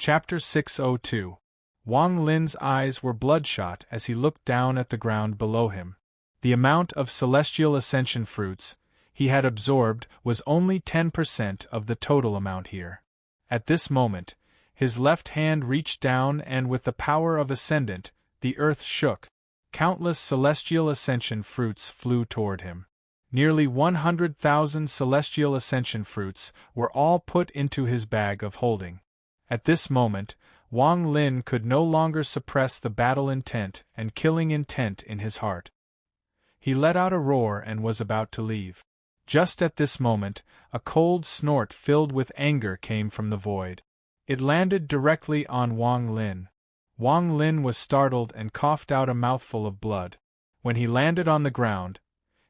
Chapter 602. Wang Lin's eyes were bloodshot as he looked down at the ground below him. The amount of celestial ascension fruits he had absorbed was only 10% of the total amount here. At this moment, his left hand reached down and with the power of ascendant, the earth shook. Countless celestial ascension fruits flew toward him. Nearly 100,000 celestial ascension fruits were all put into his bag of holding. At this moment, Wang Lin could no longer suppress the battle intent and killing intent in his heart. He let out a roar and was about to leave. Just at this moment, a cold snort filled with anger came from the void. It landed directly on Wang Lin. Wang Lin was startled and coughed out a mouthful of blood. When he landed on the ground,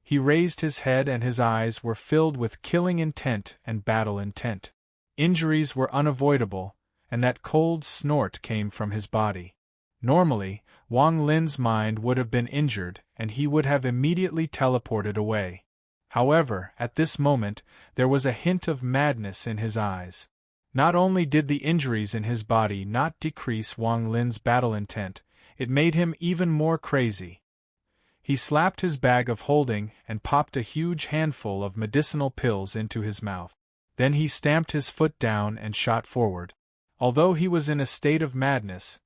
he raised his head and his eyes were filled with killing intent and battle intent. Injuries were unavoidable, and that cold snort came from his body. Normally, Wang Lin's mind would have been injured and he would have immediately teleported away. However, at this moment, there was a hint of madness in his eyes. Not only did the injuries in his body not decrease Wang Lin's battle intent, it made him even more crazy. He slapped his bag of holding and popped a huge handful of medicinal pills into his mouth. Then he stamped his foot down and shot forward. Although he was in a state of madness,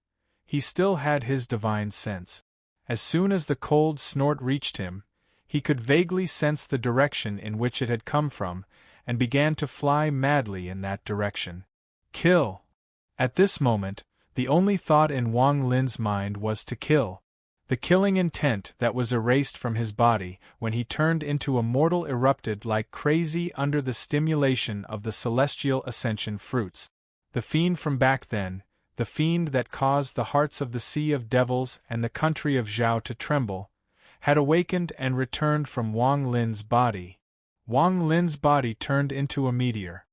he still had his divine sense. As soon as the cold snort reached him, he could vaguely sense the direction in which it had come from, and began to fly madly in that direction. Kill! At this moment, the only thought in Wang Lin's mind was to kill. The killing intent that was erased from his body when he turned into a mortal erupted like crazy under the stimulation of the celestial ascension fruits. The fiend from back then, the fiend that caused the hearts of the Sea of Devils and the country of Zhao to tremble, had awakened and returned from Wang Lin's body. Wang Lin's body turned into a meteor.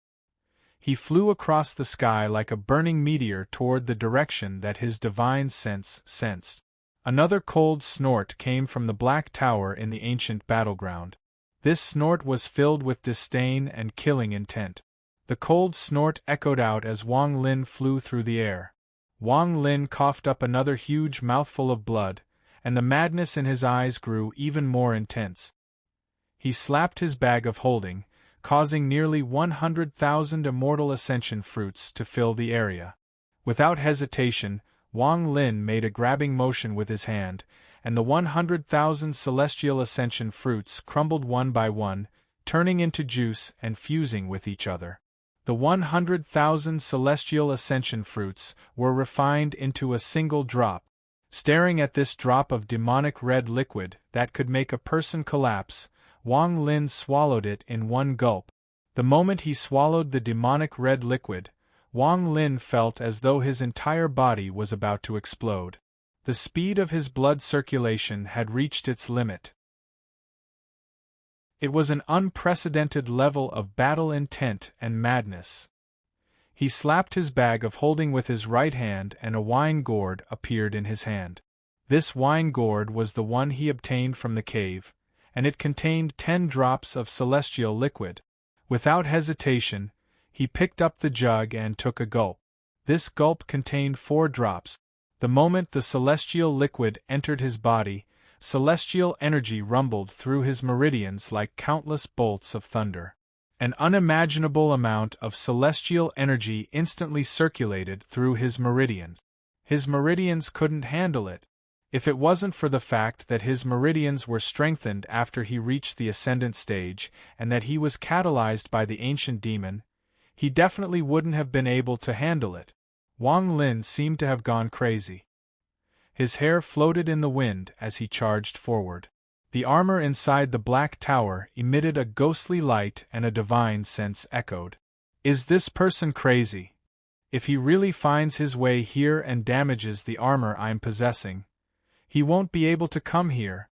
He flew across the sky like a burning meteor toward the direction that his divine sense sensed. Another cold snort came from the black tower in the ancient battleground. This snort was filled with disdain and killing intent. The cold snort echoed out as Wang Lin flew through the air. Wang Lin coughed up another huge mouthful of blood, and the madness in his eyes grew even more intense. He slapped his bag of holding, causing nearly 100,000 immortal ascension fruits to fill the area. Without hesitation, Wang Lin made a grabbing motion with his hand, and the 100,000 celestial ascension fruits crumbled one by one, turning into juice and fusing with each other. The 100,000 celestial ascension fruits were refined into a single drop. Staring at this drop of demonic red liquid that could make a person collapse, Wang Lin swallowed it in one gulp. The moment he swallowed the demonic red liquid, Wang Lin felt as though his entire body was about to explode. The speed of his blood circulation had reached its limit. It was an unprecedented level of battle intent and madness. He slapped his bag of holding with his right hand and a wine gourd appeared in his hand. This wine gourd was the one he obtained from the cave, and it contained 10 drops of celestial liquid. Without hesitation, he picked up the jug and took a gulp. This gulp contained 4 drops. The moment the celestial liquid entered his body, celestial energy rumbled through his meridians like countless bolts of thunder. An unimaginable amount of celestial energy instantly circulated through his meridians. His meridians couldn't handle it. If it wasn't for the fact that his meridians were strengthened after he reached the ascendant stage and that he was catalyzed by the ancient demon, he definitely wouldn't have been able to handle it. Wang Lin seemed to have gone crazy. His hair floated in the wind as he charged forward. The armor inside the black tower emitted a ghostly light and a divine sense echoed. Is this person crazy? If he really finds his way here and damages the armor I'm possessing, he won't be able to come here.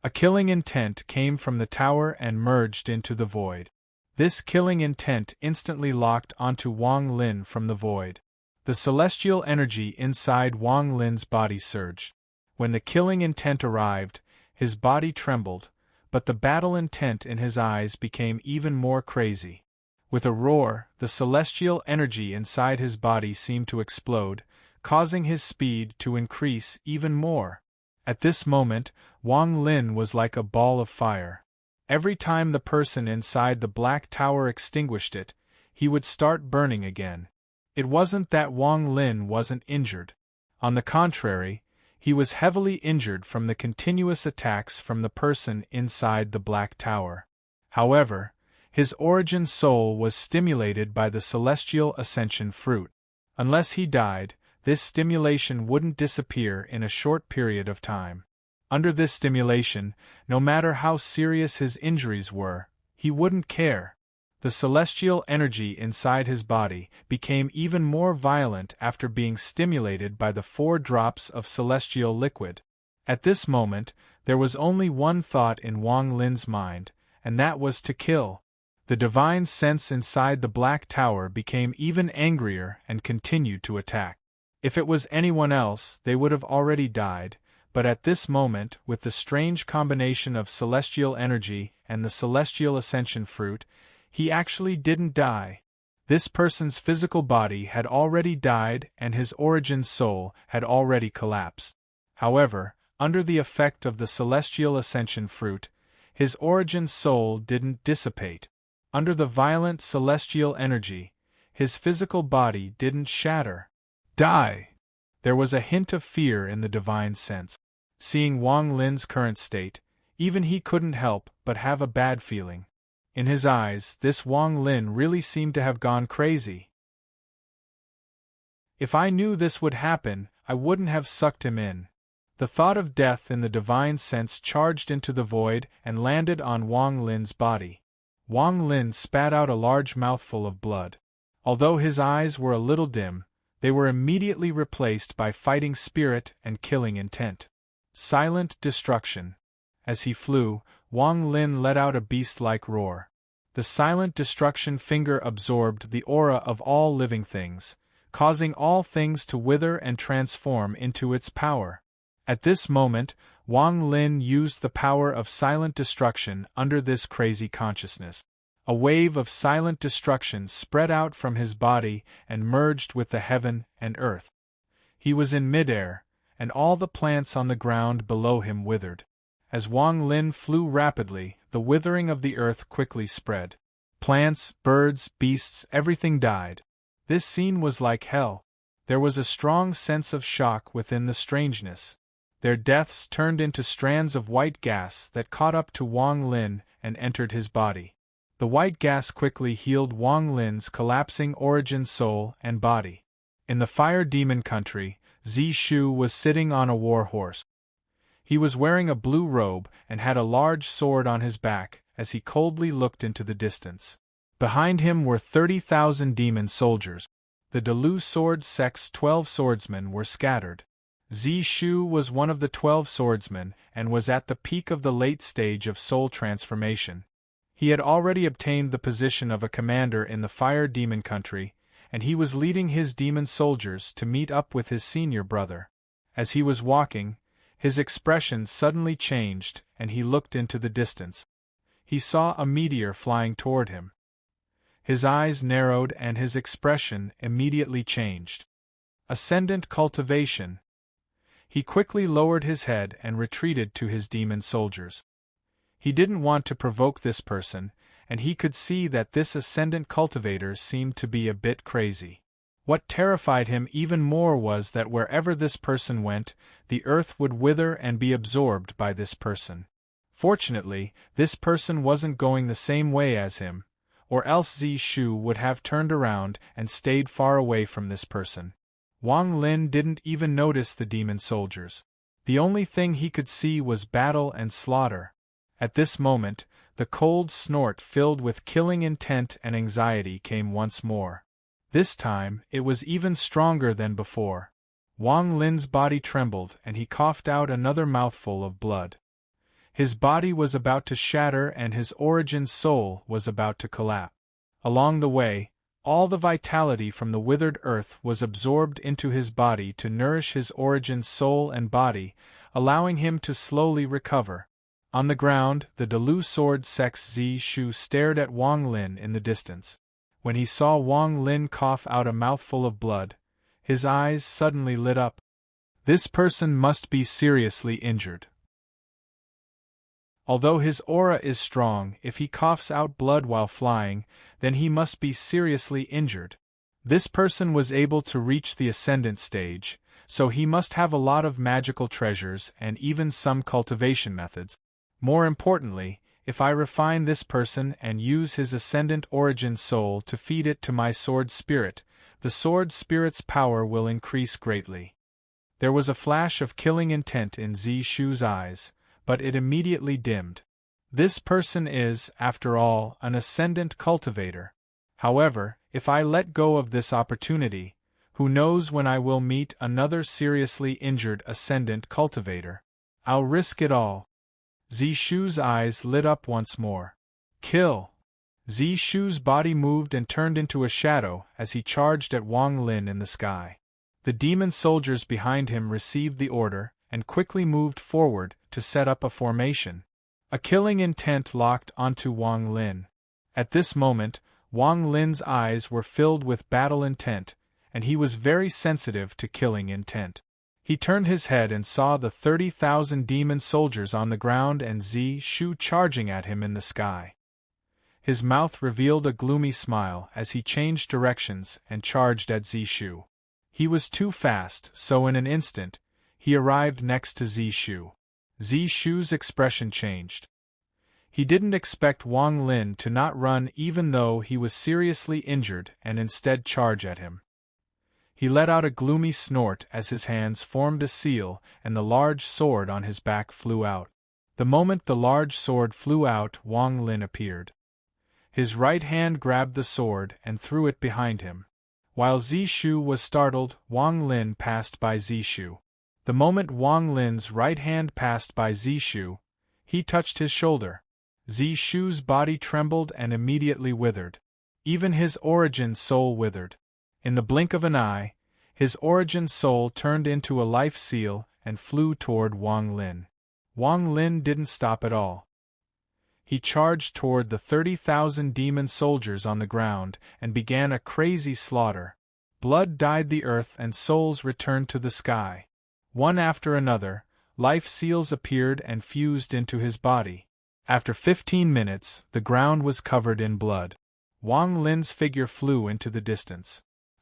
A killing intent came from the tower and merged into the void. This killing intent instantly locked onto Wang Lin from the void. The celestial energy inside Wang Lin's body surged. When the killing intent arrived, his body trembled, but the battle intent in his eyes became even more crazy. With a roar, the celestial energy inside his body seemed to explode, causing his speed to increase even more. At this moment, Wang Lin was like a ball of fire. Every time the person inside the black tower extinguished it, he would start burning again. It wasn't that Wang Lin wasn't injured. On the contrary, he was heavily injured from the continuous attacks from the person inside the black tower. However, his origin soul was stimulated by the celestial ascension fruit. Unless he died, this stimulation wouldn't disappear in a short period of time. Under this stimulation, no matter how serious his injuries were, he wouldn't care. The celestial energy inside his body became even more violent after being stimulated by the 4 drops of celestial liquid. At this moment, there was only one thought in Wang Lin's mind, and that was to kill. The divine sense inside the black tower became even angrier and continued to attack. If it was anyone else, they would have already died, but at this moment, with the strange combination of celestial energy and the celestial ascension fruit, he actually didn't die. This person's physical body had already died and his origin soul had already collapsed. However, under the effect of the celestial ascension fruit, his origin soul didn't dissipate. Under the violent celestial energy, his physical body didn't shatter. Die! There was a hint of fear in the divine sense. Seeing Wang Lin's current state, even he couldn't help but have a bad feeling. In his eyes, this Wang Lin really seemed to have gone crazy. If I knew this would happen, I wouldn't have sucked him in. The thought of death in the divine sense charged into the void and landed on Wang Lin's body. Wang Lin spat out a large mouthful of blood. Although his eyes were a little dim, they were immediately replaced by fighting spirit and killing intent. Silent destruction. As he flew, Wang Lin let out a beast-like roar. The silent destruction finger absorbed the aura of all living things, causing all things to wither and transform into its power. At this moment, Wang Lin used the power of silent destruction under this crazy consciousness. A wave of silent destruction spread out from his body and merged with the heaven and earth. He was in midair, and all the plants on the ground below him withered. As Wang Lin flew rapidly, the withering of the earth quickly spread. Plants, birds, beasts, everything died. This scene was like hell. There was a strong sense of shock within the strangeness. Their deaths turned into strands of white gas that caught up to Wang Lin and entered his body. The white gas quickly healed Wang Lin's collapsing origin soul and body. In the fire demon country, Zishu was sitting on a war horse. He was wearing a blue robe and had a large sword on his back as he coldly looked into the distance. Behind him were 30,000 demon soldiers. The Delu sword sect's 12 swordsmen were scattered. Zishu was one of the 12 swordsmen and was at the peak of the late stage of soul transformation. He had already obtained the position of a commander in the fire demon country, and he was leading his demon soldiers to meet up with his senior brother. As he was walking, his expression suddenly changed and he looked into the distance. He saw a meteor flying toward him. His eyes narrowed and his expression immediately changed. Ascendant cultivation. He quickly lowered his head and retreated to his demon soldiers. He didn't want to provoke this person, and he could see that this ascendant cultivator seemed to be a bit crazy. What terrified him even more was that wherever this person went, the earth would wither and be absorbed by this person. Fortunately, this person wasn't going the same way as him, or else Zishu would have turned around and stayed far away from this person. Wang Lin didn't even notice the demon soldiers. The only thing he could see was battle and slaughter. At this moment, the cold snort filled with killing intent and anxiety came once more. This time, it was even stronger than before. Wang Lin's body trembled and he coughed out another mouthful of blood. His body was about to shatter and his origin soul was about to collapse. Along the way, all the vitality from the withered earth was absorbed into his body to nourish his origin soul and body, allowing him to slowly recover. On the ground, the Delu sword sect's Zishu stared at Wang Lin in the distance. When he saw Wang Lin cough out a mouthful of blood, his eyes suddenly lit up. This person must be seriously injured. Although his aura is strong, if he coughs out blood while flying, then he must be seriously injured. This person was able to reach the ascendant stage, so he must have a lot of magical treasures and even some cultivation methods. More importantly, if I refine this person and use his ascendant origin soul to feed it to my sword spirit, the sword spirit's power will increase greatly. There was a flash of killing intent in Zishu's eyes, but it immediately dimmed. This person is, after all, an ascendant cultivator. However, if I let go of this opportunity, who knows when I will meet another seriously injured ascendant cultivator. I'll risk it all. Zishu's eyes lit up once more. Kill! Zishu's body moved and turned into a shadow as he charged at Wang Lin in the sky. The demon soldiers behind him received the order and quickly moved forward to set up a formation. A killing intent locked onto Wang Lin. At this moment, Wang Lin's eyes were filled with battle intent, and he was very sensitive to killing intent. He turned his head and saw the 30,000 demon soldiers on the ground and Zishu charging at him in the sky. His mouth revealed a gloomy smile as he changed directions and charged at Zishu. He was too fast, so in an instant, he arrived next to Zishu. Zishu's expression changed. He didn't expect Wang Lin to not run even though he was seriously injured and instead charge at him. He let out a gloomy snort as his hands formed a seal and the large sword on his back flew out. The moment the large sword flew out, Wang Lin appeared. His right hand grabbed the sword and threw it behind him. While Zishu was startled, Wang Lin passed by Zishu. The moment Wang Lin's right hand passed by Zishu, he touched his shoulder. Zishu's body trembled and immediately withered. Even his origin soul withered. In the blink of an eye, his origin soul turned into a life seal and flew toward Wang Lin. Wang Lin didn't stop at all. He charged toward the 30,000 demon soldiers on the ground and began a crazy slaughter. Blood dyed the earth and souls returned to the sky. One after another, life seals appeared and fused into his body. After 15 minutes, the ground was covered in blood. Wang Lin's figure flew into the distance.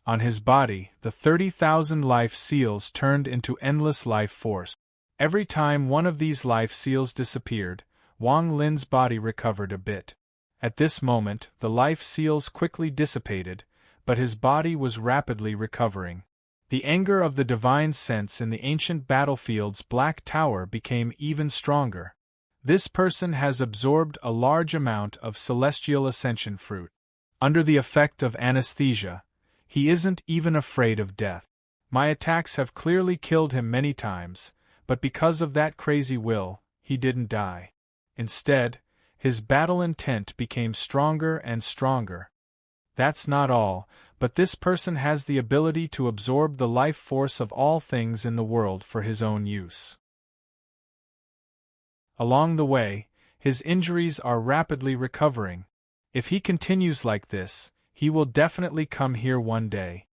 On his body, the 30,000 life seals turned into endless life force. Every time one of these life seals disappeared, Wang Lin's body recovered a bit. At this moment, the life seals quickly dissipated, but his body was rapidly recovering. The anger of the divine sense in the ancient battlefield's black tower became even stronger. This person has absorbed a large amount of celestial ascension fruit. Under the effect of anesthesia, he isn't even afraid of death. My attacks have clearly killed him many times, but because of that crazy will, he didn't die. Instead, his battle intent became stronger and stronger. That's not all, but this person has the ability to absorb the life force of all things in the world for his own use. Along the way, his injuries are rapidly recovering. If he continues like this, he will definitely come here one day.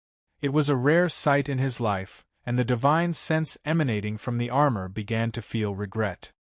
It was a rare sight in his life, and the divine sense emanating from the armor began to feel regret.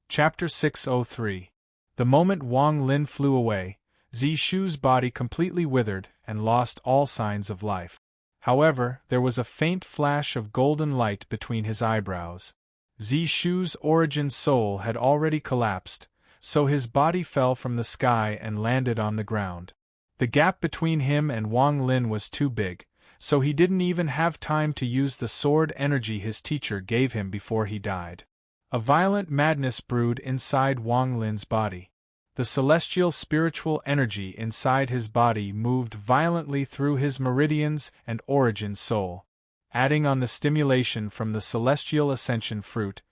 Chapter 603. The moment Wang Lin flew away, Zishu's body completely withered and lost all signs of life. However, there was a faint flash of golden light between his eyebrows. Zishu's origin soul had already collapsed, so his body fell from the sky and landed on the ground. The gap between him and Wang Lin was too big, so he didn't even have time to use the sword energy his teacher gave him before he died. A violent madness brewed inside Wang Lin's body. The celestial spiritual energy inside his body moved violently through his meridians and origin soul. Adding on the stimulation from the celestial ascension fruit,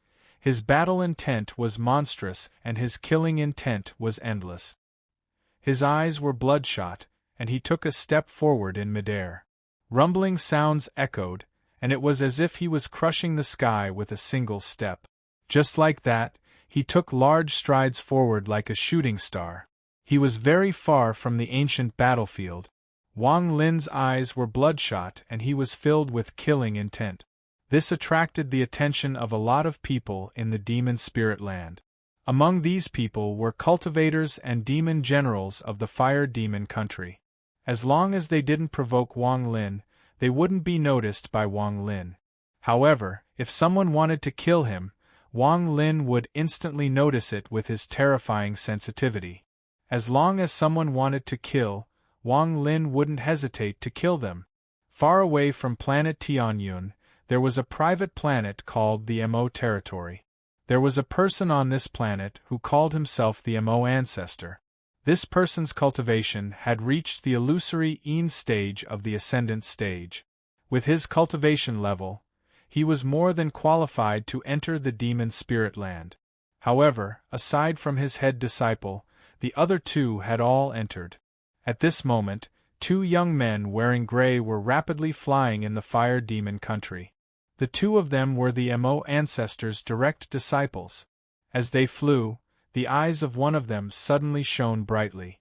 his battle intent was monstrous and his killing intent was endless. His eyes were bloodshot, and he took a step forward in midair. Rumbling sounds echoed, and it was as if he was crushing the sky with a single step. Just like that, he took large strides forward like a shooting star. He was very far from the ancient battlefield. Wang Lin's eyes were bloodshot and he was filled with killing intent. This attracted the attention of a lot of people in the demon spirit land. Among these people were cultivators and demon generals of the fire demon country. As long as they didn't provoke Wang Lin, they wouldn't be noticed by Wang Lin. However, if someone wanted to kill him, Wang Lin would instantly notice it with his terrifying sensitivity. As long as someone wanted to kill, Wang Lin wouldn't hesitate to kill them. Far away from planet Tianyun, there was a private planet called the Mo Territory. There was a person on this planet who called himself the Mo Ancestor. This person's cultivation had reached the illusory Yin stage of the Ascendant stage. With his cultivation level, he was more than qualified to enter the demon spirit land. However, aside from his head disciple, the other two had all entered. At this moment, two young men wearing gray were rapidly flying in the fire demon country. The two of them were the Mo Ancestors' direct disciples. As they flew, the eyes of one of them suddenly shone brightly.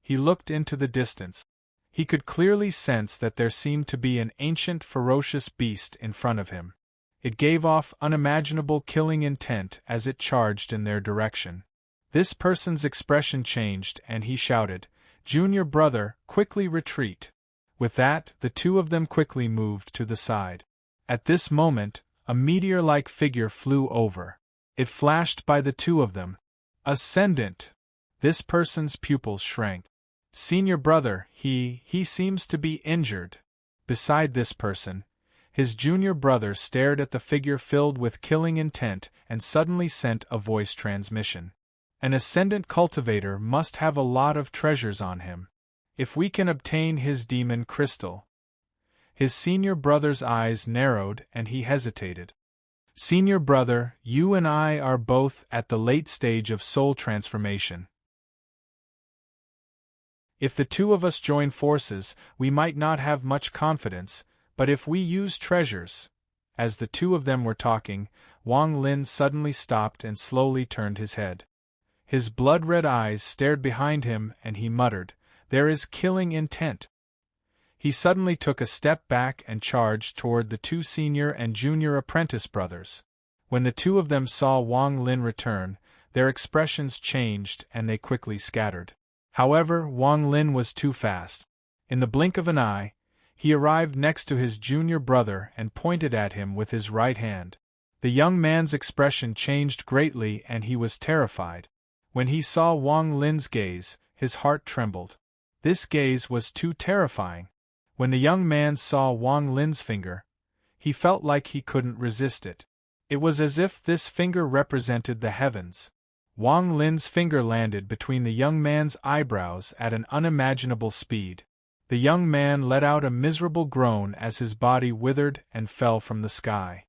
He looked into the distance. He could clearly sense that there seemed to be an ancient ferocious beast in front of him. It gave off unimaginable killing intent as it charged in their direction. This person's expression changed and he shouted, "Junior brother, quickly retreat." With that, the two of them quickly moved to the side. At this moment, a meteor-like figure flew over. It flashed by the two of them. Ascendant! This person's pupils shrank. Senior brother, he seems to be injured. Beside this person, his junior brother stared at the figure filled with killing intent and suddenly sent a voice transmission. An ascendant cultivator must have a lot of treasures on him. If we can obtain his demon crystal. His senior brother's eyes narrowed and he hesitated. Senior brother, you and I are both at the late stage of soul transformation. If the two of us join forces, we might not have much confidence, but if we use treasures. As the two of them were talking, Wang Lin suddenly stopped and slowly turned his head. His blood-red eyes stared behind him and he muttered, "There is killing intent." He suddenly took a step back and charged toward the two senior and junior apprentice brothers. When the two of them saw Wang Lin return, their expressions changed and they quickly scattered. However, Wang Lin was too fast. In the blink of an eye, he arrived next to his junior brother and pointed at him with his right hand. The young man's expression changed greatly and he was terrified. When he saw Wang Lin's gaze, his heart trembled. This gaze was too terrifying. When the young man saw Wang Lin's finger, he felt like he couldn't resist it. It was as if this finger represented the heavens. Wang Lin's finger landed between the young man's eyebrows at an unimaginable speed. The young man let out a miserable groan as his body withered and fell from the sky.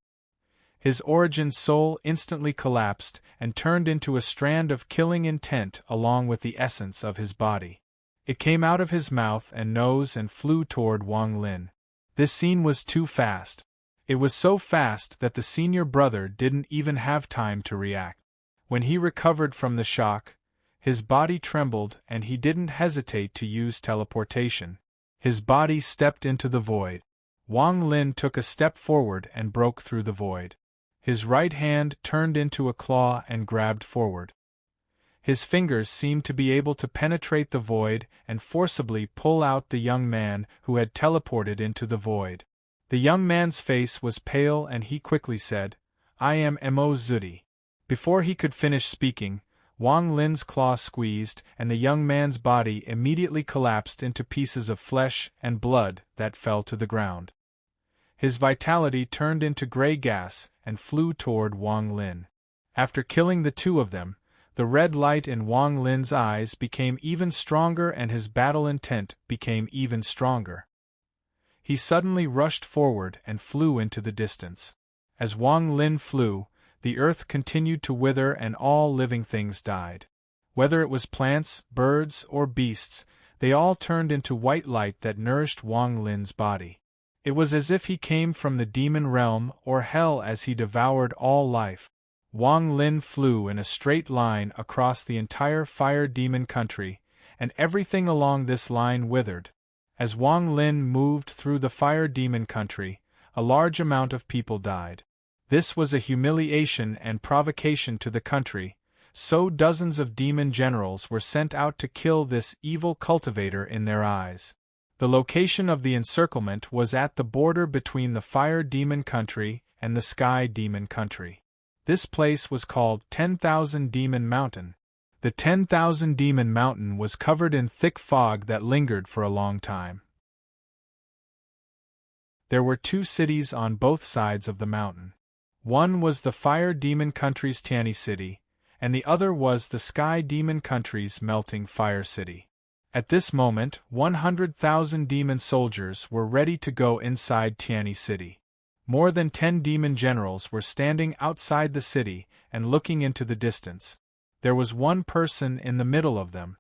His origin soul instantly collapsed and turned into a strand of killing intent along with the essence of his body. It came out of his mouth and nose and flew toward Wang Lin. This scene was too fast. It was so fast that the senior brother didn't even have time to react. When he recovered from the shock, his body trembled and he didn't hesitate to use teleportation. His body stepped into the void. Wang Lin took a step forward and broke through the void. His right hand turned into a claw and grabbed forward. His fingers seemed to be able to penetrate the void and forcibly pull out the young man who had teleported into the void. The young man's face was pale and he quickly said, "I am Mo Zudi." Before he could finish speaking, Wang Lin's claw squeezed and the young man's body immediately collapsed into pieces of flesh and blood that fell to the ground. His vitality turned into gray gas and flew toward Wang Lin. After killing the two of them, the red light in Wang Lin's eyes became even stronger and his battle intent became even stronger. He suddenly rushed forward and flew into the distance. As Wang Lin flew, the earth continued to wither and all living things died. Whether it was plants, birds, or beasts, they all turned into white light that nourished Wang Lin's body. It was as if he came from the demon realm or hell as he devoured all life. Wang Lin flew in a straight line across the entire fire demon country, and everything along this line withered. As Wang Lin moved through the fire demon country, a large amount of people died. This was a humiliation and provocation to the country, so dozens of demon generals were sent out to kill this evil cultivator in their eyes. The location of the encirclement was at the border between the fire demon country and the sky demon country. This place was called 10,000 Demon Mountain. The 10,000 Demon Mountain was covered in thick fog that lingered for a long time. There were two cities on both sides of the mountain. One was the fire demon country's Tiani city, and the other was the sky demon country's melting fire city. At this moment, 100,000 demon soldiers were ready to go inside Tiani city. More than 10 demon generals were standing outside the city and looking into the distance. There was one person in the middle of them.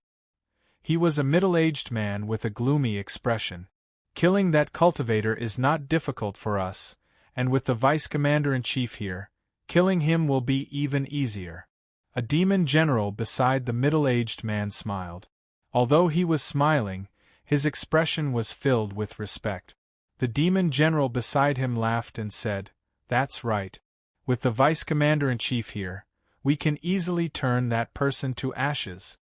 He was a middle-aged man with a gloomy expression. Killing that cultivator is not difficult for us, and with the vice-commander-in-chief here, killing him will be even easier. A demon general beside the middle-aged man smiled. Although he was smiling, his expression was filled with respect. The demon general beside him laughed and said, "That's right. With the vice-commander-in-chief here, we can easily turn that person to ashes."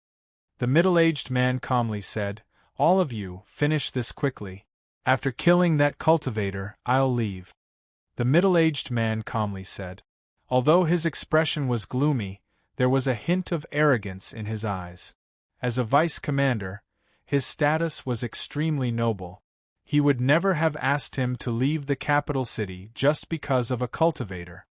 The middle-aged man calmly said, "All of you, finish this quickly. After killing that cultivator, I'll leave." The middle-aged man calmly said. Although his expression was gloomy, there was a hint of arrogance in his eyes. As a vice-commander, his status was extremely noble. He would never have asked him to leave the capital city just because of a cultivator.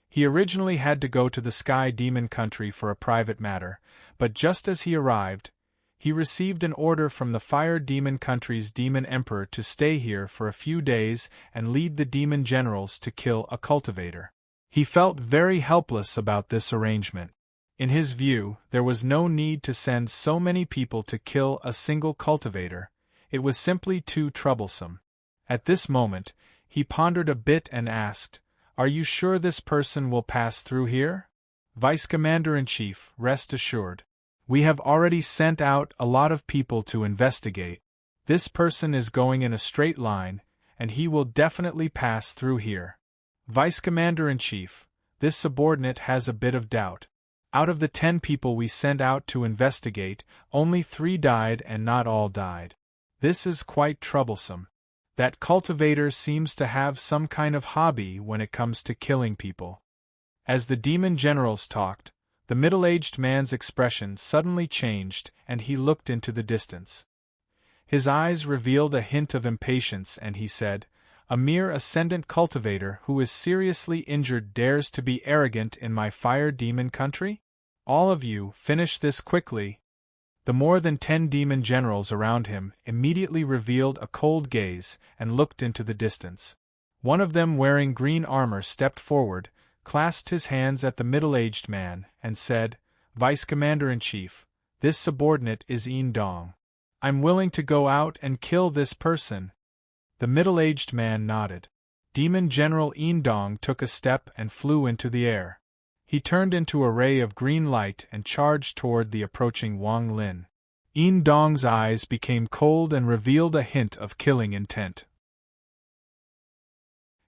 He originally had to go to the Sky Demon country for a private matter, but just as he arrived, he received an order from the Fire Demon country's Demon Emperor to stay here for a few days and lead the demon generals to kill a cultivator. He felt very helpless about this arrangement. In his view, there was no need to send so many people to kill a single cultivator. It was simply too troublesome. At this moment, he pondered a bit and asked, "Are you sure this person will pass through here?" "Vice-Commander-in-Chief, rest assured. We have already sent out a lot of people to investigate. This person is going in a straight line, and he will definitely pass through here." "Vice-Commander-in-Chief, this subordinate has a bit of doubt. Out of the 10 people we sent out to investigate, only 3 died and not all died. This is quite troublesome. That cultivator seems to have some kind of hobby when it comes to killing people." As the demon generals talked, the middle-aged man's expression suddenly changed and he looked into the distance. His eyes revealed a hint of impatience and he said, "A mere ascendant cultivator who is seriously injured dares to be arrogant in my fire demon country? All of you, finish this quickly." The more than 10 demon generals around him immediately revealed a cold gaze and looked into the distance. One of them wearing green armor stepped forward, clasped his hands at the middle-aged man, and said, "Vice-Commander-in-Chief, this subordinate is Yin Dong. I'm willing to go out and kill this person." The middle-aged man nodded. Demon General Yin Dong took a step and flew into the air. He turned into a ray of green light and charged toward the approaching Wang Lin. Yin Dong's eyes became cold and revealed a hint of killing intent.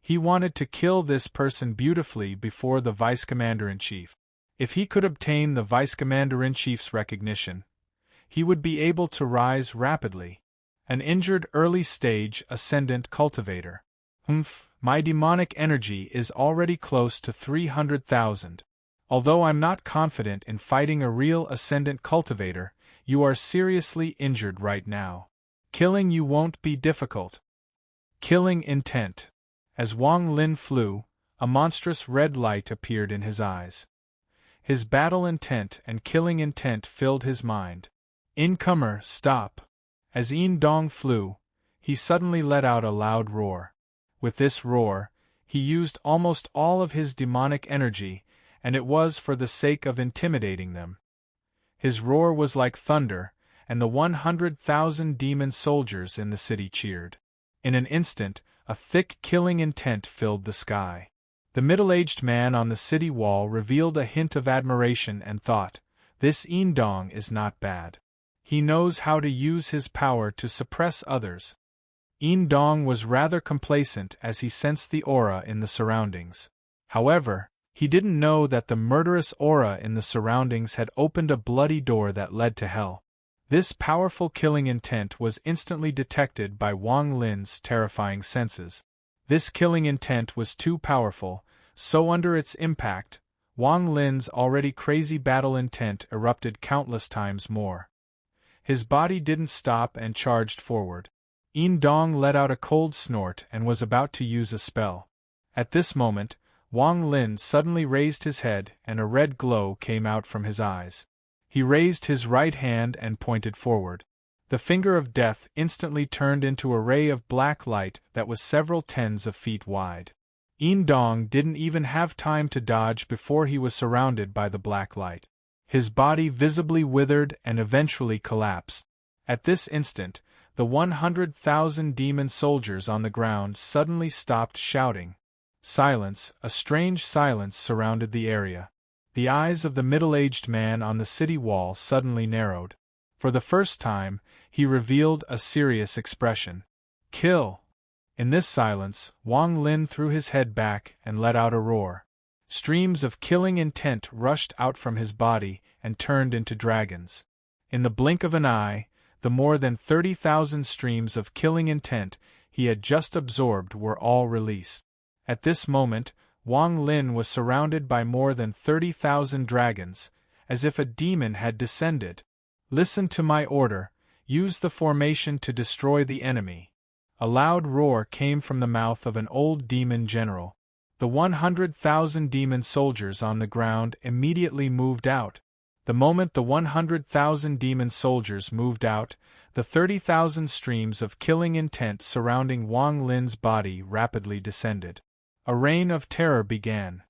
He wanted to kill this person beautifully before the Vice-Commander-in-Chief. If he could obtain the Vice-Commander-in-Chief's recognition, he would be able to rise rapidly. An injured early-stage ascendant cultivator. My demonic energy is already close to 300,000. Although I'm not confident in fighting a real ascendant cultivator, you are seriously injured right now. Killing you won't be difficult. Killing intent. As Wang Lin flew, a monstrous red light appeared in his eyes. His battle intent and killing intent filled his mind. "Incomer, stop!" As Yin Dong flew, he suddenly let out a loud roar. With this roar, he used almost all of his demonic energy, and it was for the sake of intimidating them. His roar was like thunder, and the 100,000 demon soldiers in the city cheered. In an instant, a thick killing intent filled the sky. The middle-aged man on the city wall revealed a hint of admiration and thought, "This Yin Dong is not bad. He knows how to use his power to suppress others. Dong was rather complacent as he sensed the aura in the surroundings. However, he didn't know that the murderous aura in the surroundings had opened a bloody door that led to hell. This powerful killing intent was instantly detected by Wang Lin's terrifying senses. This killing intent was too powerful, so under its impact, Wang Lin's already crazy battle intent erupted countless times more. His body didn't stop and charged forward. Dong let out a cold snort and was about to use a spell. At this moment, Wang Lin suddenly raised his head and a red glow came out from his eyes. He raised his right hand and pointed forward. The finger of death instantly turned into a ray of black light that was several tens of feet wide. Dong didn't even have time to dodge before he was surrounded by the black light. His body visibly withered and eventually collapsed. At this instant, the 100,000 demon soldiers on the ground suddenly stopped shouting. Silence, a strange silence surrounded the area. The eyes of the middle-aged man on the city wall suddenly narrowed. For the first time, he revealed a serious expression. Kill! In this silence, Wang Lin threw his head back and let out a roar. Streams of killing intent rushed out from his body and turned into dragons. In the blink of an eye, the more than 30,000 streams of killing intent he had just absorbed were all released. At this moment, Wang Lin was surrounded by more than 30,000 dragons, as if a demon had descended. Listen to my order, use the formation to destroy the enemy. A loud roar came from the mouth of an old demon general. The 100,000 demon soldiers on the ground immediately moved out. The moment the 100,000 demon soldiers moved out, the 30,000 streams of killing intent surrounding Wang Lin's body rapidly descended. A reign of terror began.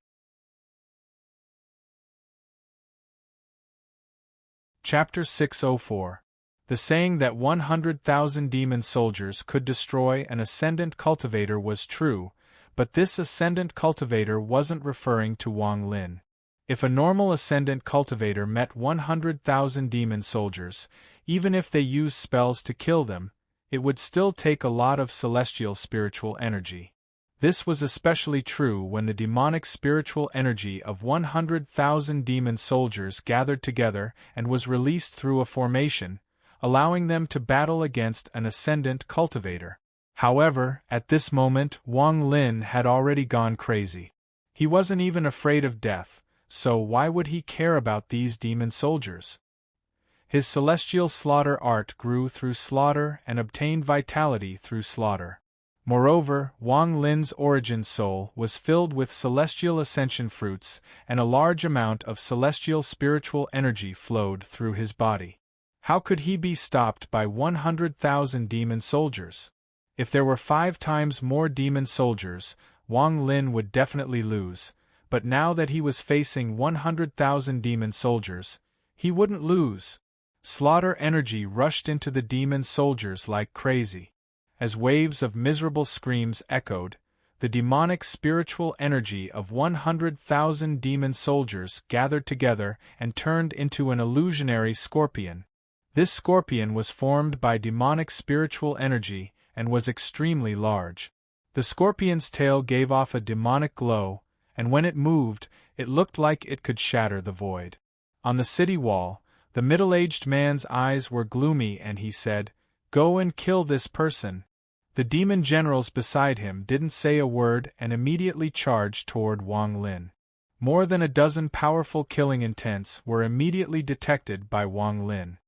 Chapter 604. The saying that 100,000 demon soldiers could destroy an ascendant cultivator was true, but this ascendant cultivator wasn't referring to Wang Lin. If a normal ascendant cultivator met 100,000 demon soldiers, even if they used spells to kill them, it would still take a lot of celestial spiritual energy. This was especially true when the demonic spiritual energy of 100,000 demon soldiers gathered together and was released through a formation, allowing them to battle against an ascendant cultivator. However, at this moment, Wang Lin had already gone crazy. He wasn't even afraid of death, so why would he care about these demon soldiers? His celestial slaughter art grew through slaughter and obtained vitality through slaughter. Moreover, Wang Lin's origin soul was filled with celestial ascension fruits, and a large amount of celestial spiritual energy flowed through his body. How could he be stopped by 100,000 demon soldiers? If there were 5 times more demon soldiers, Wang Lin would definitely lose, but now that he was facing 100,000 demon soldiers, he wouldn't lose. Slaughter energy rushed into the demon soldiers like crazy. As waves of miserable screams echoed, the demonic spiritual energy of 100,000 demon soldiers gathered together and turned into an illusionary scorpion. This scorpion was formed by demonic spiritual energy and was extremely large. The scorpion's tail gave off a demonic glow, and when it moved, it looked like it could shatter the void. On the city wall, the middle-aged man's eyes were gloomy and he said, "Go and kill this person." The demon generals beside him didn't say a word and immediately charged toward Wang Lin. More than a dozen powerful killing intents were immediately detected by Wang Lin.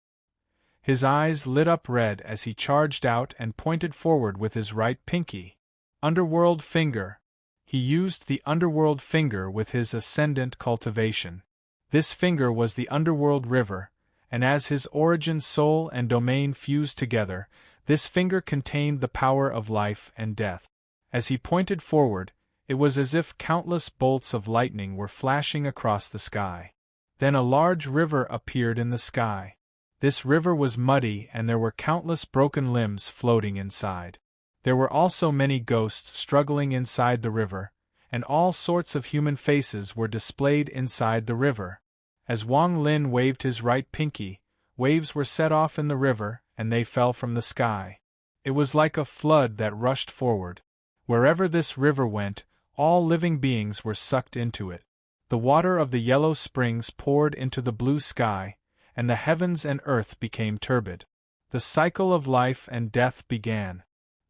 His eyes lit up red as he charged out and pointed forward with his right pinky. Underworld finger. He used the underworld finger with his ascendant cultivation. This finger was the underworld river, and as his origin soul and domain fused together, this finger contained the power of life and death. As he pointed forward, it was as if countless bolts of lightning were flashing across the sky. Then a large river appeared in the sky. This river was muddy and there were countless broken limbs floating inside. There were also many ghosts struggling inside the river, and all sorts of human faces were displayed inside the river. As Wang Lin waved his right pinky, waves were set off in the river, and they fell from the sky. It was like a flood that rushed forward. Wherever this river went, all living beings were sucked into it. The water of the yellow springs poured into the blue sky, and the heavens and earth became turbid. The cycle of life and death began.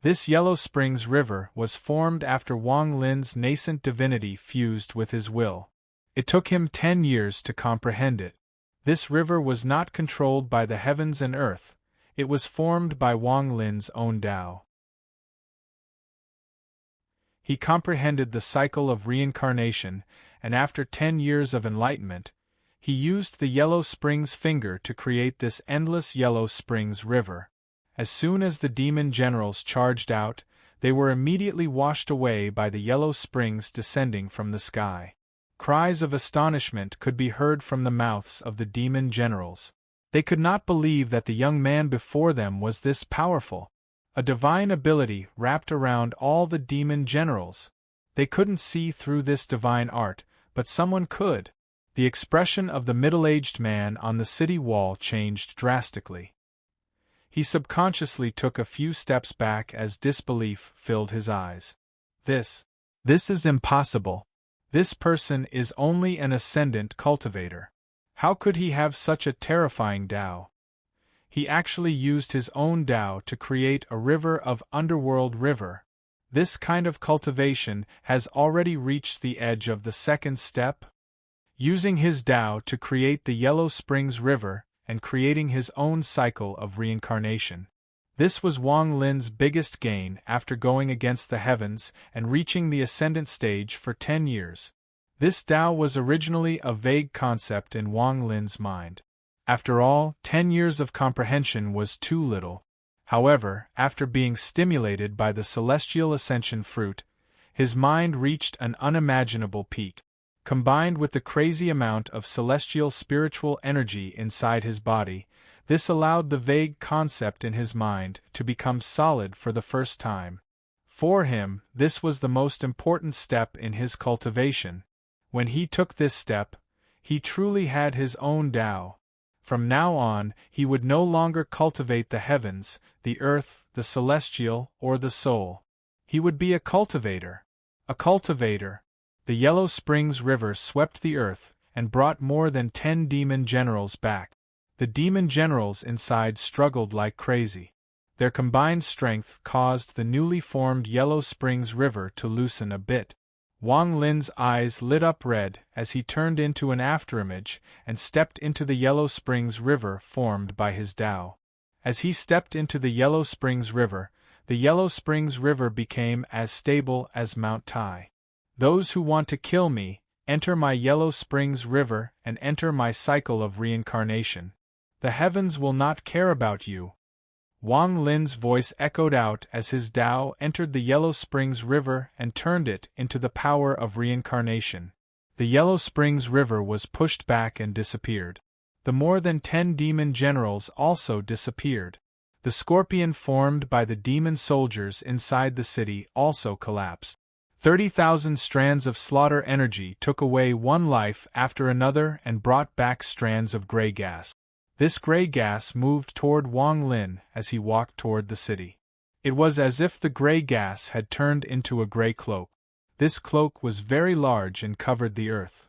This Yellow Springs River was formed after Wang Lin's nascent divinity fused with his will. It took him 10 years to comprehend it. This river was not controlled by the heavens and earth, it was formed by Wang Lin's own Tao. He comprehended the cycle of reincarnation, and after 10 years of enlightenment, he used the Yellow Springs finger to create this endless Yellow Springs River. As soon as the demon generals charged out, they were immediately washed away by the Yellow Springs descending from the sky. Cries of astonishment could be heard from the mouths of the demon generals. They could not believe that the young man before them was this powerful. A divine ability wrapped around all the demon generals. They couldn't see through this divine art, but someone could. The expression of the middle-aged man on the city wall changed drastically. He subconsciously took a few steps back as disbelief filled his eyes. This is impossible. This person is only an ascendant cultivator. How could he have such a terrifying Tao? He actually used his own Tao to create a river of underworld river. This kind of cultivation has already reached the edge of the second step. Using his Tao to create the Yellow Springs River, and creating his own cycle of reincarnation. This was Wang Lin's biggest gain after going against the heavens and reaching the ascendant stage for 10 years. This Tao was originally a vague concept in Wang Lin's mind. After all, 10 years of comprehension was too little. However, after being stimulated by the celestial ascension fruit, his mind reached an unimaginable peak. Combined with the crazy amount of celestial spiritual energy inside his body, this allowed the vague concept in his mind to become solid for the first time. For him, this was the most important step in his cultivation. When he took this step, he truly had his own Tao. From now on, he would no longer cultivate the heavens, the earth, the celestial, or the soul. He would be a cultivator. A cultivator. The Yellow Springs River swept the earth and brought more than 10 demon generals back. The demon generals inside struggled like crazy. Their combined strength caused the newly formed Yellow Springs River to loosen a bit. Wang Lin's eyes lit up red as he turned into an afterimage and stepped into the Yellow Springs River formed by his Tao. As he stepped into the Yellow Springs River, the Yellow Springs River became as stable as Mount Tai. Those who want to kill me, enter my Yellow Springs River and enter my cycle of reincarnation. The heavens will not care about you. Wang Lin's voice echoed out as his Tao entered the Yellow Springs River and turned it into the power of reincarnation. The Yellow Springs River was pushed back and disappeared. The more than 10 demon generals also disappeared. The scorpion formed by the demon soldiers inside the city also collapsed. 30,000 strands of slaughter energy took away one life after another and brought back strands of gray gas. This gray gas moved toward Wang Lin as he walked toward the city. It was as if the gray gas had turned into a gray cloak. This cloak was very large and covered the earth.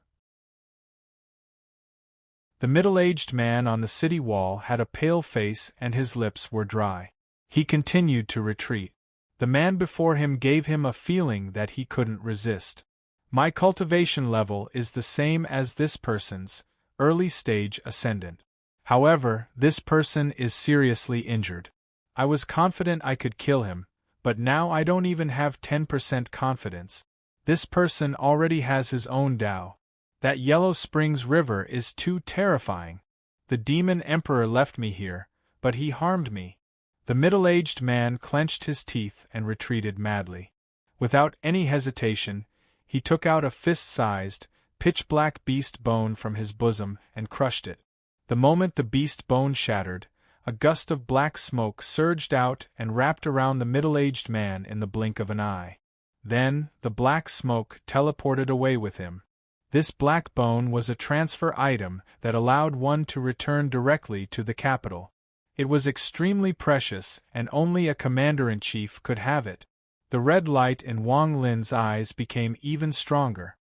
The middle-aged man on the city wall had a pale face and his lips were dry. He continued to retreat. The man before him gave him a feeling that he couldn't resist. My cultivation level is the same as this person's, early stage ascendant. However, this person is seriously injured. I was confident I could kill him, but now I don't even have 10% confidence. This person already has his own Tao. That Yellow Springs River is too terrifying. The demon emperor left me here, but he harmed me. The middle-aged man clenched his teeth and retreated madly. Without any hesitation, he took out a fist-sized, pitch-black beast bone from his bosom and crushed it. The moment the beast bone shattered, a gust of black smoke surged out and wrapped around the middle-aged man in the blink of an eye. Then, the black smoke teleported away with him. This black bone was a transfer item that allowed one to return directly to the capital. It was extremely precious, and only a commander-in-chief could have it. The red light in Wang Lin's eyes became even stronger.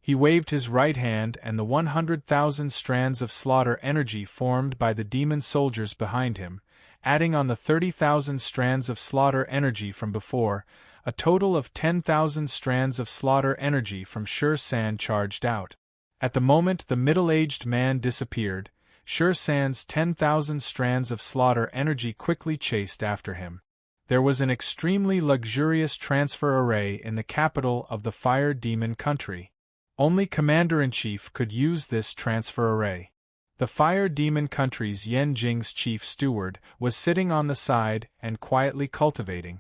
He waved his right hand, and the 100,000 strands of slaughter energy formed by the demon soldiers behind him, adding on the 30,000 strands of slaughter energy from before, a total of 10,000 strands of slaughter energy from Sher San charged out. At the moment the middle-aged man disappeared, Sher San's 10,000 strands of slaughter energy quickly chased after him. There was an extremely luxurious transfer array in the capital of the Fire Demon country. Only Commander-in-Chief could use this transfer array. The Fire Demon country's Yanjing's chief steward was sitting on the side and quietly cultivating.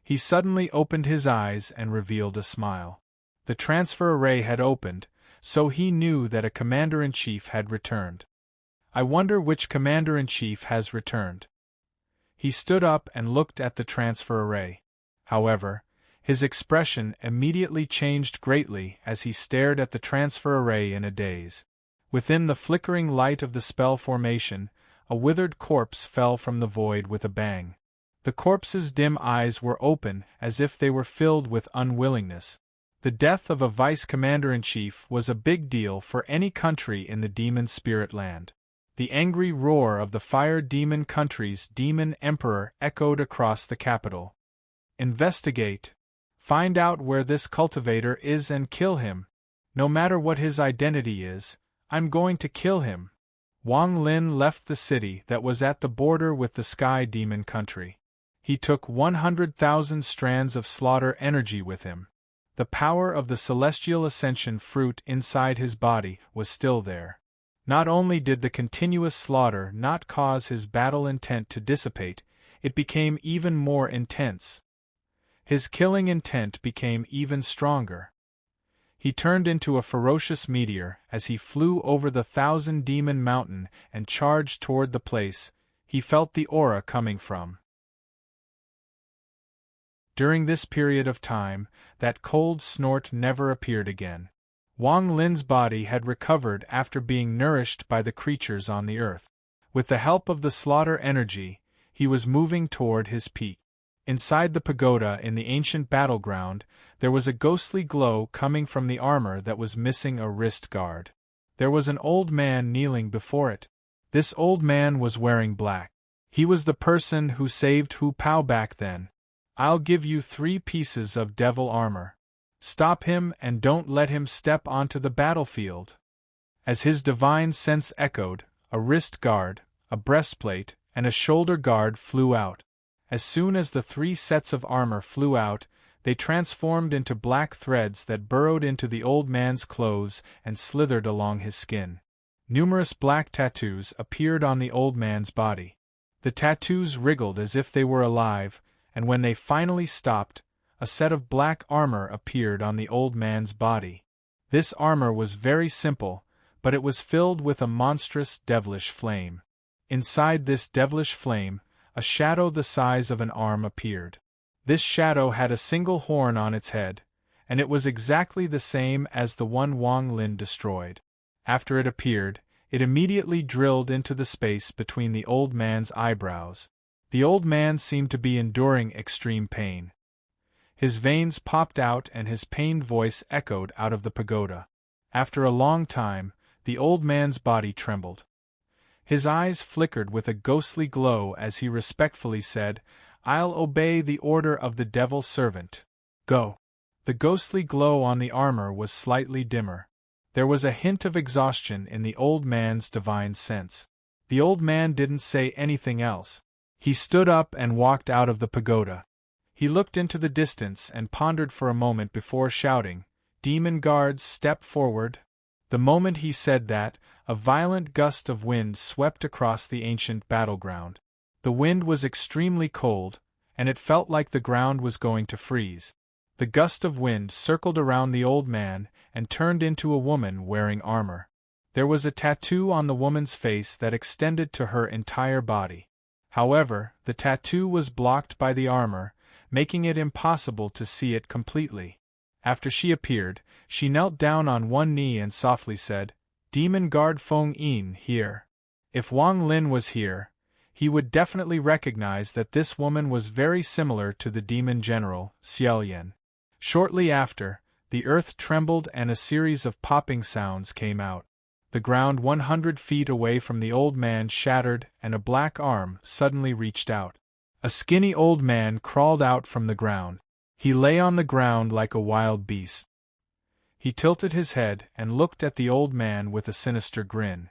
He suddenly opened his eyes and revealed a smile. The transfer array had opened, so he knew that a Commander-in-Chief had returned. I wonder which Commander-in-Chief has returned. He stood up and looked at the transfer array. However, his expression immediately changed greatly as he stared at the transfer array in a daze. Within the flickering light of the spell formation, a withered corpse fell from the void with a bang. The corpse's dim eyes were open as if they were filled with unwillingness. The death of a vice-commander-in-chief was a big deal for any country in the demon spirit land. The angry roar of the Fire Demon country's demon emperor echoed across the capital. Investigate. Find out where this cultivator is and kill him. No matter what his identity is, I'm going to kill him. Wang Lin left the city that was at the border with the Sky Demon country. He took 100,000 strands of slaughter energy with him. The power of the celestial ascension fruit inside his body was still there. Not only did the continuous slaughter not cause his battle intent to dissipate, it became even more intense. His killing intent became even stronger. He turned into a ferocious meteor as he flew over the 1,000-demon mountain and charged toward the place he felt the aura coming from. During this period of time, that cold snort never appeared again. Wang Lin's body had recovered after being nourished by the creatures on the earth. With the help of the slaughter energy, he was moving toward his peak. Inside the pagoda in the ancient battleground, there was a ghostly glow coming from the armor that was missing a wrist guard. There was an old man kneeling before it. This old man was wearing black. He was the person who saved Hu Pao back then. I'll give you 3 pieces of devil armor. Stop him and don't let him step onto the battlefield. As his divine sense echoed, a wrist guard, a breastplate, and a shoulder guard flew out. As soon as the 3 sets of armor flew out, they transformed into black threads that burrowed into the old man's clothes and slithered along his skin. Numerous black tattoos appeared on the old man's body. The tattoos wriggled as if they were alive, and when they finally stopped, a set of black armor appeared on the old man's body. This armor was very simple, but it was filled with a monstrous devilish flame. Inside this devilish flame, a shadow the size of an arm appeared. This shadow had a single horn on its head, and it was exactly the same as the one Wang Lin destroyed. After it appeared, it immediately drilled into the space between the old man's eyebrows. The old man seemed to be enduring extreme pain. His veins popped out and his pained voice echoed out of the pagoda. After a long time, the old man's body trembled. His eyes flickered with a ghostly glow as he respectfully said, "I'll obey the order of the devil's servant. Go." The ghostly glow on the armor was slightly dimmer. There was a hint of exhaustion in the old man's divine sense. The old man didn't say anything else. He stood up and walked out of the pagoda. He looked into the distance and pondered for a moment before shouting, "Demon guards, step forward." The moment he said that, a violent gust of wind swept across the ancient battleground. The wind was extremely cold, and it felt like the ground was going to freeze. The gust of wind circled around the old man and turned into a woman wearing armor. There was a tattoo on the woman's face that extended to her entire body. However, the tattoo was blocked by the armor, making it impossible to see it completely. After she appeared, she knelt down on one knee and softly said, "Demon guard Feng Yin here." If Wang Lin was here, he would definitely recognize that this woman was very similar to the demon general, Xiaoyan. Shortly after, the earth trembled and a series of popping sounds came out. The ground 100 feet away from the old man shattered and a black arm suddenly reached out. A skinny old man crawled out from the ground. He lay on the ground like a wild beast. He tilted his head and looked at the old man with a sinister grin.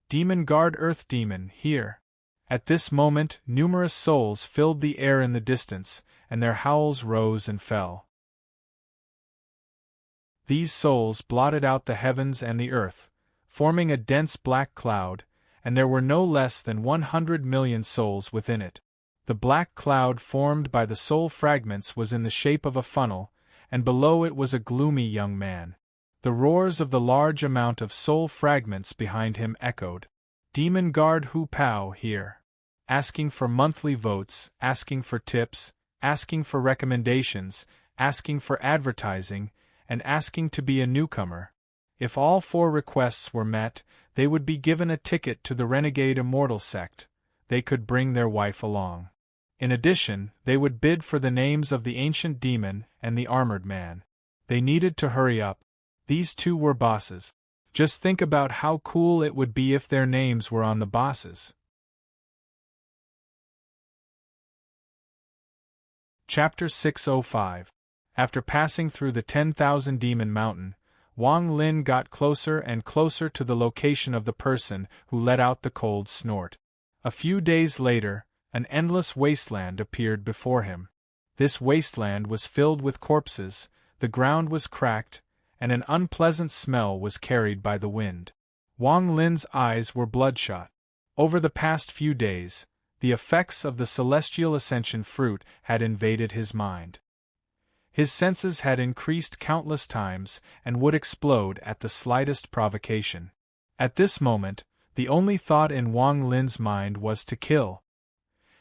"Demon guard Earth Demon, here." At this moment numerous souls filled the air in the distance, and their howls rose and fell. These souls blotted out the heavens and the earth, forming a dense black cloud, and there were no less than 100 million souls within it. The black cloud formed by the soul fragments was in the shape of a funnel, and below it was a gloomy young man. The roars of the large amount of soul fragments behind him echoed. "Demon guard Hu Pao here. Asking for monthly votes, asking for tips, asking for recommendations, asking for advertising, and asking to be a newcomer. If all 4 requests were met, they would be given a ticket to the renegade immortal sect. They could bring their wife along. In addition, they would bid for the names of the ancient demon and the armored man. They needed to hurry up. These 2 were bosses. Just think about how cool it would be if their names were on the bosses." Chapter 605. After passing through the 10,000 Demon Mountain, Wang Lin got closer and closer to the location of the person who let out the cold snort. A few days later, an endless wasteland appeared before him. This wasteland was filled with corpses, the ground was cracked, and an unpleasant smell was carried by the wind. Wang Lin's eyes were bloodshot. Over the past few days, the effects of the celestial ascension fruit had invaded his mind. His senses had increased countless times and would explode at the slightest provocation. At this moment, the only thought in Wang Lin's mind was to kill.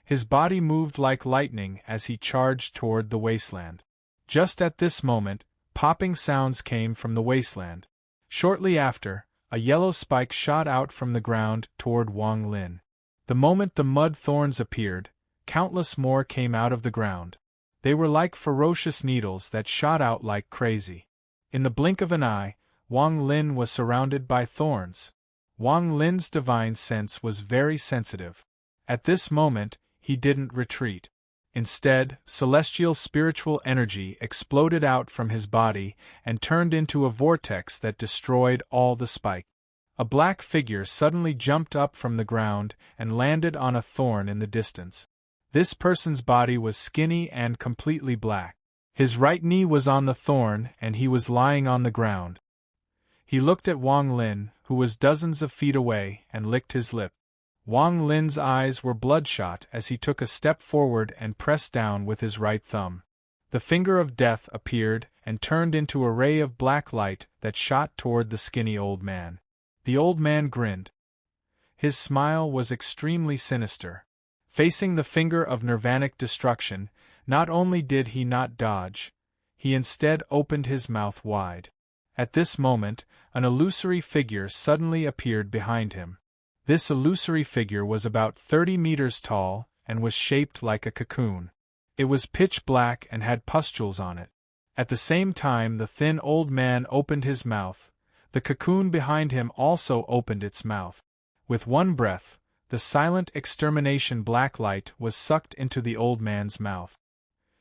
His body moved like lightning as he charged toward the wasteland. Just at this moment, popping sounds came from the wasteland. Shortly after, a yellow spike shot out from the ground toward Wang Lin. The moment the mud thorns appeared, countless more came out of the ground. They were like ferocious needles that shot out like crazy. In the blink of an eye, Wang Lin was surrounded by thorns. Wang Lin's divine sense was very sensitive. At this moment, he didn't retreat. Instead, celestial spiritual energy exploded out from his body and turned into a vortex that destroyed all the spike. A black figure suddenly jumped up from the ground and landed on a thorn in the distance. This person's body was skinny and completely black. His right knee was on the thorn and he was lying on the ground. He looked at Wang Lin, who was dozens of feet away, and licked his lip. Wang Lin's eyes were bloodshot as he took a step forward and pressed down with his right thumb. The finger of death appeared and turned into a ray of black light that shot toward the skinny old man. The old man grinned. His smile was extremely sinister. Facing the finger of nirvanic destruction, not only did he not dodge, he instead opened his mouth wide. At this moment, an illusory figure suddenly appeared behind him. This illusory figure was about 30 meters tall and was shaped like a cocoon. It was pitch black and had pustules on it. At the same time the thin old man opened his mouth, the cocoon behind him also opened its mouth. With one breath, the silent extermination black light was sucked into the old man's mouth.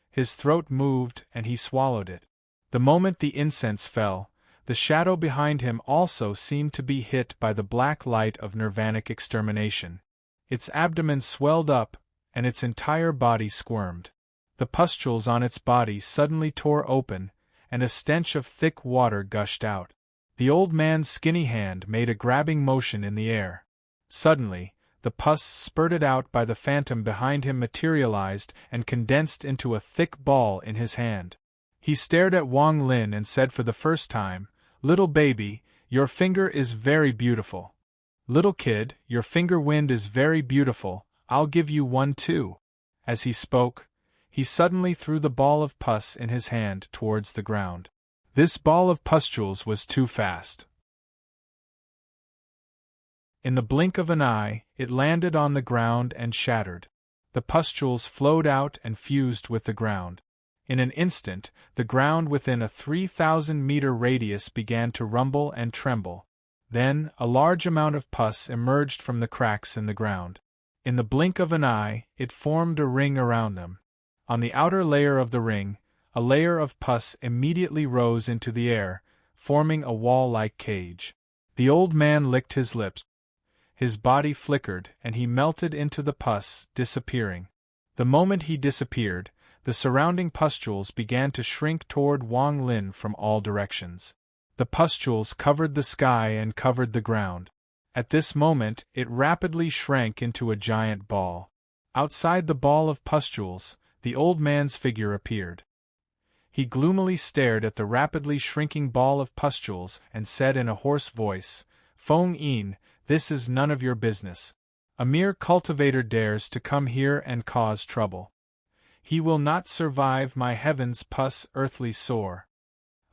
His throat moved and he swallowed it. The moment the incense fell, the shadow behind him also seemed to be hit by the black light of nirvanic extermination. Its abdomen swelled up, and its entire body squirmed. The pustules on its body suddenly tore open, and a stench of thick water gushed out. The old man's skinny hand made a grabbing motion in the air. Suddenly, the pus spurted out by the phantom behind him materialized and condensed into a thick ball in his hand. He stared at Wang Lin and said for the first time, "Little baby, your finger is very beautiful. Little kid, your finger wind is very beautiful, I'll give you one too." As he spoke, he suddenly threw the ball of pus in his hand towards the ground. This ball of pustules was too fast. In the blink of an eye, it landed on the ground and shattered. The pustules flowed out and fused with the ground. In an instant, the ground within a 3,000-meter radius began to rumble and tremble. Then, a large amount of pus emerged from the cracks in the ground. In the blink of an eye, it formed a ring around them. On the outer layer of the ring, a layer of pus immediately rose into the air, forming a wall-like cage. The old man licked his lips. His body flickered, and he melted into the pus, disappearing. The moment he disappeared, the surrounding pustules began to shrink toward Wang Lin from all directions. The pustules covered the sky and covered the ground. At this moment, it rapidly shrank into a giant ball. Outside the ball of pustules, the old man's figure appeared. He gloomily stared at the rapidly shrinking ball of pustules and said in a hoarse voice, "Feng Yin, this is none of your business. A mere cultivator dares to come here and cause trouble. He will not survive my heaven's pus earthly sore."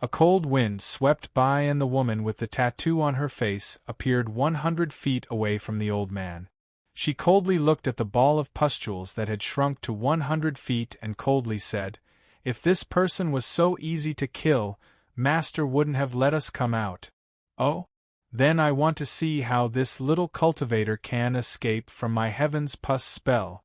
A cold wind swept by and the woman with the tattoo on her face appeared 100 feet away from the old man. She coldly looked at the ball of pustules that had shrunk to 100 feet and coldly said, "If this person was so easy to kill, Master wouldn't have let us come out. Oh? Then I want to see how this little cultivator can escape from my heaven's pus spell."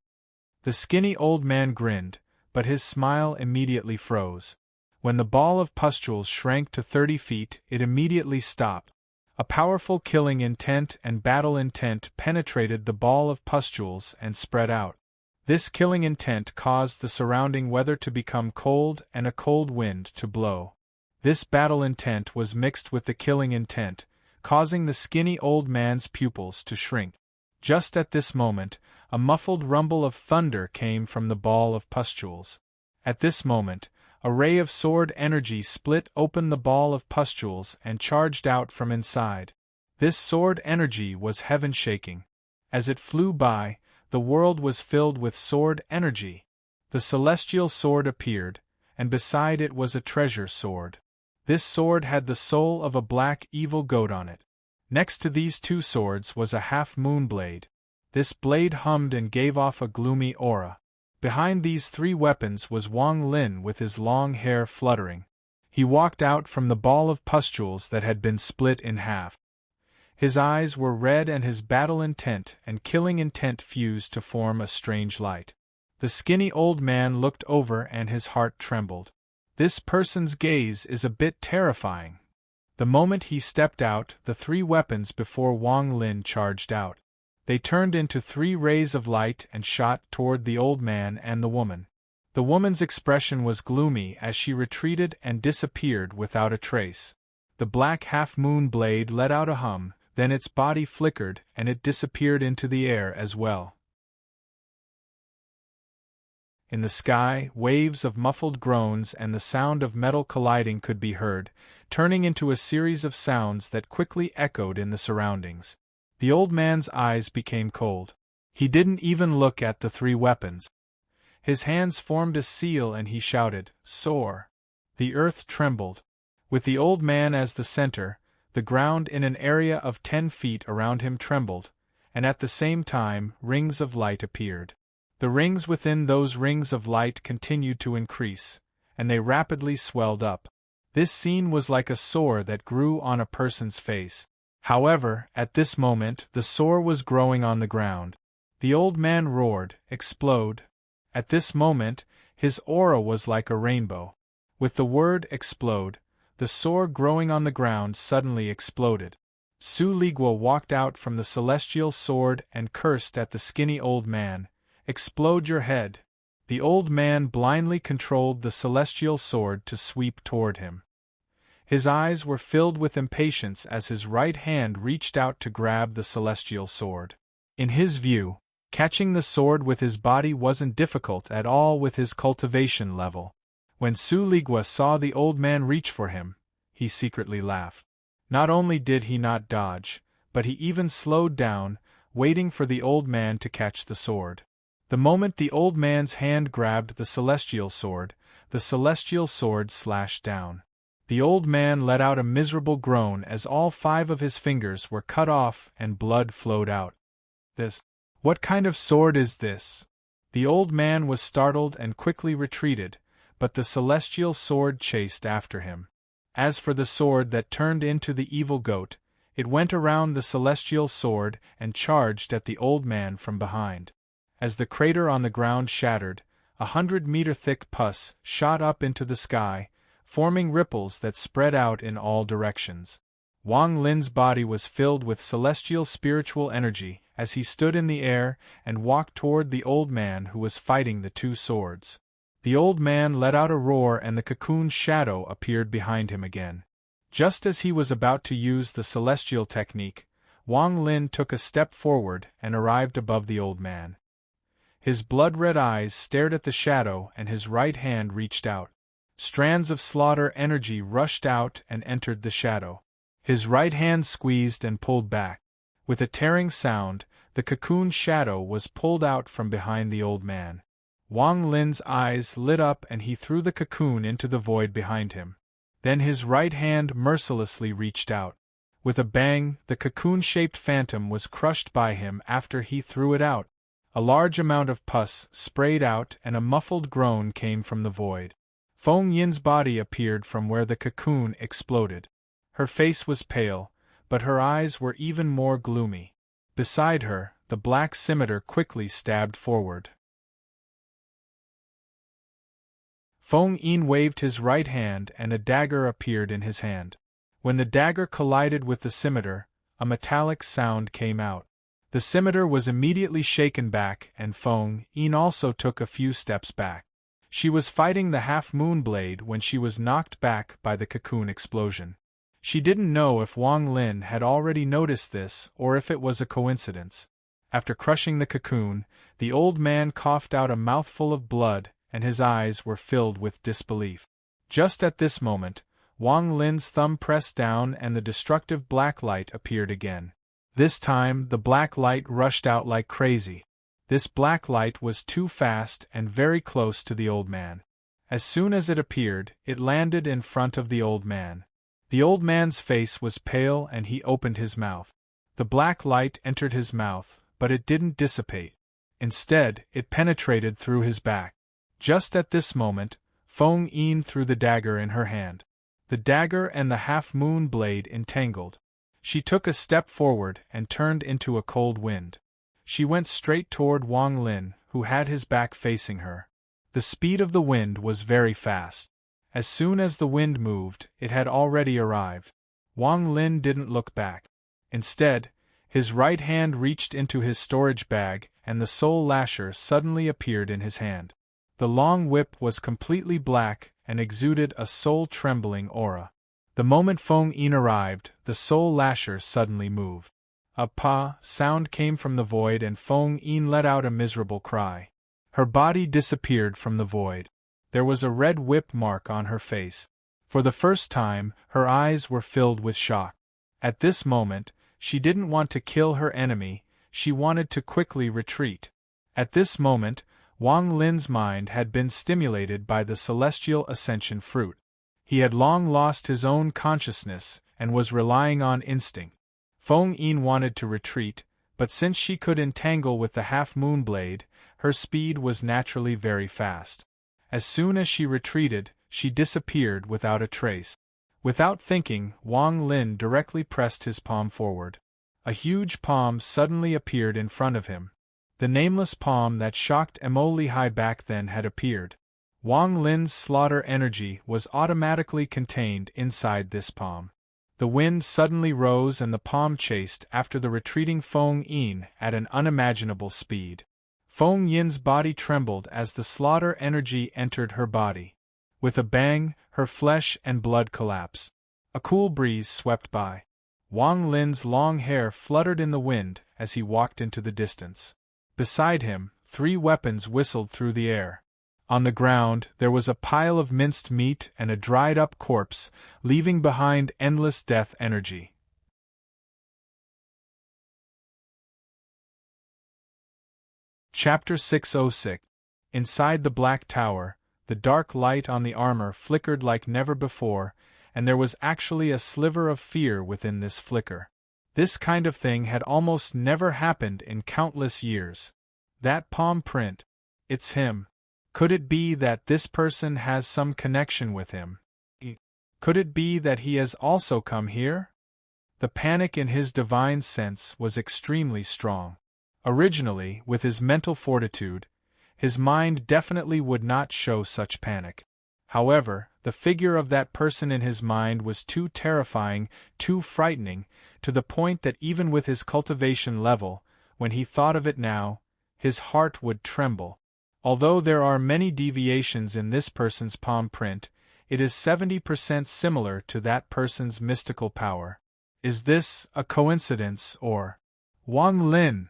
The skinny old man grinned, but his smile immediately froze. When the ball of pustules shrank to 30 feet, it immediately stopped. A powerful killing intent and battle intent penetrated the ball of pustules and spread out. This killing intent caused the surrounding weather to become cold and a cold wind to blow. This battle intent was mixed with the killing intent, causing the skinny old man's pupils to shrink. Just at this moment, a muffled rumble of thunder came from the ball of pustules. At this moment, a ray of sword energy split open the ball of pustules and charged out from inside. This sword energy was heaven-shaking. As it flew by, the world was filled with sword energy. The celestial sword appeared, and beside it was a treasure sword. This sword had the soul of a black evil goat on it. Next to these two swords was a half-moon blade. This blade hummed and gave off a gloomy aura. Behind these three weapons was Wang Lin with his long hair fluttering. He walked out from the ball of pustules that had been split in half. His eyes were red and his battle intent and killing intent fused to form a strange light. The skinny old man looked over and his heart trembled. This person's gaze is a bit terrifying. The moment he stepped out, the three weapons before Wang Lin charged out. They turned into 3 rays of light and shot toward the old man and the woman. The woman's expression was gloomy as she retreated and disappeared without a trace. The black half-moon blade let out a hum, then its body flickered and it disappeared into the air as well. In the sky, waves of muffled groans and the sound of metal colliding could be heard, turning into a series of sounds that quickly echoed in the surroundings. The old man's eyes became cold. He didn't even look at the 3 weapons. His hands formed a seal and he shouted, "Soar!" The earth trembled. With the old man as the center, the ground in an area of 10 feet around him trembled, and at the same time, rings of light appeared. The rings within those rings of light continued to increase, and they rapidly swelled up. This scene was like a sore that grew on a person's face. However, at this moment, the sore was growing on the ground. The old man roared, "Explode!" At this moment, his aura was like a rainbow. With the word "explode," the sore growing on the ground suddenly exploded. Su Ligua walked out from the celestial sword and cursed at the skinny old man. "Explode your head!" The old man blindly controlled the celestial sword to sweep toward him. His eyes were filled with impatience as his right hand reached out to grab the celestial sword. In his view, catching the sword with his body wasn't difficult at all with his cultivation level. When Su Ligua saw the old man reach for him, he secretly laughed. Not only did he not dodge, but he even slowed down, waiting for the old man to catch the sword. The moment the old man's hand grabbed the celestial sword slashed down. The old man let out a miserable groan as all 5 of his fingers were cut off and blood flowed out. What kind of sword is this? The old man was startled and quickly retreated, but the celestial sword chased after him. As for the sword that turned into the evil goat, it went around the celestial sword and charged at the old man from behind. As the crater on the ground shattered, 100-meter thick pus shot up into the sky, forming ripples that spread out in all directions. Wang Lin's body was filled with celestial spiritual energy as he stood in the air and walked toward the old man who was fighting the 2 swords. The old man let out a roar and the cocoon's shadow appeared behind him again. Just as he was about to use the celestial technique, Wang Lin took a step forward and arrived above the old man. His blood-red eyes stared at the shadow and his right hand reached out. Strands of slaughter energy rushed out and entered the shadow. His right hand squeezed and pulled back. With a tearing sound, the cocoon shadow was pulled out from behind the old man. Wang Lin's eyes lit up and he threw the cocoon into the void behind him. Then his right hand mercilessly reached out. With a bang, the cocoon-shaped phantom was crushed by him after he threw it out. A large amount of pus sprayed out and a muffled groan came from the void. Feng Yin's body appeared from where the cocoon exploded. Her face was pale, but her eyes were even more gloomy. Beside her, the black scimitar quickly stabbed forward. Feng Yin waved his right hand and a dagger appeared in his hand. When the dagger collided with the scimitar, a metallic sound came out. The scimitar was immediately shaken back and Feng Yin also took a few steps back. She was fighting the half-moon blade when she was knocked back by the cocoon explosion. She didn't know if Wang Lin had already noticed this or if it was a coincidence. After crushing the cocoon, the old man coughed out a mouthful of blood and his eyes were filled with disbelief. Just at this moment, Wang Lin's thumb pressed down and the destructive black light appeared again. This time, the black light rushed out like crazy. This black light was too fast and very close to the old man. As soon as it appeared, it landed in front of the old man. The old man's face was pale and he opened his mouth. The black light entered his mouth, but it didn't dissipate. Instead, it penetrated through his back. Just at this moment, Feng Yin threw the dagger in her hand. The dagger and the half-moon blade entangled. She took a step forward and turned into a cold wind. She went straight toward Wang Lin, who had his back facing her. The speed of the wind was very fast. As soon as the wind moved, it had already arrived. Wang Lin didn't look back. Instead, his right hand reached into his storage bag and the soul lasher suddenly appeared in his hand. The long whip was completely black and exuded a soul-trembling aura. The moment Feng Yin arrived, the soul lasher suddenly moved. A "pa" sound came from the void and Feng Yin let out a miserable cry. Her body disappeared from the void. There was a red whip mark on her face. For the first time, her eyes were filled with shock. At this moment, she didn't want to kill her enemy, she wanted to quickly retreat. At this moment, Wang Lin's mind had been stimulated by the celestial ascension fruit. He had long lost his own consciousness and was relying on instinct. Feng Yin wanted to retreat, but since she could entangle with the half-moon blade, her speed was naturally very fast. As soon as she retreated, she disappeared without a trace. Without thinking, Wang Lin directly pressed his palm forward. A huge palm suddenly appeared in front of him. The nameless palm that shocked Emo Lehigh back then had appeared. Wang Lin's slaughter energy was automatically contained inside this palm. The wind suddenly rose and the palm chased after the retreating Feng Yin at an unimaginable speed. Feng Yin's body trembled as the slaughter energy entered her body. With a bang, her flesh and blood collapsed. A cool breeze swept by. Wang Lin's long hair fluttered in the wind as he walked into the distance. Beside him, 3 weapons whistled through the air. On the ground, there was a pile of minced meat and a dried-up corpse, leaving behind endless death energy. Chapter 606. Inside the Black Tower, the dark light on the armor flickered like never before, and there was actually a sliver of fear within this flicker. This kind of thing had almost never happened in countless years. That palm print. It's him. Could it be that this person has some connection with him? Could it be that he has also come here? The panic in his divine sense was extremely strong. Originally, with his mental fortitude, his mind definitely would not show such panic. However, the figure of that person in his mind was too terrifying, too frightening, to the point that even with his cultivation level, when he thought of it now, his heart would tremble. Although there are many deviations in this person's palm print, it is 70% similar to that person's mystical power. Is this a coincidence or… Wang Lin!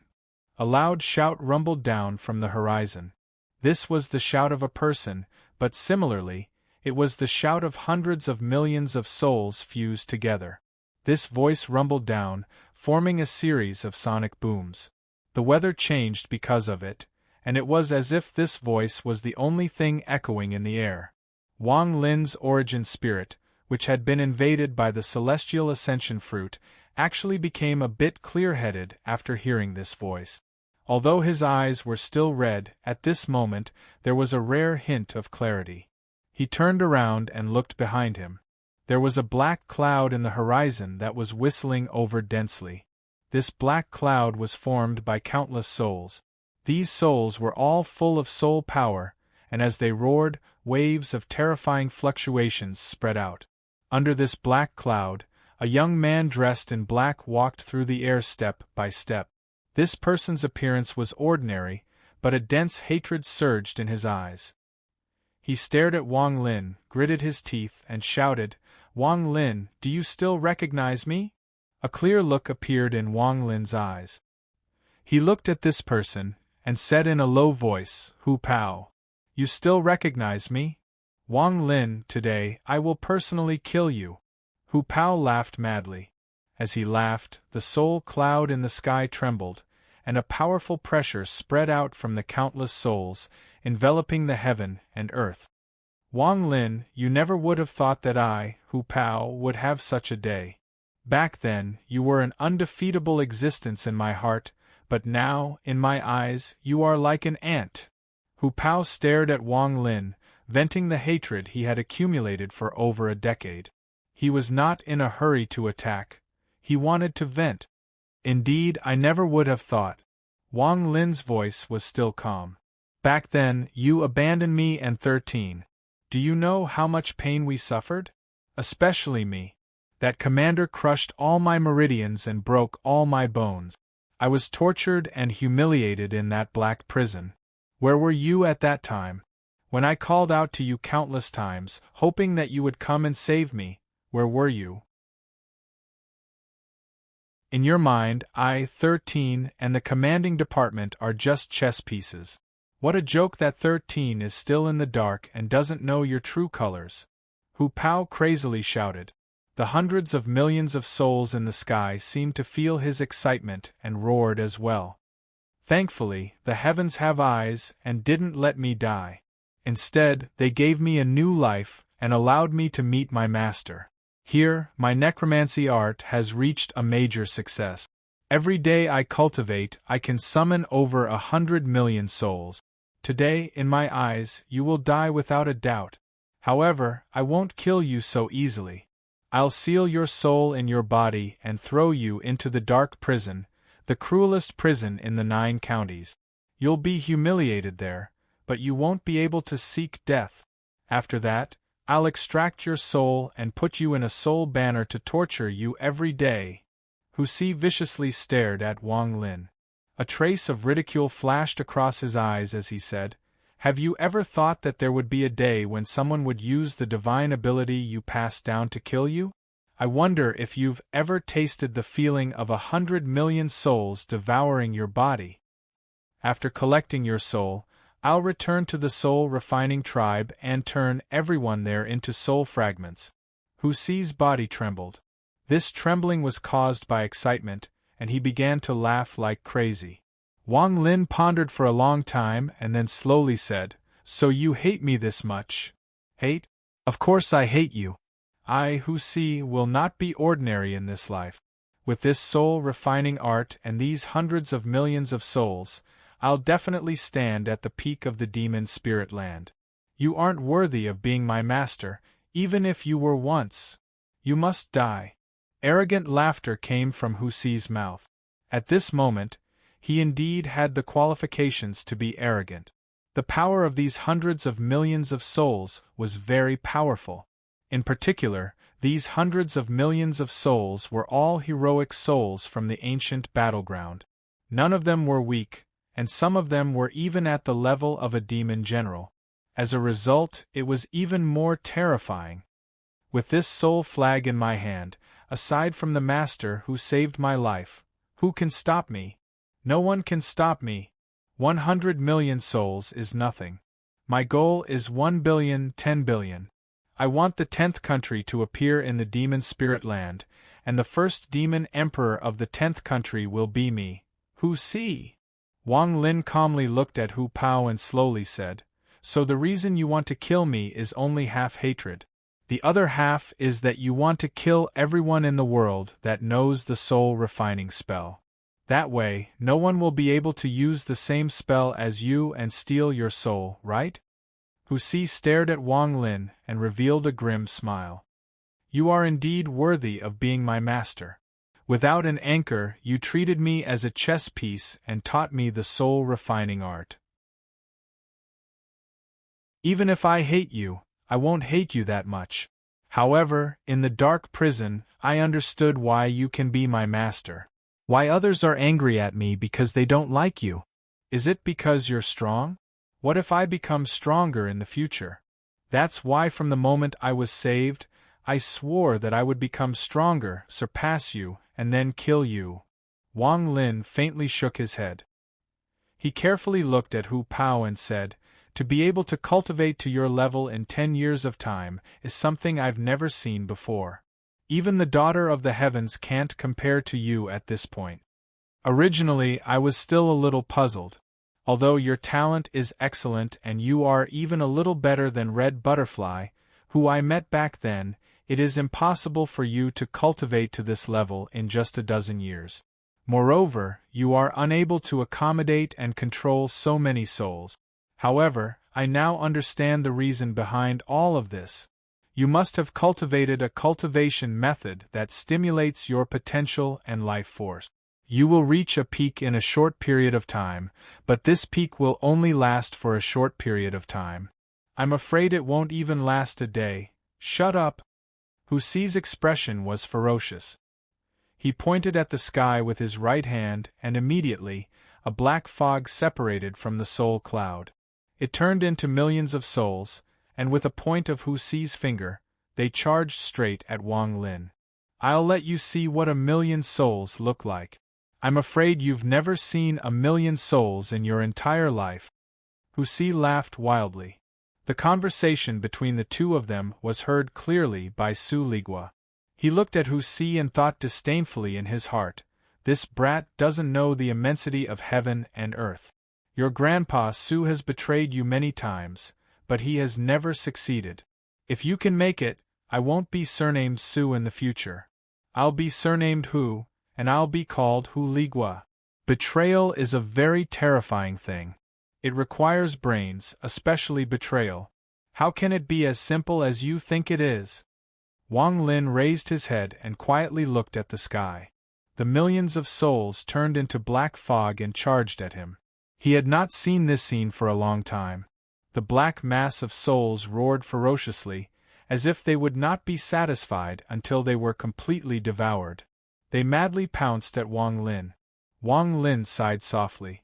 A loud shout rumbled down from the horizon. This was the shout of a person, but similarly, it was the shout of hundreds of millions of souls fused together. This voice rumbled down, forming a series of sonic booms. The weather changed because of it, and it was as if this voice was the only thing echoing in the air. Wang Lin's origin spirit, which had been invaded by the celestial ascension fruit, actually became a bit clear-headed after hearing this voice. Although his eyes were still red, at this moment there was a rare hint of clarity. He turned around and looked behind him. There was a black cloud in the horizon that was whistling over densely. This black cloud was formed by countless souls. These souls were all full of soul power, and as they roared, waves of terrifying fluctuations spread out. Under this black cloud, a young man dressed in black walked through the air step by step. This person's appearance was ordinary, but a dense hatred surged in his eyes. He stared at Wang Lin, gritted his teeth, and shouted, "Wang Lin, do you still recognize me?" A clear look appeared in Wang Lin's eyes. He looked at this person, and said in a low voice, "Hu Pao. You still recognize me? Wang Lin, today I will personally kill you." Hu Pao laughed madly. As he laughed, the soul cloud in the sky trembled, and a powerful pressure spread out from the countless souls, enveloping the heaven and earth. Wang Lin, you never would have thought that I, Hu Pao, would have such a day. Back then, you were an undefeatable existence in my heart, but now, in my eyes, you are like an ant. Hu Pao stared at Wang Lin, venting the hatred he had accumulated for over a decade. He was not in a hurry to attack. He wanted to vent. Indeed, I never would have thought. Wang Lin's voice was still calm. Back then, you abandoned me and 13. Do you know how much pain we suffered? Especially me. That commander crushed all my meridians and broke all my bones. I was tortured and humiliated in that black prison. Where were you at that time? When I called out to you countless times, hoping that you would come and save me, where were you? In your mind, I, 13, and the commanding department are just chess pieces. What a joke that 13 is still in the dark and doesn't know your true colors. Hu Pao crazily shouted. The hundreds of millions of souls in the sky seemed to feel his excitement and roared as well. Thankfully, the heavens have eyes and didn't let me die. Instead, they gave me a new life and allowed me to meet my master. Here, my necromancy art has reached a major success. Every day I cultivate, I can summon over 100 million souls. Today, in my eyes, you will die without a doubt. However, I won't kill you so easily. I'll seal your soul in your body and throw you into the dark prison, the cruelest prison in the 9 counties. You'll be humiliated there, but you won't be able to seek death. After that, I'll extract your soul and put you in a soul banner to torture you every day. Hu Si viciously stared at Wang Lin. A trace of ridicule flashed across his eyes as he said, "Have you ever thought that there would be a day when someone would use the divine ability you passed down to kill you? I wonder if you've ever tasted the feeling of 100 million souls devouring your body. After collecting your soul, I'll return to the soul-refining tribe and turn everyone there into soul fragments." Hu Si's body trembled. This trembling was caused by excitement, and he began to laugh like crazy. Wang Lin pondered for a long time and then slowly said, "So you hate me this much?" "Hate? Of course I hate you. I, who see, will not be ordinary in this life. With this soul-refining art and these hundreds of millions of souls, I'll definitely stand at the peak of the demon spirit land. You aren't worthy of being my master, even if you were once. You must die. Arrogant laughter came from Husi's mouth. At this moment, he indeed had the qualifications to be arrogant. The power of these hundreds of millions of souls was very powerful. In particular, these hundreds of millions of souls were all heroic souls from the ancient battleground. None of them were weak, and some of them were even at the level of a demon general. As a result, it was even more terrifying. With this soul flag in my hand, aside from the master who saved my life, who can stop me? No one can stop me. 100 million souls is nothing. My goal is 1 billion, 10 billion. I want the 10th country to appear in the demon spirit land, and the first demon emperor of the 10th country will be me. Hu Si? Wang Lin calmly looked at Hu Pao and slowly said, "So the reason you want to kill me is only half hatred. The other half is that you want to kill everyone in the world that knows the soul-refining spell. That way, no one will be able to use the same spell as you and steal your soul, right?" Hu Si stared at Wang Lin and revealed a grim smile. "You are indeed worthy of being my master. Without an anchor, you treated me as a chess piece and taught me the soul-refining art. Even if I hate you, I won't hate you that much. However, in the dark prison, I understood why you can be my master. Why others are angry at me because they don't like you. Is it because you're strong? What if I become stronger in the future? That's why from the moment I was saved, I swore that I would become stronger, surpass you, and then kill you." Wang Lin faintly shook his head. He carefully looked at Hu Pao and said, "To be able to cultivate to your level in 10 years of time is something I've never seen before. Even the daughter of the heavens can't compare to you at this point." Originally, I was still a little puzzled. Although your talent is excellent and you are even a little better than Red Butterfly, who I met back then, it is impossible for you to cultivate to this level in just a dozen years. Moreover, you are unable to accommodate and control so many souls. However, I now understand the reason behind all of this. You must have cultivated a cultivation method that stimulates your potential and life force. You will reach a peak in a short period of time, but this peak will only last for a short period of time. I'm afraid it won't even last a day. Shut up." Hu Si's expression was ferocious. He pointed at the sky with his right hand and immediately, a black fog separated from the soul cloud. It turned into millions of souls, and with a point of Hu Si's finger, they charged straight at Wang Lin. "I'll let you see what a million souls look like. I'm afraid you've never seen a million souls in your entire life." Hu Si laughed wildly. The conversation between the two of them was heard clearly by Su Ligua. He looked at Hu Si and thought disdainfully in his heart, "This brat doesn't know the immensity of heaven and earth. Your grandpa Su has betrayed you many times, but he has never succeeded. If you can make it, I won't be surnamed Su in the future. I'll be surnamed Hu, and I'll be called Hu Ligua." Betrayal is a very terrifying thing. It requires brains, especially betrayal. How can it be as simple as you think it is? Wang Lin raised his head and quietly looked at the sky. The millions of souls turned into black fog and charged at him. He had not seen this scene for a long time. The black mass of souls roared ferociously, as if they would not be satisfied until they were completely devoured. They madly pounced at Wang Lin. Wang Lin sighed softly.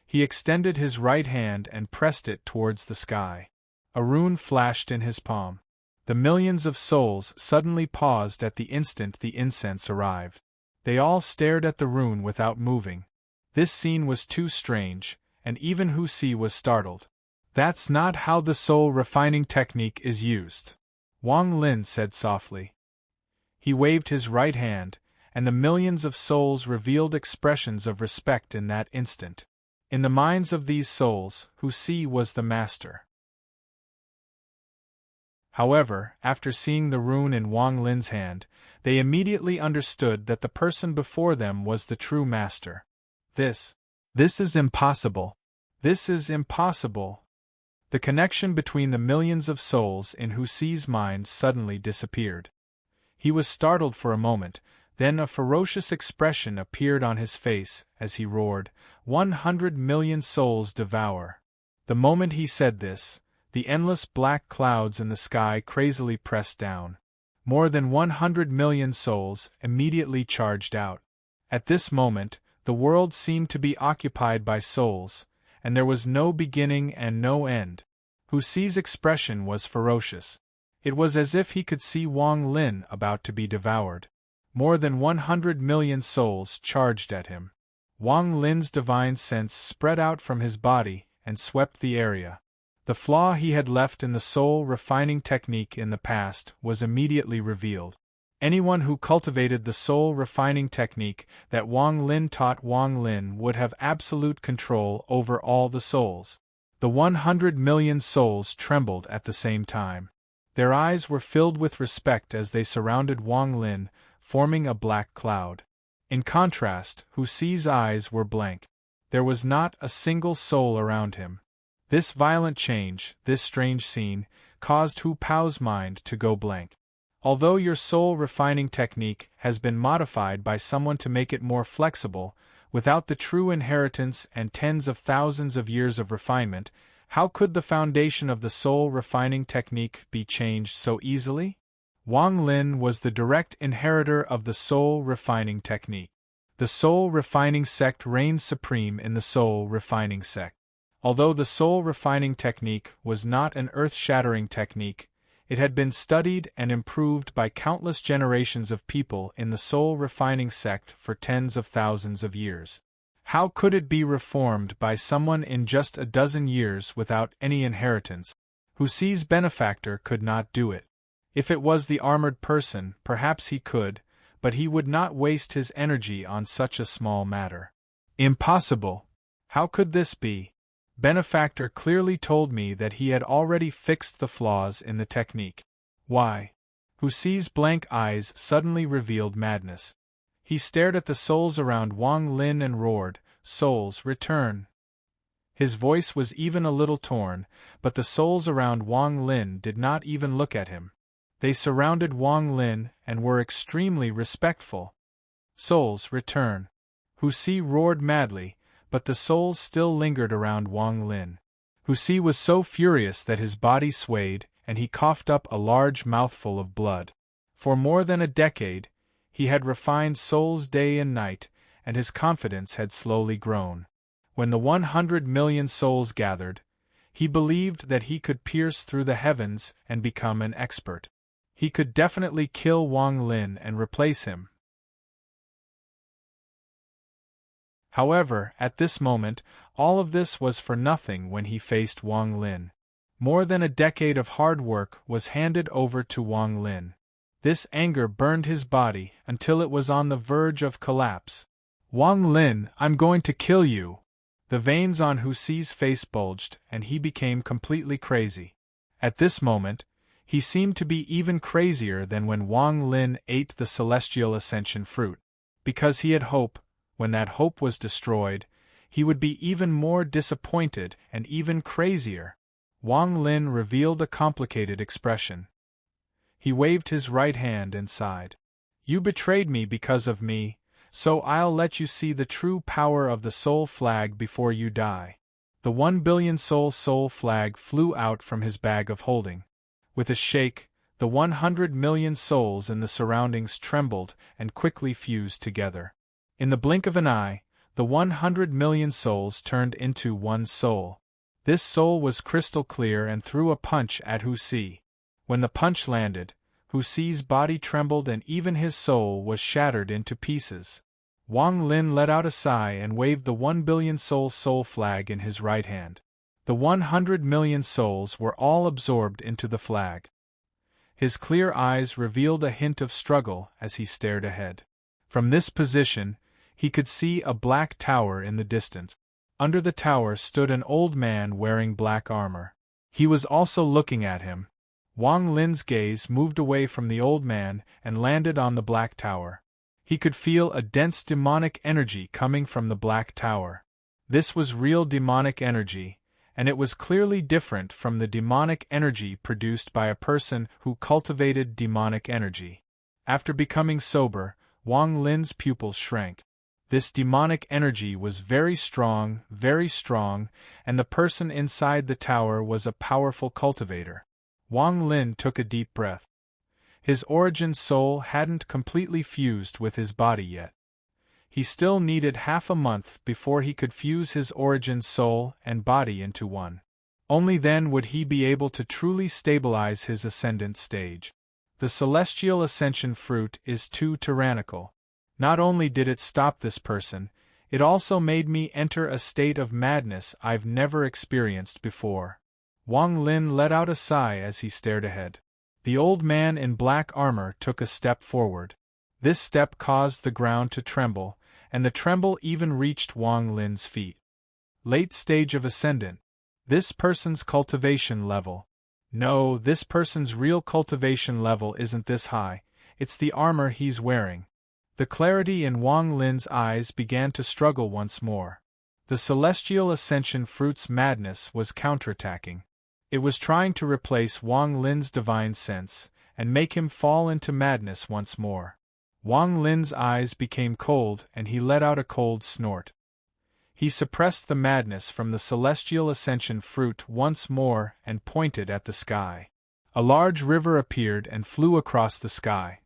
He extended his right hand and pressed it towards the sky. A rune flashed in his palm. The millions of souls suddenly paused at the instant the incense arrived. They all stared at the rune without moving. This scene was too strange, and even Hu Si was startled. "That's not how the soul-refining technique is used," Wang Lin said softly. He waved his right hand, and the millions of souls revealed expressions of respect in that instant. In the minds of these souls, Hu Si was the master. However, after seeing the rune in Wang Lin's hand, they immediately understood that the person before them was the true master. This is impossible. This is impossible. The connection between the millions of souls in Hu Xi's mind suddenly disappeared. He was startled for a moment, then a ferocious expression appeared on his face as he roared, 100 million souls devour. The moment he said this, the endless black clouds in the sky crazily pressed down. More than 100 million souls immediately charged out. At this moment, the world seemed to be occupied by souls, and there was no beginning and no end. Hu Xi's expression was ferocious. It was as if he could see Wang Lin about to be devoured. More than 100 million souls charged at him. Wang Lin's divine sense spread out from his body and swept the area. The flaw he had left in the soul-refining technique in the past was immediately revealed. Anyone who cultivated the soul-refining technique that Wang Lin taught Wang Lin would have absolute control over all the souls. The 100 million souls trembled at the same time. Their eyes were filled with respect as they surrounded Wang Lin, forming a black cloud. In contrast, Hu Xi's eyes were blank. There was not a single soul around him. This violent change, this strange scene, caused Hu Pao's mind to go blank. Although your soul-refining technique has been modified by someone to make it more flexible, without the true inheritance and tens of thousands of years of refinement, how could the foundation of the soul-refining technique be changed so easily? Wang Lin was the direct inheritor of the soul-refining technique. The soul-refining sect reigns supreme in the soul-refining sect. Although the soul-refining technique was not an earth-shattering technique, it had been studied and improved by countless generations of people in the soul-refining sect for tens of thousands of years. How could it be reformed by someone in just a dozen years without any inheritance? Hu Xi's benefactor could not do it. If it was the armored person, perhaps he could, but he would not waste his energy on such a small matter. Impossible! How could this be? Benefactor clearly told me that he had already fixed the flaws in the technique. Why? Hu Xi's blank eyes suddenly revealed madness. He stared at the souls around Wang Lin and roared, "Souls, return!" His voice was even a little torn, but the souls around Wang Lin did not even look at him. They surrounded Wang Lin and were extremely respectful. "Souls, return!" Hu Xi roared madly, but the souls still lingered around Wang Lin. Hu Xi was so furious that his body swayed, and he coughed up a large mouthful of blood. For more than a decade, he had refined souls day and night, and his confidence had slowly grown. When the 100 million souls gathered, he believed that he could pierce through the heavens and become an expert. He could definitely kill Wang Lin and replace him. However, at this moment, all of this was for nothing when he faced Wang Lin. More than a decade of hard work was handed over to Wang Lin. This anger burned his body until it was on the verge of collapse. "Wang Lin, I'm going to kill you!" The veins on Hu Xi's face bulged, and he became completely crazy. At this moment, he seemed to be even crazier than when Wang Lin ate the celestial ascension fruit. Because he had hope, when that hope was destroyed, he would be even more disappointed and even crazier. Wang Lin revealed a complicated expression. He waved his right hand and sighed. "You betrayed me because of me, so I'll let you see the true power of the soul flag before you die." The 1 billion soul flag flew out from his bag of holding. With a shake, the 100 million souls in the surroundings trembled and quickly fused together. In the blink of an eye, the 100 million souls turned into one soul. This soul was crystal clear and threw a punch at Hu Xi. When the punch landed, Hu Xi's body trembled and even his soul was shattered into pieces. Wang Lin let out a sigh and waved the 1 billion soul flag in his right hand. The 100 million souls were all absorbed into the flag. His clear eyes revealed a hint of struggle as he stared ahead. From this position, he could see a black tower in the distance. Under the tower stood an old man wearing black armor. He was also looking at him. Wang Lin's gaze moved away from the old man and landed on the Black Tower. He could feel a dense demonic energy coming from the Black Tower. This was real demonic energy, and it was clearly different from the demonic energy produced by a person who cultivated demonic energy. After becoming sober, Wang Lin's pupils shrank. This demonic energy was very strong, and the person inside the tower was a powerful cultivator. Wang Lin took a deep breath. His origin soul hadn't completely fused with his body yet. He still needed half a month before he could fuse his origin soul and body into one. Only then would he be able to truly stabilize his ascendant stage. The celestial ascension fruit is too tyrannical. Not only did it stop this person, it also made me enter a state of madness I've never experienced before. Wang Lin let out a sigh as he stared ahead. The old man in black armor took a step forward. This step caused the ground to tremble, and the tremble even reached Wang Lin's feet. Late stage of ascendant. This person's cultivation level. No, this person's real cultivation level isn't this high, it's the armor he's wearing. The clarity in Wang Lin's eyes began to struggle once more. The celestial ascension fruit's madness was counterattacking. It was trying to replace Wang Lin's divine sense, and make him fall into madness once more. Wang Lin's eyes became cold and he let out a cold snort. He suppressed the madness from the celestial ascension fruit once more and pointed at the sky. A large river appeared and flew across the sky.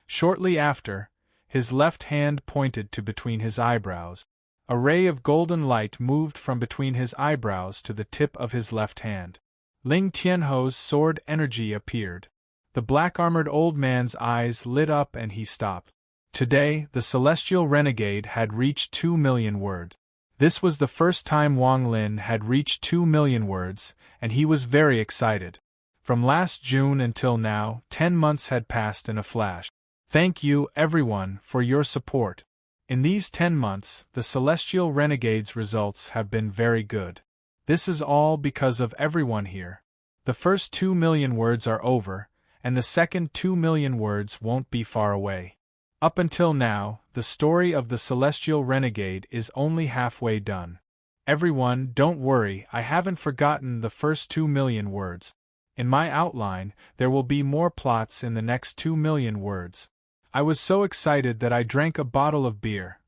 Shortly after, his left hand pointed to between his eyebrows. A ray of golden light moved from between his eyebrows to the tip of his left hand. Ling Tianho's sword energy appeared. The black-armored old man's eyes lit up and he stopped. Today, the celestial renegade had reached 2 million words. This was the first time Wang Lin had reached 2 million words, and he was very excited. From last June until now, 10 months had passed in a flash. Thank you, everyone, for your support. In these 10 months, the Celestial Renegade's results have been very good. This is all because of everyone here. The first 2 million words are over, and the second 2 million words won't be far away. Up until now, the story of the Celestial Renegade is only halfway done. Everyone, don't worry, I haven't forgotten the first 2 million words. In my outline, there will be more plots in the next 2 million words. I was so excited that I drank a bottle of beer.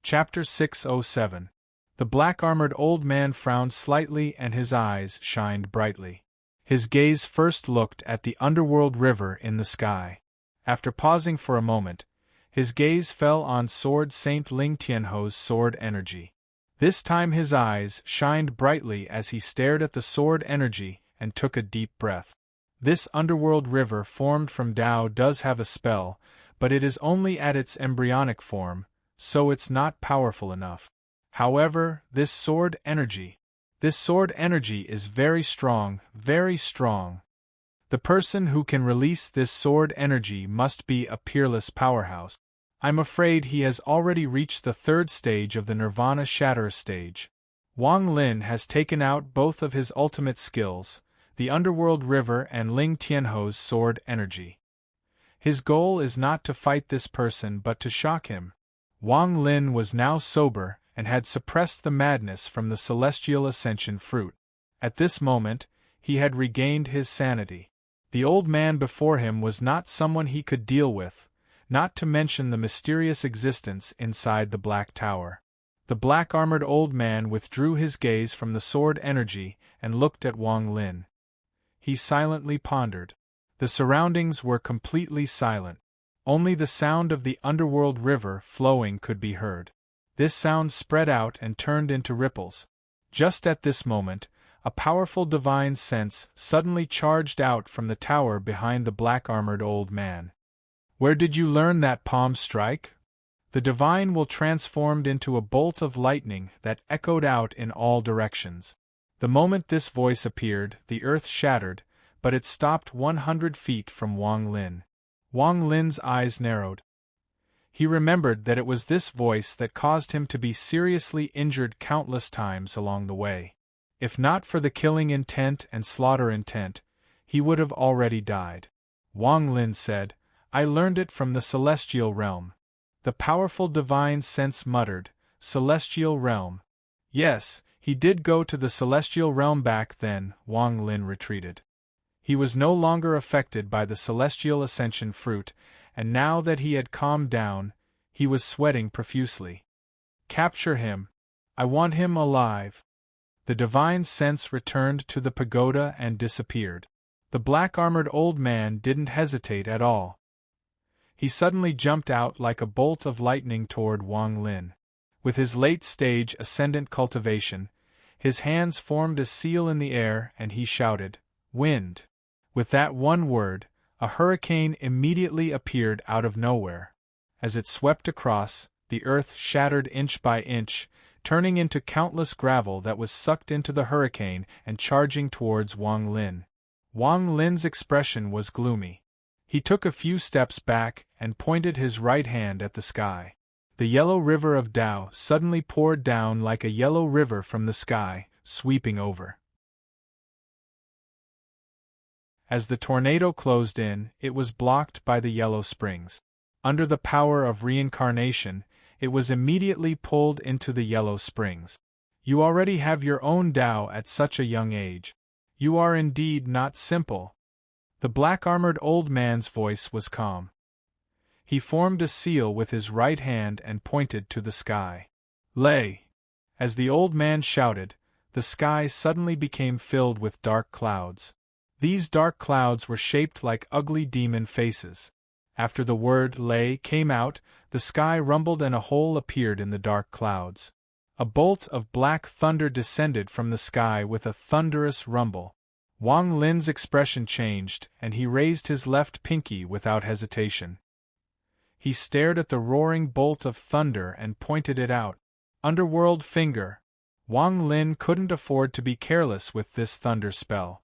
Chapter 607. The black-armored old man frowned slightly and his eyes shined brightly. His gaze first looked at the underworld river in the sky. After pausing for a moment, his gaze fell on Sword Saint Ling Tianho's sword energy. This time his eyes shined brightly as he stared at the sword energy and took a deep breath. This underworld river formed from Tao does have a spell, but it is only at its embryonic form, so it's not powerful enough. However, this sword energy is very strong, very strong. The person who can release this sword energy must be a peerless powerhouse. I'm afraid he has already reached the 3rd stage of the Nirvana Shatterer stage. Wang Lin has taken out both of his ultimate skills, the Underworld River and Ling Tianho's sword energy. His goal is not to fight this person but to shock him. Wang Lin was now sober and had suppressed the madness from the celestial ascension fruit. At this moment, he had regained his sanity. The old man before him was not someone he could deal with, not to mention the mysterious existence inside the Black Tower. The black-armored old man withdrew his gaze from the sword energy and looked at Wang Lin. He silently pondered. The surroundings were completely silent. Only the sound of the underworld river flowing could be heard. This sound spread out and turned into ripples. Just at this moment, a powerful divine sense suddenly charged out from the tower behind the black-armored old man. Where did you learn that palm strike? The divine will transformed into a bolt of lightning that echoed out in all directions. The moment this voice appeared, the earth shattered, but it stopped 100 feet from Wang Lin. Wang Lin's eyes narrowed. He remembered that it was this voice that caused him to be seriously injured countless times along the way. If not for the killing intent and slaughter intent, he would have already died. Wang Lin said, "I learned it from the celestial realm." The powerful divine sense muttered, "Celestial realm." Yes, he did go to the celestial realm back then. Wang Lin retreated. He was no longer affected by the celestial ascension fruit, and now that he had calmed down, he was sweating profusely. "Capture him. I want him alive." The divine sense returned to the pagoda and disappeared. The black-armored old man didn't hesitate at all. He suddenly jumped out like a bolt of lightning toward Wang Lin. With his late-stage ascendant cultivation, his hands formed a seal in the air and he shouted, "Wind!" With that one word, a hurricane immediately appeared out of nowhere. As it swept across, the earth shattered inch by inch, turning into countless gravel that was sucked into the hurricane and charging towards Wang Lin. Wang Lin's expression was gloomy. He took a few steps back and pointed his right hand at the sky. The yellow river of Tao suddenly poured down like a yellow river from the sky, sweeping over. As the tornado closed in, it was blocked by the yellow springs. Under the power of reincarnation, it was immediately pulled into the yellow springs. You already have your own Tao at such a young age. You are indeed not simple. The black-armored old man's voice was calm. He formed a seal with his right hand and pointed to the sky. "Lay!" As the old man shouted, the sky suddenly became filled with dark clouds. These dark clouds were shaped like ugly demon faces. After the word "lay" came out, the sky rumbled and a hole appeared in the dark clouds. A bolt of black thunder descended from the sky with a thunderous rumble. Wang Lin's expression changed, and he raised his left pinky without hesitation. He stared at the roaring bolt of thunder and pointed it out. Underworld finger. Wang Lin couldn't afford to be careless with this thunder spell.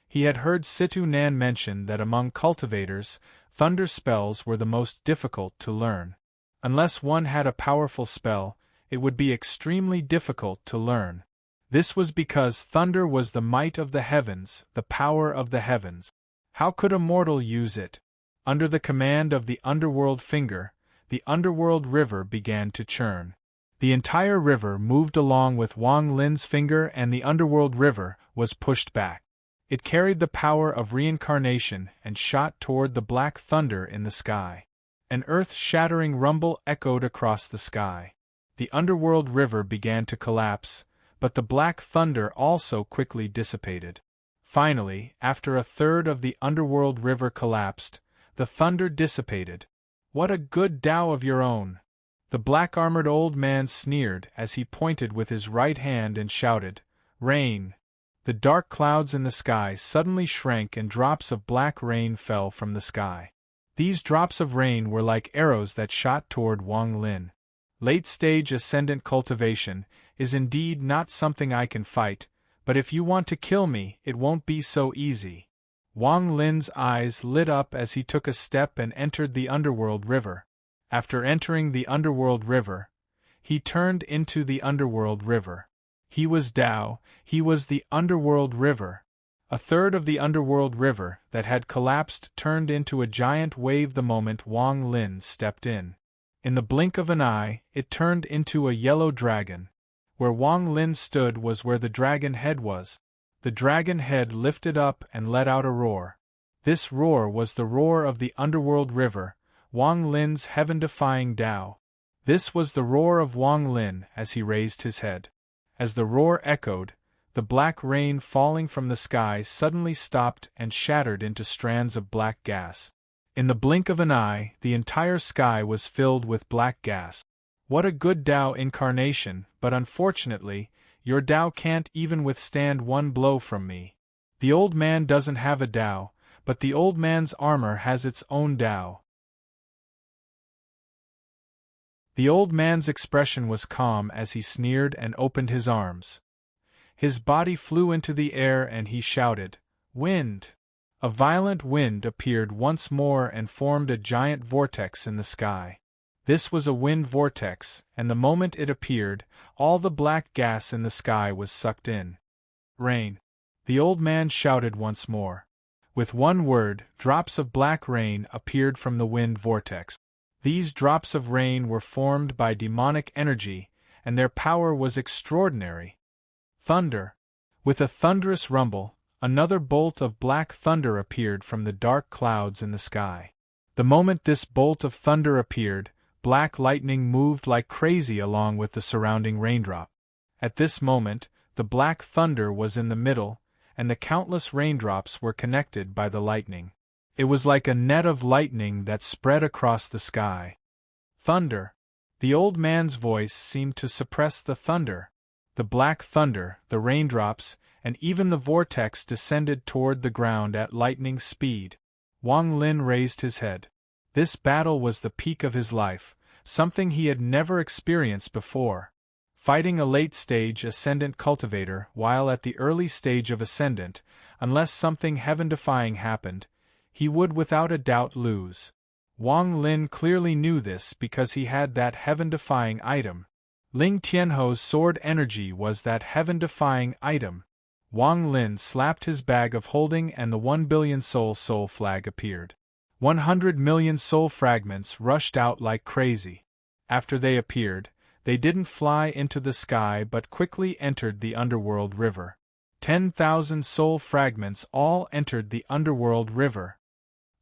He had heard Situ Nan mention that among cultivators, thunder spells were the most difficult to learn. Unless one had a powerful spell, it would be extremely difficult to learn. This was because thunder was the might of the heavens, the power of the heavens. How could a mortal use it? Under the command of the underworld finger, the underworld river began to churn. The entire river moved along with Wang Lin's finger, and the underworld river was pushed back. It carried the power of reincarnation and shot toward the black thunder in the sky. An earth-shattering rumble echoed across the sky. The underworld river began to collapse, but the black thunder also quickly dissipated. Finally, after a third of the underworld river collapsed, the thunder dissipated. "What a good Tao of your own!" The black-armored old man sneered as he pointed with his right hand and shouted, "Rain!" The dark clouds in the sky suddenly shrank and drops of black rain fell from the sky. These drops of rain were like arrows that shot toward Wang Lin. Late-stage ascendant cultivation is indeed not something I can fight, but if you want to kill me, it won't be so easy. Wang Lin's eyes lit up as he took a step and entered the underworld river. After entering the underworld river, he turned into the underworld river. He was Tao, he was the underworld river. A third of the underworld river that had collapsed turned into a giant wave the moment Wang Lin stepped in. In the blink of an eye, it turned into a yellow dragon. Where Wang Lin stood was where the dragon head was. The dragon head lifted up and let out a roar. This roar was the roar of the underworld river, Wang Lin's heaven-defying Tao. This was the roar of Wang Lin as he raised his head. As the roar echoed, the black rain falling from the sky suddenly stopped and shattered into strands of black gas. In the blink of an eye, the entire sky was filled with black gas. What a good Tao incarnation, but unfortunately, your Tao can't even withstand one blow from me. The old man doesn't have a Tao, but the old man's armor has its own Tao. The old man's expression was calm as he sneered and opened his arms. His body flew into the air and he shouted, "Wind!" A violent wind appeared once more and formed a giant vortex in the sky. This was a wind vortex, and the moment it appeared, all the black gas in the sky was sucked in. Rain. The old man shouted once more. With one word, drops of black rain appeared from the wind vortex. These drops of rain were formed by demonic energy, and their power was extraordinary. Thunder. With a thunderous rumble, another bolt of black thunder appeared from the dark clouds in the sky. The moment this bolt of thunder appeared, black lightning moved like crazy along with the surrounding raindrop. At this moment, the black thunder was in the middle, and the countless raindrops were connected by the lightning. It was like a net of lightning that spread across the sky. Thunder. The old man's voice seemed to suppress the thunder. The black thunder, the raindrops, and even the vortex descended toward the ground at lightning speed. Wang Lin raised his head. This battle was the peak of his life, something he had never experienced before. Fighting a late-stage ascendant cultivator while at the early stage of ascendant, unless something heaven-defying happened, he would without a doubt lose. Wang Lin clearly knew this because he had that heaven-defying item. Ling Tianho's sword energy was that heaven-defying item. Wang Lin slapped his bag of holding and the 1 billion soul flag appeared. 100 million soul fragments rushed out like crazy. After they appeared, they didn't fly into the sky but quickly entered the underworld river. 10,000 soul fragments all entered the underworld river.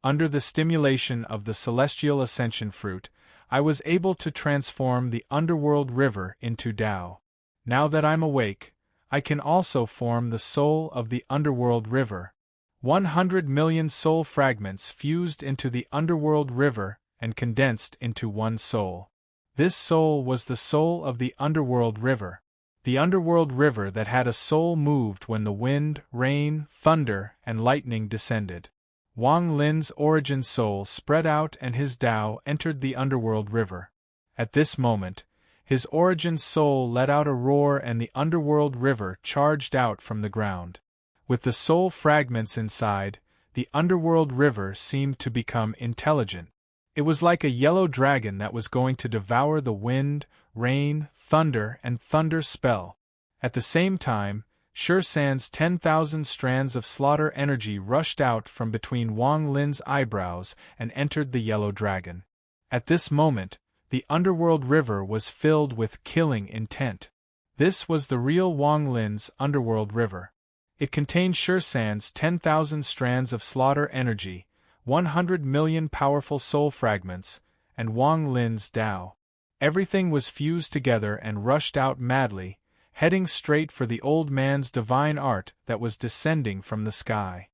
Under the stimulation of the celestial ascension fruit, I was able to transform the underworld river into Tao. Now that I'm awake, I can also form the soul of the underworld river. 100 million soul fragments fused into the underworld river and condensed into one soul. This soul was the soul of the underworld river. The underworld river that had a soul moved when the wind, rain, thunder, and lightning descended. Wang Lin's origin soul spread out and his Tao entered the underworld river. At this moment, his origin soul let out a roar and the underworld river charged out from the ground. With the soul fragments inside, the underworld river seemed to become intelligent. It was like a yellow dragon that was going to devour the wind, rain, thunder, and thunder spell. At the same time, Shursan's 10,000 strands of slaughter energy rushed out from between Wang Lin's eyebrows and entered the yellow dragon. At this moment, the underworld river was filled with killing intent. This was the real Wang Lin's underworld river. It contained Shursan's 10,000 strands of slaughter energy, 100 million powerful soul fragments, and Wang Lin's Tao. Everything was fused together and rushed out madly, heading straight for the old man's divine art that was descending from the sky.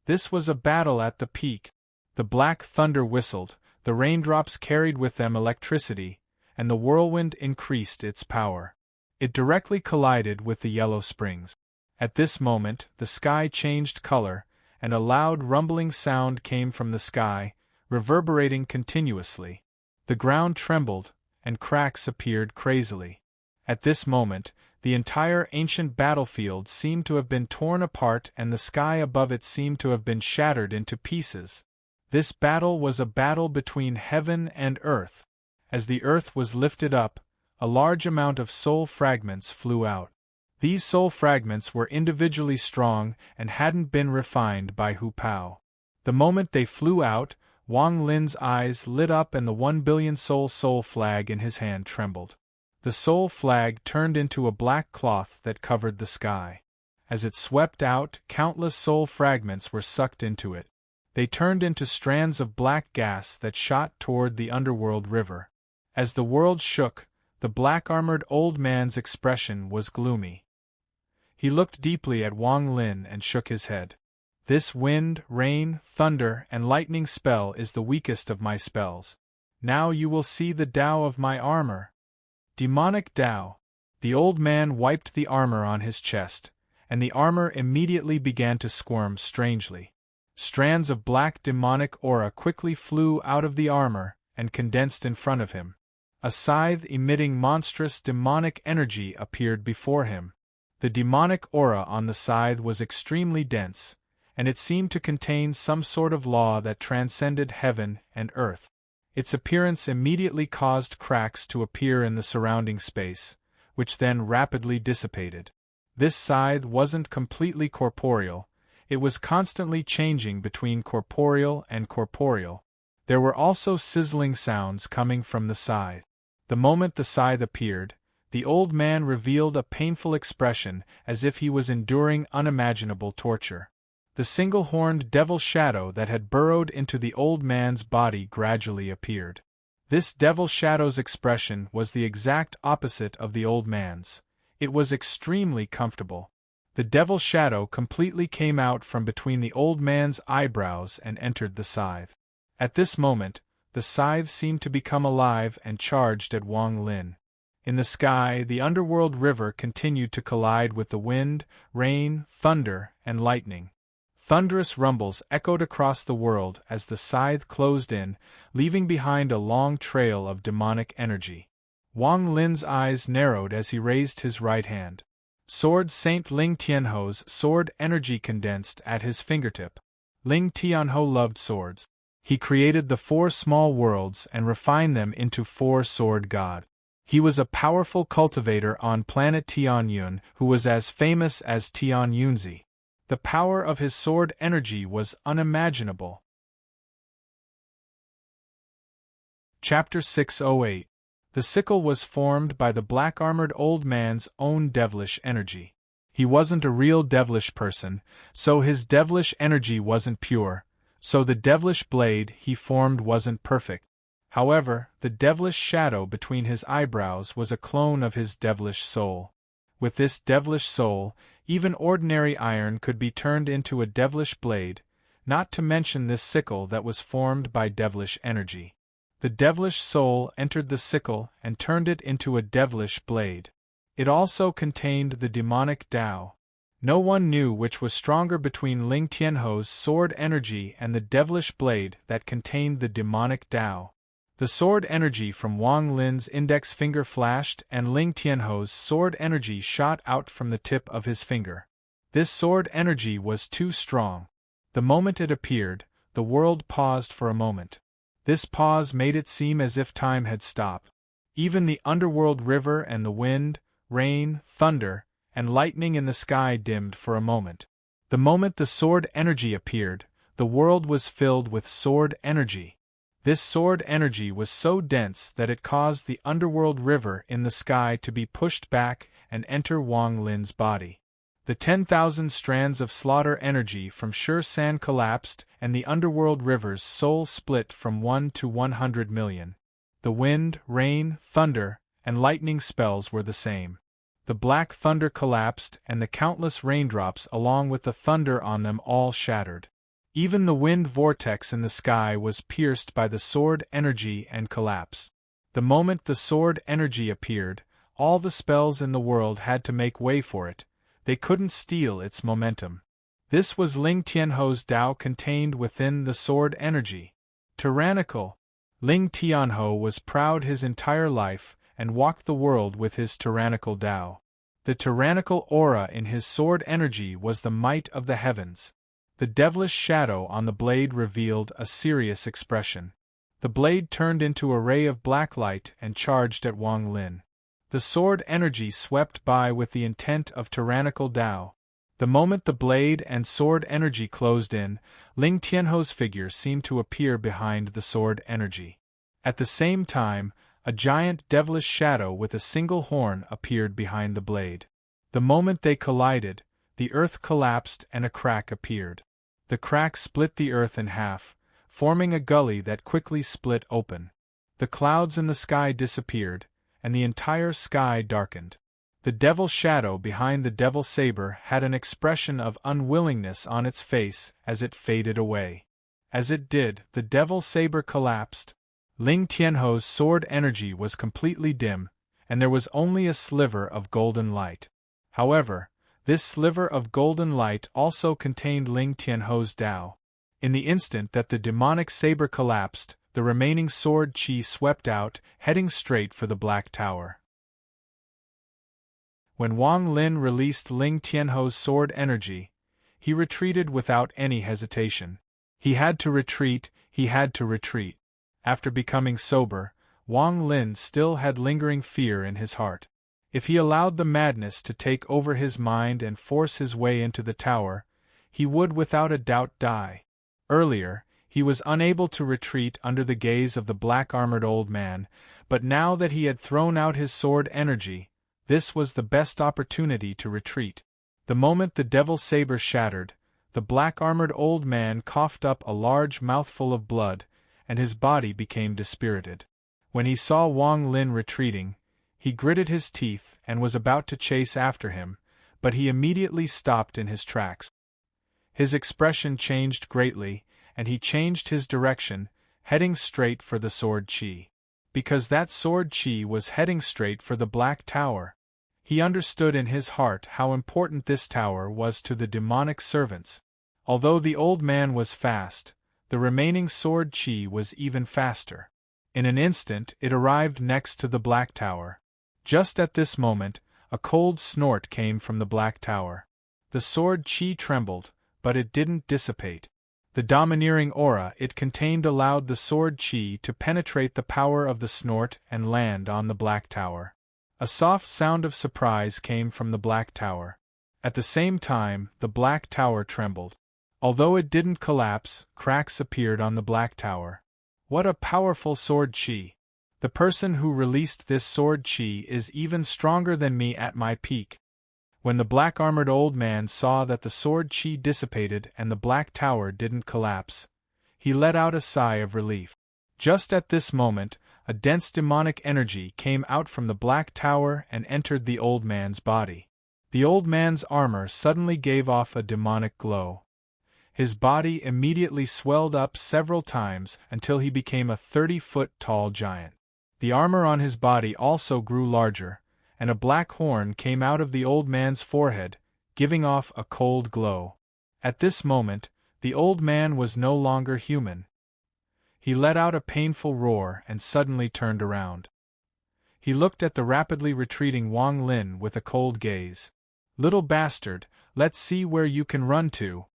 This was a battle at the peak. The black thunder whistled, the raindrops carried with them electricity, and the whirlwind increased its power. It directly collided with the yellow springs. At this moment, the sky changed color, and a loud rumbling sound came from the sky, reverberating continuously. The ground trembled, and cracks appeared crazily. At this moment, the entire ancient battlefield seemed to have been torn apart and the sky above it seemed to have been shattered into pieces. This battle was a battle between heaven and earth. As the earth was lifted up, a large amount of soul fragments flew out. These soul fragments were individually strong and hadn't been refined by Hu Pao. The moment they flew out, Wang Lin's eyes lit up and the 1 billion soul flag in his hand trembled. The soul flag turned into a black cloth that covered the sky. As it swept out, countless soul fragments were sucked into it. They turned into strands of black gas that shot toward the underworld river. As the world shook, the black-armored old man's expression was gloomy. He looked deeply at Wang Lin and shook his head. This wind, rain, thunder, and lightning spell is the weakest of my spells. Now you will see the Tao of my armor. Demonic Tao. The old man wiped the armor on his chest, and the armor immediately began to squirm strangely. Strands of black demonic aura quickly flew out of the armor and condensed in front of him. A scythe emitting monstrous demonic energy appeared before him. The demonic aura on the scythe was extremely dense, and it seemed to contain some sort of law that transcended heaven and earth. Its appearance immediately caused cracks to appear in the surrounding space, which then rapidly dissipated. This scythe wasn't completely corporeal, it was constantly changing between corporeal and corporeal. There were also sizzling sounds coming from the scythe. The moment the scythe appeared, the old man revealed a painful expression as if he was enduring unimaginable torture. The single-horned devil shadow that had burrowed into the old man's body gradually appeared. This devil shadow's expression was the exact opposite of the old man's. It was extremely comfortable. The devil shadow completely came out from between the old man's eyebrows and entered the scythe. At this moment, the scythe seemed to become alive and charged at Wang Lin. In the sky, the underworld river continued to collide with the wind, rain, thunder, and lightning. Thunderous rumbles echoed across the world as the scythe closed in, leaving behind a long trail of demonic energy. Wang Lin's eyes narrowed as he raised his right hand. Sword Saint Ling Tianho's sword energy condensed at his fingertip. Ling Tianho loved swords. He created the 4 small worlds and refined them into 4 sword god. He was a powerful cultivator on planet Tianyun who was as famous as Tianyunzi. The power of his sword energy was unimaginable. Chapter 608. The sickle was formed by the black-armored old man's own devilish energy. He wasn't a real devilish person, so his devilish energy wasn't pure, so the devilish blade he formed wasn't perfect. However, the devilish shadow between his eyebrows was a clone of his devilish soul. With this devilish soul, even ordinary iron could be turned into a devilish blade, not to mention this sickle that was formed by devilish energy. The devilish soul entered the sickle and turned it into a devilish blade. It also contained the demonic Tao. No one knew which was stronger between Ling Tianho's sword energy and the devilish blade that contained the demonic Tao. The sword energy from Wang Lin's index finger flashed and Ling Tianho's sword energy shot out from the tip of his finger. This sword energy was too strong. The moment it appeared, the world paused for a moment. This pause made it seem as if time had stopped. Even the underworld river and the wind, rain, thunder, and lightning in the sky dimmed for a moment. The moment the sword energy appeared, the world was filled with sword energy. This sword energy was so dense that it caused the underworld river in the sky to be pushed back and enter Wang Lin's body. The 10,000 strands of slaughter energy from Sure San collapsed and the underworld river's soul split from 1 to 100 million. The wind, rain, thunder, and lightning spells were the same. The black thunder collapsed and the countless raindrops along with the thunder on them all shattered. Even the wind vortex in the sky was pierced by the sword energy and collapsed. The moment the sword energy appeared, all the spells in the world had to make way for it. They couldn't steal its momentum. This was Ling Tianho's Tao contained within the sword energy. Tyrannical. Ling Tianho was proud his entire life and walked the world with his tyrannical Tao. The tyrannical aura in his sword energy was the might of the heavens. The devilish shadow on the blade revealed a serious expression. The blade turned into a ray of black light and charged at Wang Lin. The sword energy swept by with the intent of tyrannical Tao. The moment the blade and sword energy closed in, Ling Tianho's figure seemed to appear behind the sword energy. At the same time, a giant devilish shadow with a single horn appeared behind the blade. The moment they collided, the earth collapsed and a crack appeared. The crack split the earth in half, forming a gully that quickly split open. The clouds in the sky disappeared, and the entire sky darkened. The devil shadow behind the devil saber had an expression of unwillingness on its face as it faded away. As it did, the devil saber collapsed. Ling Tianho's sword energy was completely dim, and there was only a sliver of golden light. However, this sliver of golden light also contained Ling Tianho's Tao. In the instant that the demonic saber collapsed, the remaining sword chi swept out, heading straight for the Black Tower. When Wang Lin released Ling Tianho's sword energy, he retreated without any hesitation. He had to retreat, he had to retreat. After becoming sober, Wang Lin still had lingering fear in his heart. If he allowed the madness to take over his mind and force his way into the tower, he would without a doubt die. Earlier, he was unable to retreat under the gaze of the black-armored old man, but now that he had thrown out his sword energy, this was the best opportunity to retreat. The moment the devil's saber shattered, the black-armored old man coughed up a large mouthful of blood, and his body became dispirited. When he saw Wang Lin retreating, he gritted his teeth and was about to chase after him, but he immediately stopped in his tracks. His expression changed greatly, and he changed his direction, heading straight for the sword chi. Because that sword chi was heading straight for the Black Tower. He understood in his heart how important this tower was to the demonic servants. Although the old man was fast, the remaining sword chi was even faster. In an instant it arrived next to the Black Tower. Just at this moment, a cold snort came from the Black Tower. The sword chi trembled, but it didn't dissipate. The domineering aura it contained allowed the sword chi to penetrate the power of the snort and land on the Black Tower. A soft sound of surprise came from the Black Tower. At the same time, the Black Tower trembled. Although it didn't collapse, cracks appeared on the Black Tower. What a powerful sword chi! The person who released this sword chi is even stronger than me at my peak. When the black-armored old man saw that the sword chi dissipated and the Black Tower didn't collapse, he let out a sigh of relief. Just at this moment, a dense demonic energy came out from the Black Tower and entered the old man's body. The old man's armor suddenly gave off a demonic glow. His body immediately swelled up several times until he became a 30-foot-tall giant. The armor on his body also grew larger, and a black horn came out of the old man's forehead, giving off a cold glow. At this moment, the old man was no longer human. He let out a painful roar and suddenly turned around. He looked at the rapidly retreating Wang Lin with a cold gaze. "Little bastard, let's see where you can run to."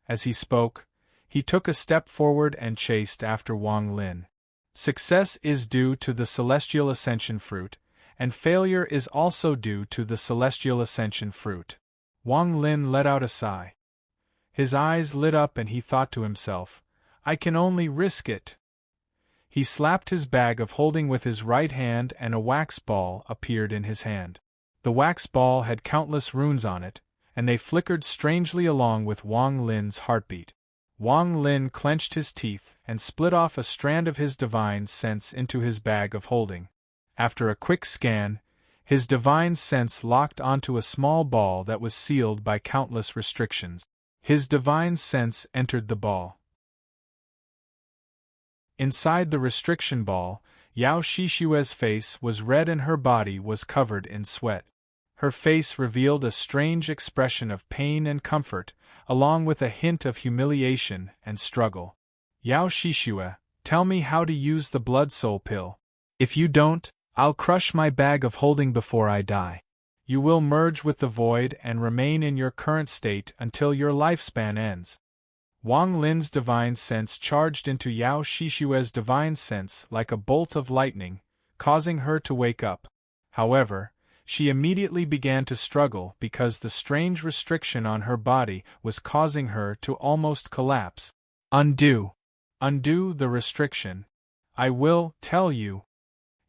As he spoke, he took a step forward and chased after Wang Lin. Success is due to the celestial ascension fruit, and failure is also due to the celestial ascension fruit. Wang Lin let out a sigh. His eyes lit up and he thought to himself, "I can only risk it." He slapped his bag of holding with his right hand and a wax ball appeared in his hand. The wax ball had countless runes on it, and they flickered strangely along with Wang Lin's heartbeat. Wang Lin clenched his teeth and split off a strand of his divine sense into his bag of holding. After a quick scan, his divine sense locked onto a small ball that was sealed by countless restrictions. His divine sense entered the ball. Inside the restriction ball, Yao Shishue's face was red and her body was covered in sweat. Her face revealed a strange expression of pain and comfort, along with a hint of humiliation and struggle. "Yao Shishue, tell me how to use the blood soul pill. If you don't, I'll crush my bag of holding before I die. You will merge with the void and remain in your current state until your lifespan ends." Wang Lin's divine sense charged into Yao Shishue's divine sense like a bolt of lightning, causing her to wake up. However, she immediately began to struggle because the strange restriction on her body was causing her to almost collapse. "Undo! Undo the restriction. I will tell you."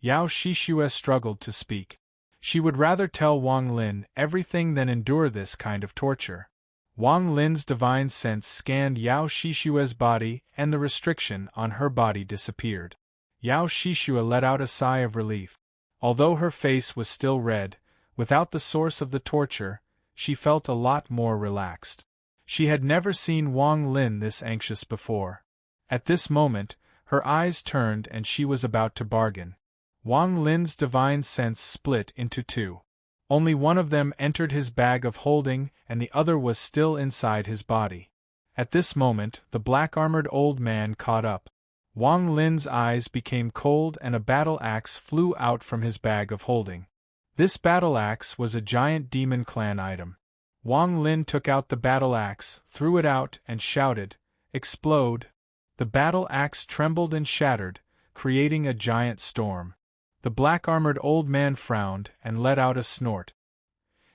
Yao Shishue struggled to speak. She would rather tell Wang Lin everything than endure this kind of torture. Wang Lin's divine sense scanned Yao Shishue's body and the restriction on her body disappeared. Yao Shishue let out a sigh of relief. Although her face was still red, without the source of the torture, she felt a lot more relaxed. She had never seen Wang Lin this anxious before. At this moment, her eyes turned and she was about to bargain. Wang Lin's divine sense split into two. Only one of them entered his bag of holding and the other was still inside his body. At this moment, the black-armored old man caught up. Wang Lin's eyes became cold and a battle axe flew out from his bag of holding. This battle axe was a giant demon clan item. Wang Lin took out the battle axe, threw it out, and shouted, "Explode!" The battle axe trembled and shattered, creating a giant storm. The black-armored old man frowned and let out a snort.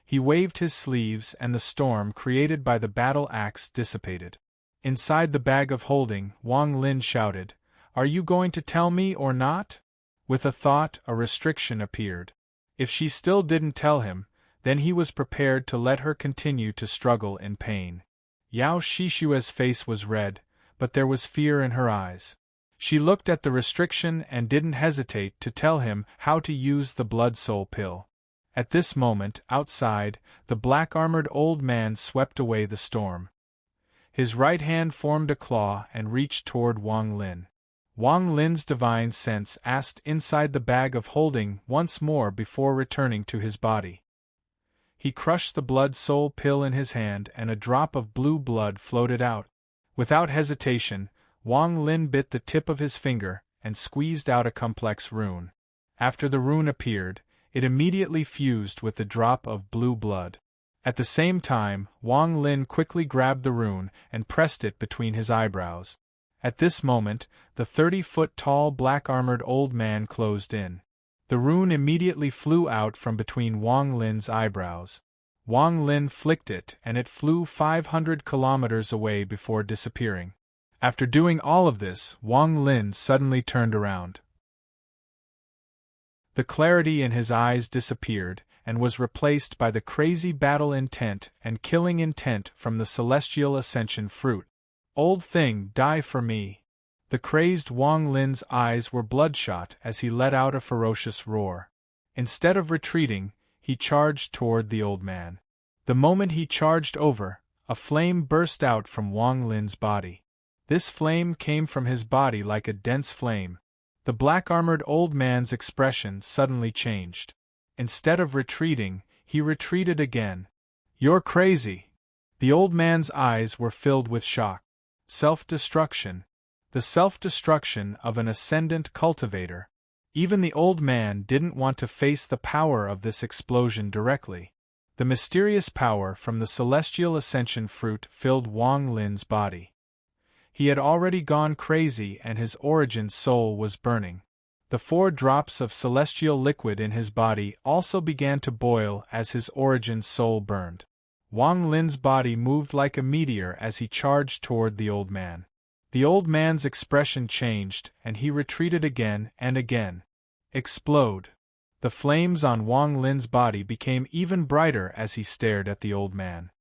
He waved his sleeves and the storm created by the battle axe dissipated. Inside the bag of holding, Wang Lin shouted, "Are you going to tell me or not?" With a thought, a restriction appeared. If she still didn't tell him, then he was prepared to let her continue to struggle in pain. Yao Shishue's face was red, but there was fear in her eyes. She looked at the restriction and didn't hesitate to tell him how to use the blood soul pill. At this moment, outside, the black-armored old man swept away the storm. His right hand formed a claw and reached toward Wang Lin. Wang Lin's divine sense asked inside the bag of holding once more before returning to his body. He crushed the blood soul pill in his hand and a drop of blue blood floated out. Without hesitation, Wang Lin bit the tip of his finger and squeezed out a complex rune. After the rune appeared, it immediately fused with the drop of blue blood. At the same time, Wang Lin quickly grabbed the rune and pressed it between his eyebrows. At this moment, the 30-foot-tall black-armored old man closed in. The rune immediately flew out from between Wang Lin's eyebrows. Wang Lin flicked it and it flew 500 kilometers away before disappearing. After doing all of this, Wang Lin suddenly turned around. The clarity in his eyes disappeared and was replaced by the crazy battle intent and killing intent from the celestial ascension fruit. "Old thing, die for me." The crazed Wang Lin's eyes were bloodshot as he let out a ferocious roar. Instead of retreating, he charged toward the old man. The moment he charged over, a flame burst out from Wang Lin's body. This flame came from his body like a dense flame. The black-armored old man's expression suddenly changed. Instead of retreating, he retreated again. "You're crazy!" The old man's eyes were filled with shock. Self-destruction. The self-destruction of an ascendant cultivator. Even the old man didn't want to face the power of this explosion directly. The mysterious power from the celestial ascension fruit filled Wang Lin's body. He had already gone crazy and his origin soul was burning. The 4 drops of celestial liquid in his body also began to boil as his origin soul burned. Wang Lin's body moved like a meteor as he charged toward the old man. The old man's expression changed, and he retreated again and again. Explode! The flames on Wang Lin's body became even brighter as he stared at the old man.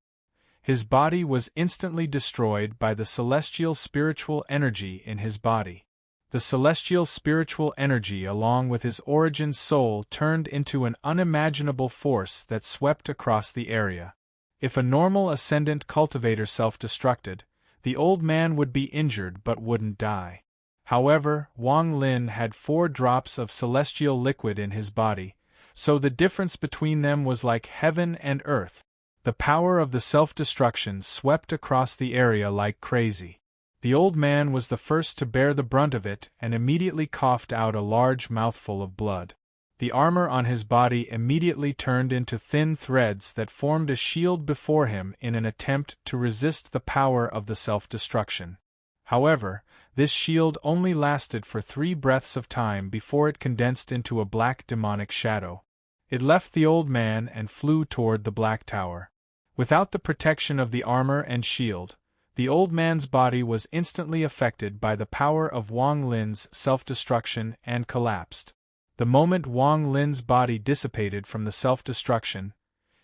His body was instantly destroyed by the celestial spiritual energy in his body. The celestial spiritual energy along with his origin soul turned into an unimaginable force that swept across the area. If a normal ascendant cultivator self-destructed, the old man would be injured but wouldn't die. However, Wang Lin had 4 drops of celestial liquid in his body, so the difference between them was like heaven and earth. The power of the self-destruction swept across the area like crazy. The old man was the first to bear the brunt of it and immediately coughed out a large mouthful of blood. The armor on his body immediately turned into thin threads that formed a shield before him in an attempt to resist the power of the self-destruction. However, this shield only lasted for 3 breaths of time before it condensed into a black demonic shadow. It left the old man and flew toward the Black Tower. Without the protection of the armor and shield, the old man's body was instantly affected by the power of Wang Lin's self-destruction and collapsed. The moment Wang Lin's body dissipated from the self-destruction,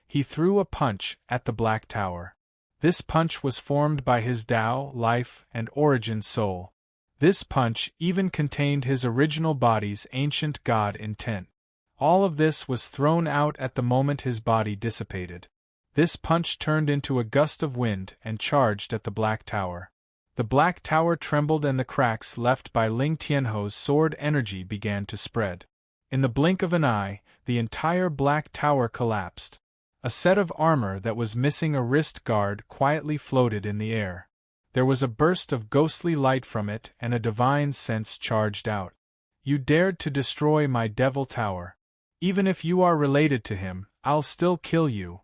he threw a punch at the Black Tower. This punch was formed by his Tao, life, and origin soul. This punch even contained his original body's ancient god intent. All of this was thrown out at the moment his body dissipated. This punch turned into a gust of wind and charged at the Black Tower. The Black Tower trembled and the cracks left by Ling Tianho's sword energy began to spread. In the blink of an eye, the entire Black Tower collapsed. A set of armor that was missing a wrist guard quietly floated in the air. There was a burst of ghostly light from it and a divine sense charged out. "You dared to destroy my Devil Tower. Even if you are related to him, I'll still kill you."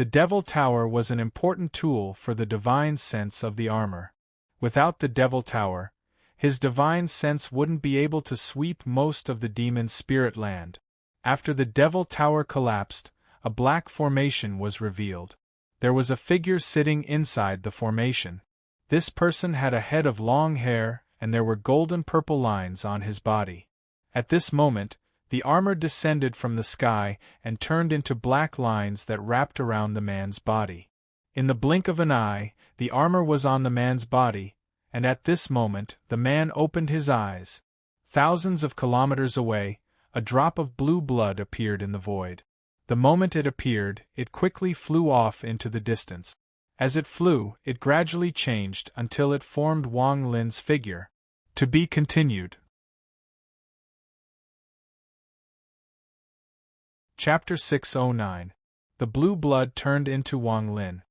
The Devil Tower was an important tool for the divine sense of the armor. Without the Devil Tower, his divine sense wouldn't be able to sweep most of the demon's spirit land. After the Devil Tower collapsed, a black formation was revealed. There was a figure sitting inside the formation. This person had a head of long hair, and there were golden purple lines on his body. At this moment, the armor descended from the sky and turned into black lines that wrapped around the man's body. In the blink of an eye, the armor was on the man's body, and at this moment the man opened his eyes. Thousands of kilometers away, a drop of blue blood appeared in the void. The moment it appeared, it quickly flew off into the distance. As it flew, it gradually changed until it formed Wang Lin's figure. To be continued. Chapter 609. The blue blood turned into Wang Lin.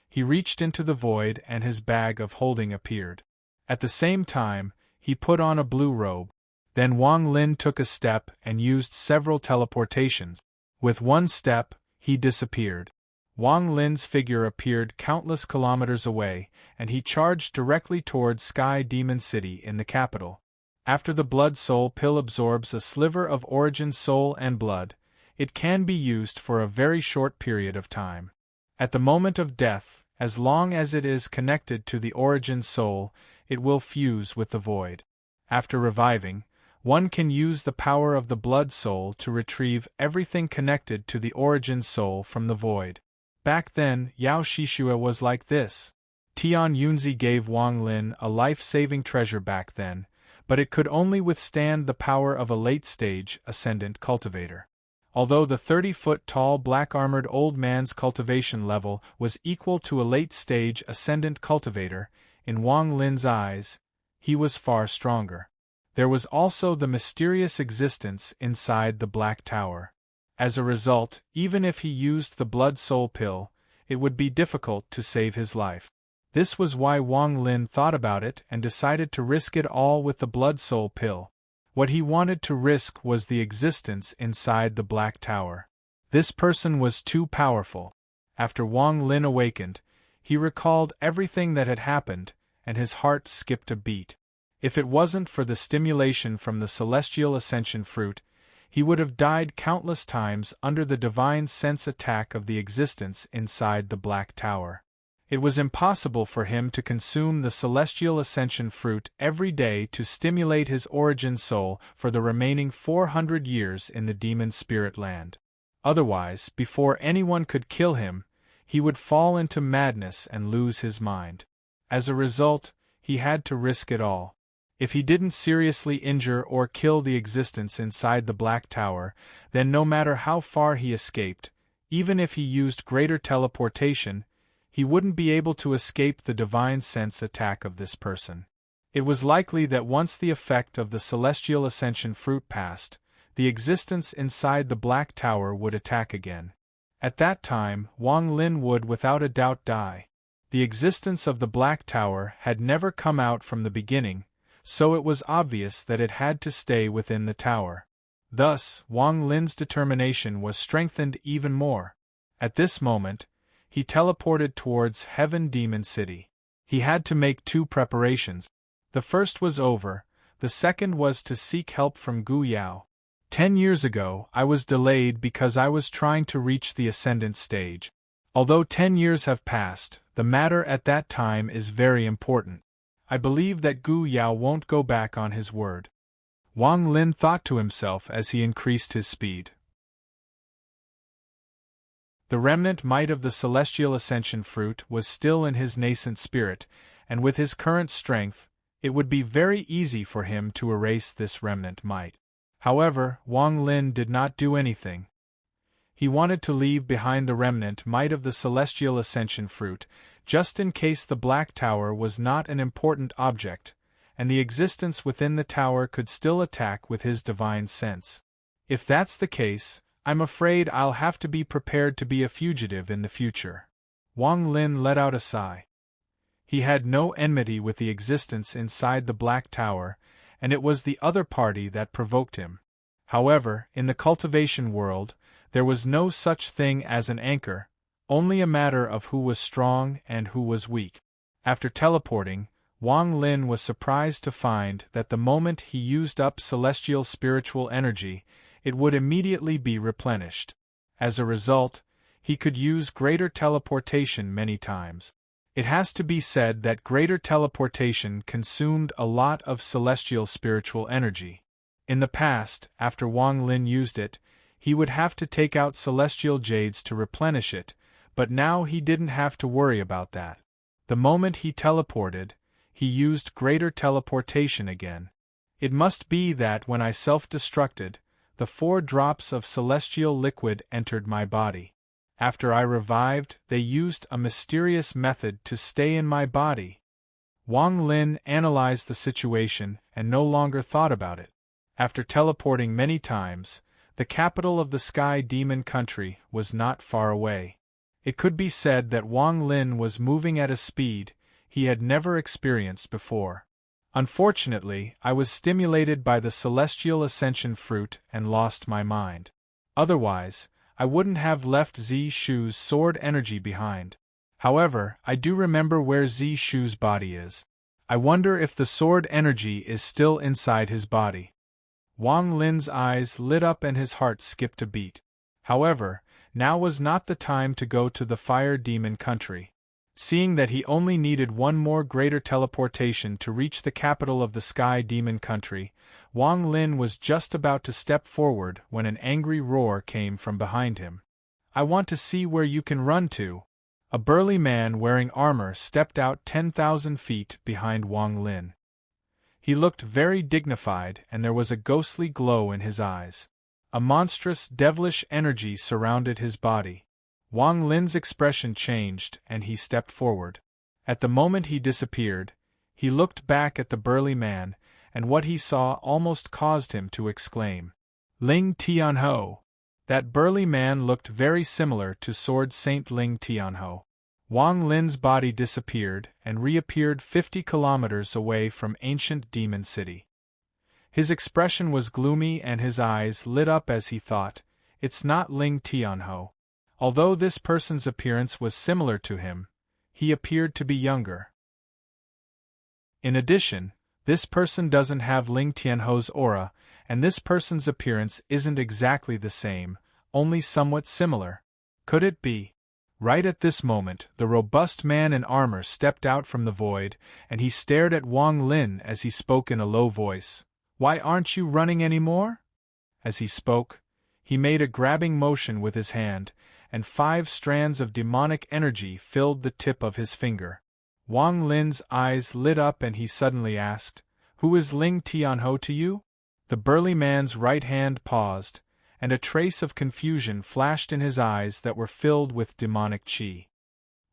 He reached into the void and his bag of holding appeared. At the same time, he put on a blue robe. Then Wang Lin took a step and used several teleportations. With one step, he disappeared. Wang Lin's figure appeared countless kilometers away, and he charged directly toward Sky Demon City in the capital. After the Blood Soul pill absorbs a sliver of Origin Soul and blood, it can be used for a very short period of time. At the moment of death, as long as it is connected to the Origin Soul, it will fuse with the void. After reviving, one can use the power of the Blood Soul to retrieve everything connected to the Origin Soul from the void. Back then, Yao Shishua was like this. Tian Yunzi gave Wang Lin a life-saving treasure back then, but it could only withstand the power of a late-stage ascendant cultivator. Although the 30-foot-tall black-armored old man's cultivation level was equal to a late-stage ascendant cultivator, in Wang Lin's eyes, he was far stronger. There was also the mysterious existence inside the Black Tower. As a result, even if he used the Blood Soul pill, it would be difficult to save his life. This was why Wang Lin thought about it and decided to risk it all with the Blood Soul pill. What he wanted to risk was the existence inside the Black Tower. This person was too powerful. After Wang Lin awakened, he recalled everything that had happened, and his heart skipped a beat. If it wasn't for the stimulation from the Celestial Ascension fruit, he would have died countless times under the divine sense attack of the existence inside the Black Tower. It was impossible for him to consume the Celestial Ascension fruit every day to stimulate his Origin Soul for the remaining 400 years in the Demon Spirit Land. Otherwise, before anyone could kill him, he would fall into madness and lose his mind. As a result, he had to risk it all. If he didn't seriously injure or kill the existence inside the Black Tower, then no matter how far he escaped, even if he used greater teleportation, he wouldn't be able to escape the divine sense attack of this person. It was likely that once the effect of the Celestial Ascension fruit passed, the existence inside the Black Tower would attack again. At that time, Wang Lin would without a doubt die. The existence of the Black Tower had never come out from the beginning, so it was obvious that it had to stay within the tower. Thus, Wang Lin's determination was strengthened even more. At this moment, he teleported towards Heaven Demon City. He had to make two preparations. The first was over, the second was to seek help from Gu Yao. 10 years ago, I was delayed because I was trying to reach the ascendant stage. Although 10 years have passed, the matter at that time is very important. I believe that Gu Yao won't go back on his word. Wang Lin thought to himself as he increased his speed. The remnant might of the Celestial Ascension fruit was still in his nascent spirit, and with his current strength, it would be very easy for him to erase this remnant might. However, Wang Lin did not do anything. He wanted to leave behind the remnant might of the Celestial Ascension fruit, just in case the Black Tower was not an important object, and the existence within the tower could still attack with his divine sense. If that's the case, I'm afraid I'll have to be prepared to be a fugitive in the future. Wang Lin let out a sigh. He had no enmity with the existence inside the Black Tower, and it was the other party that provoked him. However, in the cultivation world, there was no such thing as an anchor, only a matter of who was strong and who was weak. After teleporting, Wang Lin was surprised to find that the moment he used up celestial spiritual energy, it would immediately be replenished. As a result, he could use greater teleportation many times. It has to be said that greater teleportation consumed a lot of celestial spiritual energy. In the past, after Wang Lin used it, he would have to take out celestial jades to replenish it, but now he didn't have to worry about that. The moment he teleported, he used greater teleportation again. It must be that when I self-destructed, the 4 drops of celestial liquid entered my body. After I revived, they used a mysterious method to stay in my body. Wang Lin analyzed the situation and no longer thought about it. After teleporting many times, the capital of the Sky Demon Country was not far away. It could be said that Wang Lin was moving at a speed he had never experienced before. Unfortunately, I was stimulated by the Celestial Ascension fruit and lost my mind. Otherwise, I wouldn't have left Zishu's sword energy behind. However, I do remember where Zishu's body is. I wonder if the sword energy is still inside his body. Wang Lin's eyes lit up and his heart skipped a beat. However, now was not the time to go to the Fire Demon Country. Seeing that he only needed one more greater teleportation to reach the capital of the Sky Demon Country, Wang Lin was just about to step forward when an angry roar came from behind him. "I want to see where you can run to." A burly man wearing armor stepped out 10,000 feet behind Wang Lin. He looked very dignified and there was a ghostly glow in his eyes. A monstrous, devilish energy surrounded his body. Wang Lin's expression changed and he stepped forward. At the moment he disappeared, he looked back at the burly man, and what he saw almost caused him to exclaim, "Ling Tianho!" That burly man looked very similar to Sword Saint Ling Tianho. Wang Lin's body disappeared and reappeared 50 kilometers away from ancient Demon City. His expression was gloomy and his eyes lit up as he thought, "It's not Ling Tianho." Although this person's appearance was similar to him, he appeared to be younger. In addition, this person doesn't have Ling Tianho's aura, and this person's appearance isn't exactly the same, only somewhat similar. Could it be? Right at this moment, the robust man in armor stepped out from the void, and he stared at Wang Lin as he spoke in a low voice. "Why aren't you running anymore?" As he spoke, he made a grabbing motion with his hand, and 5 strands of demonic energy filled the tip of his finger. Wang Lin's eyes lit up and he suddenly asked, "Who is Ling Tianho to you?" The burly man's right hand paused, and a trace of confusion flashed in his eyes that were filled with demonic qi.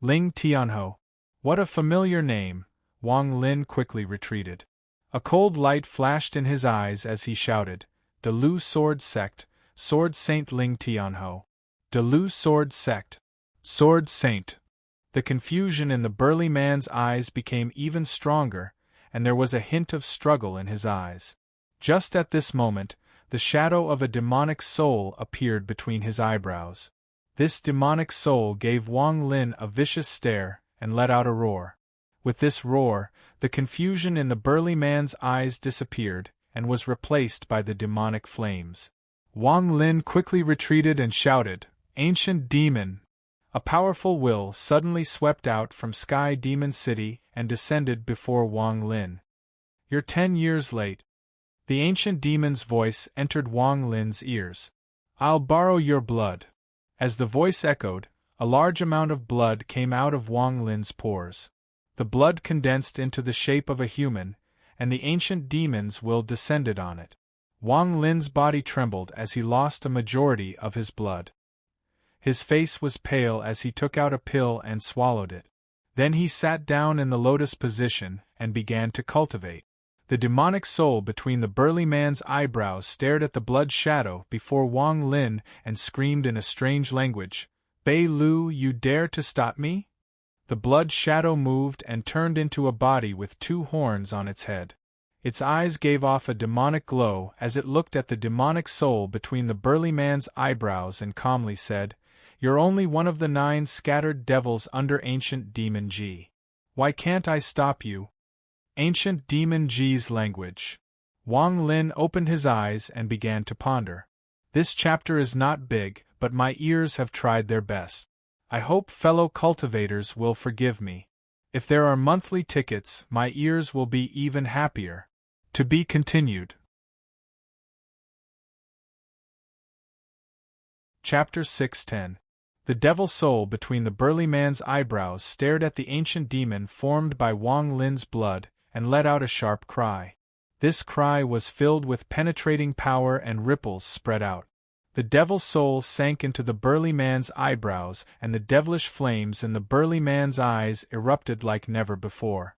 Ling Tianho. What a familiar name! Wang Lin quickly retreated. A cold light flashed in his eyes as he shouted, "De Lu Sword Sect, Sword Saint Ling Tianho." De Lu Sword Sect. Sword Saint. The confusion in the burly man's eyes became even stronger, and there was a hint of struggle in his eyes. Just at this moment, the shadow of a demonic soul appeared between his eyebrows. This demonic soul gave Wang Lin a vicious stare and let out a roar. With this roar, the confusion in the burly man's eyes disappeared and was replaced by the demonic flames. Wang Lin quickly retreated and shouted, "Ancient demon!" A powerful will suddenly swept out from Sky Demon City and descended before Wang Lin. "You're 10 years late." The ancient demon's voice entered Wang Lin's ears. "I'll borrow your blood." As the voice echoed, a large amount of blood came out of Wang Lin's pores. The blood condensed into the shape of a human, and the ancient demon's will descended on it. Wang Lin's body trembled as he lost a majority of his blood. His face was pale as he took out a pill and swallowed it. Then he sat down in the lotus position and began to cultivate. The demonic soul between the burly man's eyebrows stared at the blood shadow before Wang Lin and screamed in a strange language, "Bei Lu, you dare to stop me?" The blood shadow moved and turned into a body with 2 horns on its head. Its eyes gave off a demonic glow as it looked at the demonic soul between the burly man's eyebrows and calmly said, You're only one of the 9 scattered devils under Ancient Demon G. Why can't I stop you? Ancient Demon G's language. Wang Lin opened his eyes and began to ponder. This chapter is not big, but my ears have tried their best. I hope fellow cultivators will forgive me. If there are monthly tickets, my ears will be even happier. To be continued. Chapter 610. The devil's soul between the burly man's eyebrows stared at the ancient demon formed by Wang Lin's blood, and let out a sharp cry. This cry was filled with penetrating power and ripples spread out. The devil's soul sank into the burly man's eyebrows, and the devilish flames in the burly man's eyes erupted like never before.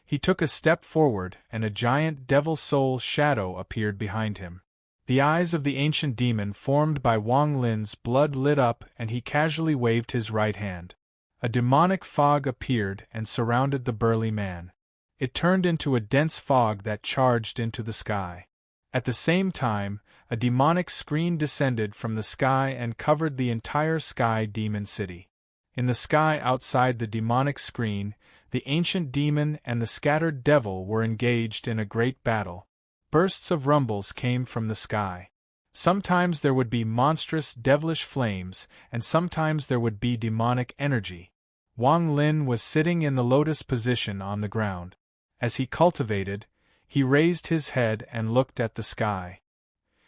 He took a step forward, and a giant devil's soul shadow appeared behind him. The eyes of the ancient demon formed by Wang Lin's blood lit up, and he casually waved his right hand. A demonic fog appeared and surrounded the burly man. It turned into a dense fog that charged into the sky. At the same time, a demonic screen descended from the sky and covered the entire sky demon city. In the sky outside the demonic screen, the ancient demon and the scattered devil were engaged in a great battle. Bursts of rumbles came from the sky. Sometimes there would be monstrous devilish flames, and sometimes there would be demonic energy. Wang Lin was sitting in the lotus position on the ground. As he cultivated, he raised his head and looked at the sky.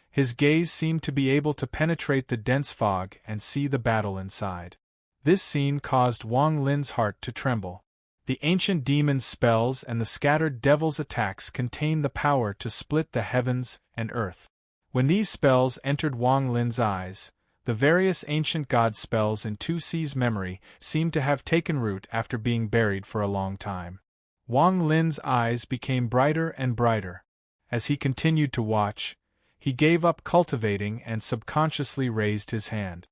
His gaze seemed to be able to penetrate the dense fog and see the battle inside. This scene caused Wang Lin's heart to tremble. The ancient demon's spells and the scattered devil's attacks contained the power to split the heavens and earth. When these spells entered Wang Lin's eyes, the various ancient god spells in 2C's memory seemed to have taken root after being buried for a long time. Wang Lin's eyes became brighter and brighter. As he continued to watch, he gave up cultivating and subconsciously raised his hand.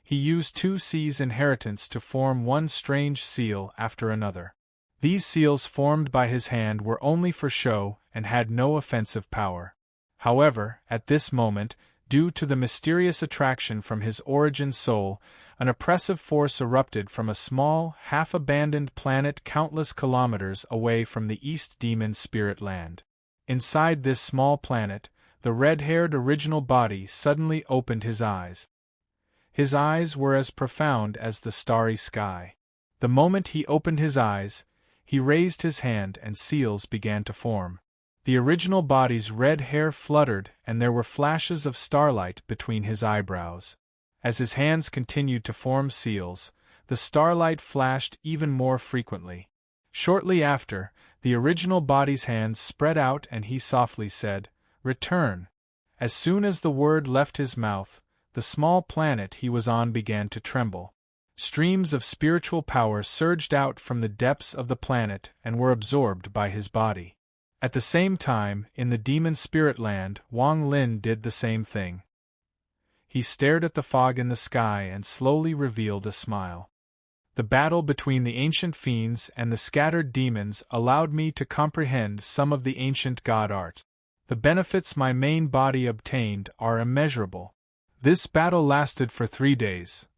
He used 2C's inheritance to form one strange seal after another. These seals formed by his hand were only for show and had no offensive power. However, at this moment, due to the mysterious attraction from his origin soul, an oppressive force erupted from a small, half-abandoned planet countless kilometers away from the East Demon Spirit Land. Inside this small planet, the red-haired original body suddenly opened his eyes. His eyes were as profound as the starry sky. The moment he opened his eyes, he raised his hand and seals began to form. The original body's red hair fluttered and there were flashes of starlight between his eyebrows. As his hands continued to form seals, the starlight flashed even more frequently. Shortly after, the original body's hands spread out and he softly said, "Return." As soon as the word left his mouth, the small planet he was on began to tremble. Streams of spiritual power surged out from the depths of the planet and were absorbed by his body. At the same time, in the demon spirit land, Wang Lin did the same thing. He stared at the fog in the sky and slowly revealed a smile. The battle between the ancient fiends and the scattered demons allowed me to comprehend some of the ancient god art. The benefits my main body obtained are immeasurable. This battle lasted for 3 days.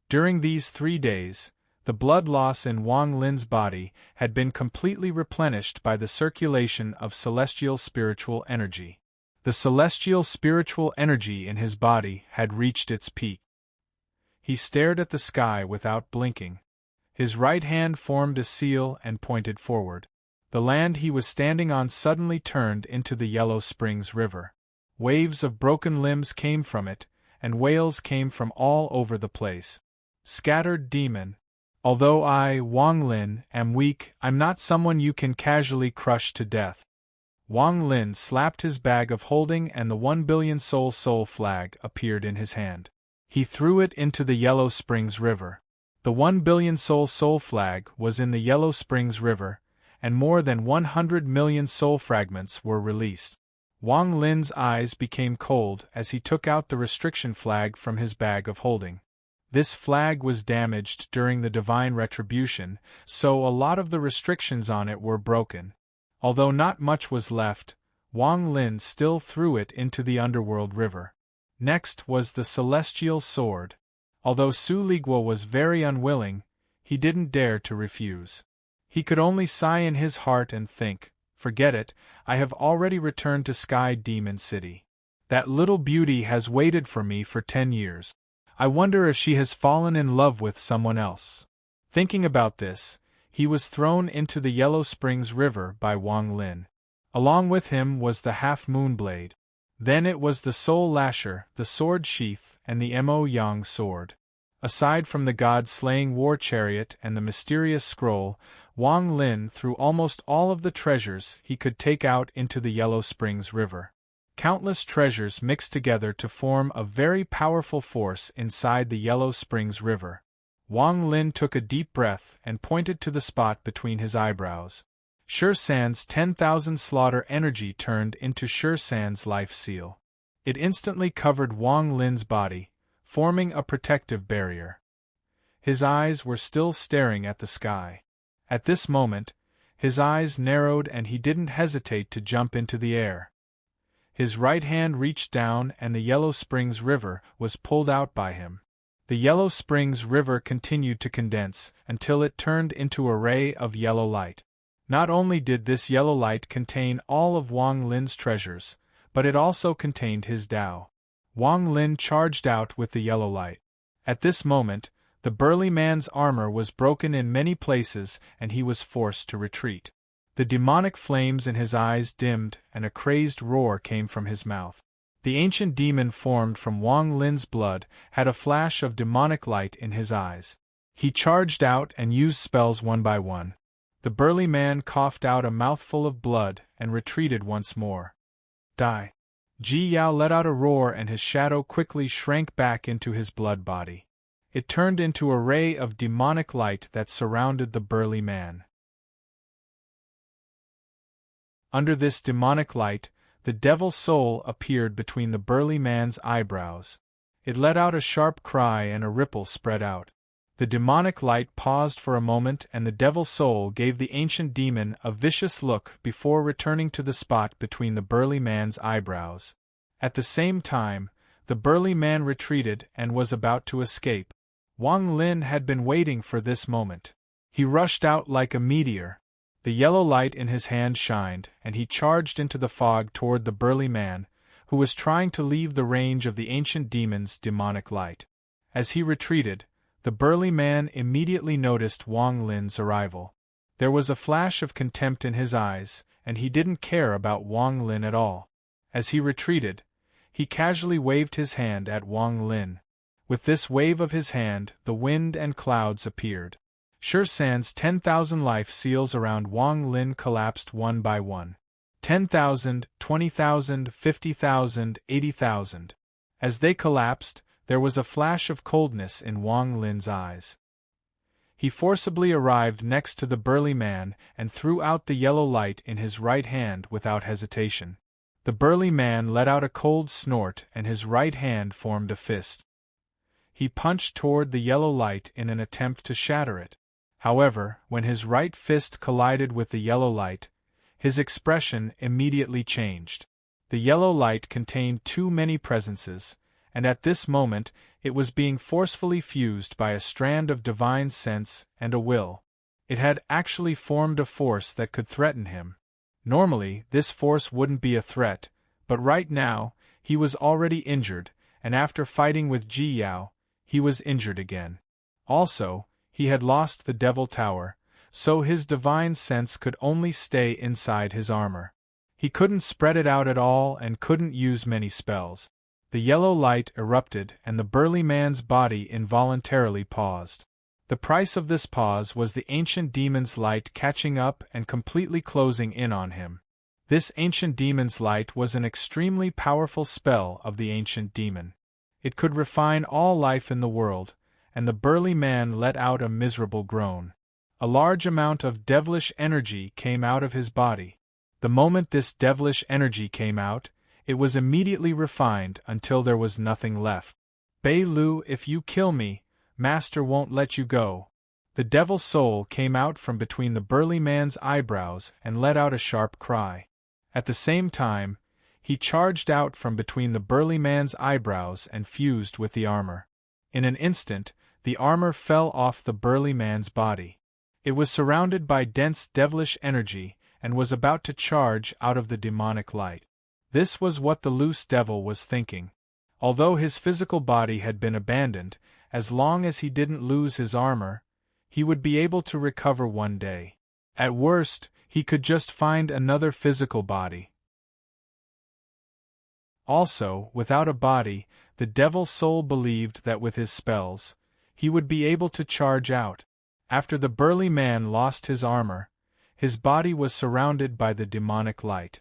During these 3 days, the blood loss in Wang Lin's body had been completely replenished by the circulation of celestial spiritual energy. The celestial spiritual energy in his body had reached its peak. He stared at the sky without blinking. His right hand formed a seal and pointed forward. The land he was standing on suddenly turned into the Yellow Springs River. Waves of broken limbs came from it, and wails came from all over the place. Scattered demon. Although I, Wang Lin, am weak, I'm not someone you can casually crush to death. Wang Lin slapped his bag of holding and the 1 billion soul flag appeared in his hand. He threw it into the Yellow Springs River. The 1 billion soul flag was in the Yellow Springs River, and more than 100 million soul fragments were released. Wang Lin's eyes became cold as he took out the restriction flag from his bag of holding. This flag was damaged during the divine retribution, so a lot of the restrictions on it were broken. Although not much was left, Wang Lin still threw it into the underworld river. Next was the celestial sword. Although Suligwa was very unwilling, he didn't dare to refuse. He could only sigh in his heart and think, "Forget it, I have already returned to Sky Demon City. That little beauty has waited for me for 10 years. I wonder if she has fallen in love with someone else." Thinking about this, he was thrown into the Yellow Springs River by Wang Lin. Along with him was the half-moon blade. Then it was the soul lasher, the sword sheath, and the Mo Yang sword. Aside from the god-slaying war chariot and the mysterious scroll, Wang Lin threw almost all of the treasures he could take out into the Yellow Springs River. Countless treasures mixed together to form a very powerful force inside the Yellow Springs River. Wang Lin took a deep breath and pointed to the spot between his eyebrows. Sure San's 10,000 slaughter energy turned into Sure San's life seal. It instantly covered Wang Lin's body, forming a protective barrier. His eyes were still staring at the sky. At this moment, his eyes narrowed and he didn't hesitate to jump into the air. His right hand reached down and the Yellow Springs River was pulled out by him. The Yellow Springs River continued to condense until it turned into a ray of yellow light. Not only did this yellow light contain all of Wang Lin's treasures, but it also contained his Tao. Wang Lin charged out with the yellow light. At this moment, the burly man's armor was broken in many places and he was forced to retreat. The demonic flames in his eyes dimmed and a crazed roar came from his mouth. The ancient demon formed from Wang Lin's blood had a flash of demonic light in his eyes. He charged out and used spells one by one. The burly man coughed out a mouthful of blood and retreated once more. Die. Ji Yao let out a roar and his shadow quickly shrank back into his blood body. It turned into a ray of demonic light that surrounded the burly man. Under this demonic light, the devil's soul appeared between the burly man's eyebrows. It let out a sharp cry and a ripple spread out. The demonic light paused for a moment and the devil's soul gave the ancient demon a vicious look before returning to the spot between the burly man's eyebrows. At the same time, the burly man retreated and was about to escape. Wang Lin had been waiting for this moment. He rushed out like a meteor. The yellow light in his hand shined, and he charged into the fog toward the burly man, who was trying to leave the range of the ancient demon's demonic light. As he retreated, the burly man immediately noticed Wang Lin's arrival. There was a flash of contempt in his eyes, and he didn't care about Wang Lin at all. As he retreated, he casually waved his hand at Wang Lin. With this wave of his hand, the wind and clouds appeared. Sure San's 10,000 life seals around Wang Lin collapsed one by one. 10,000, 20,000, 50,000, 80,000. As they collapsed, there was a flash of coldness in Wang Lin's eyes. He forcibly arrived next to the burly man and threw out the yellow light in his right hand without hesitation. The burly man let out a cold snort and his right hand formed a fist. He punched toward the yellow light in an attempt to shatter it. However, when his right fist collided with the yellow light, his expression immediately changed. The yellow light contained too many presences, and at this moment it was being forcefully fused by a strand of divine sense and a will. It had actually formed a force that could threaten him. Normally, this force wouldn't be a threat, but right now, he was already injured, and after fighting with Ji Yao, he was injured again. Also, he had lost the Devil Tower, so his divine sense could only stay inside his armor. He couldn't spread it out at all and couldn't use many spells. The yellow light erupted and the burly man's body involuntarily paused. The price of this pause was the ancient demon's light catching up and completely closing in on him. This ancient demon's light was an extremely powerful spell of the ancient demon. It could refine all life in the world, and the burly man let out a miserable groan. A large amount of devilish energy came out of his body. The moment this devilish energy came out, it was immediately refined until there was nothing left. Bei Lu, if you kill me, Master won't let you go. The devil's soul came out from between the burly man's eyebrows and let out a sharp cry. At the same time, He charged out from between the burly man's eyebrows and fused with the armor. In an instant, the armor fell off the burly man's body. It was surrounded by dense devilish energy and was about to charge out of the demonic light. This was what the loose devil was thinking. Although his physical body had been abandoned, as long as he didn't lose his armor, he would be able to recover one day. At worst, he could just find another physical body. Also, without a body, the devil soul believed that with his spells, he would be able to charge out. After the burly man lost his armor, his body was surrounded by the demonic light.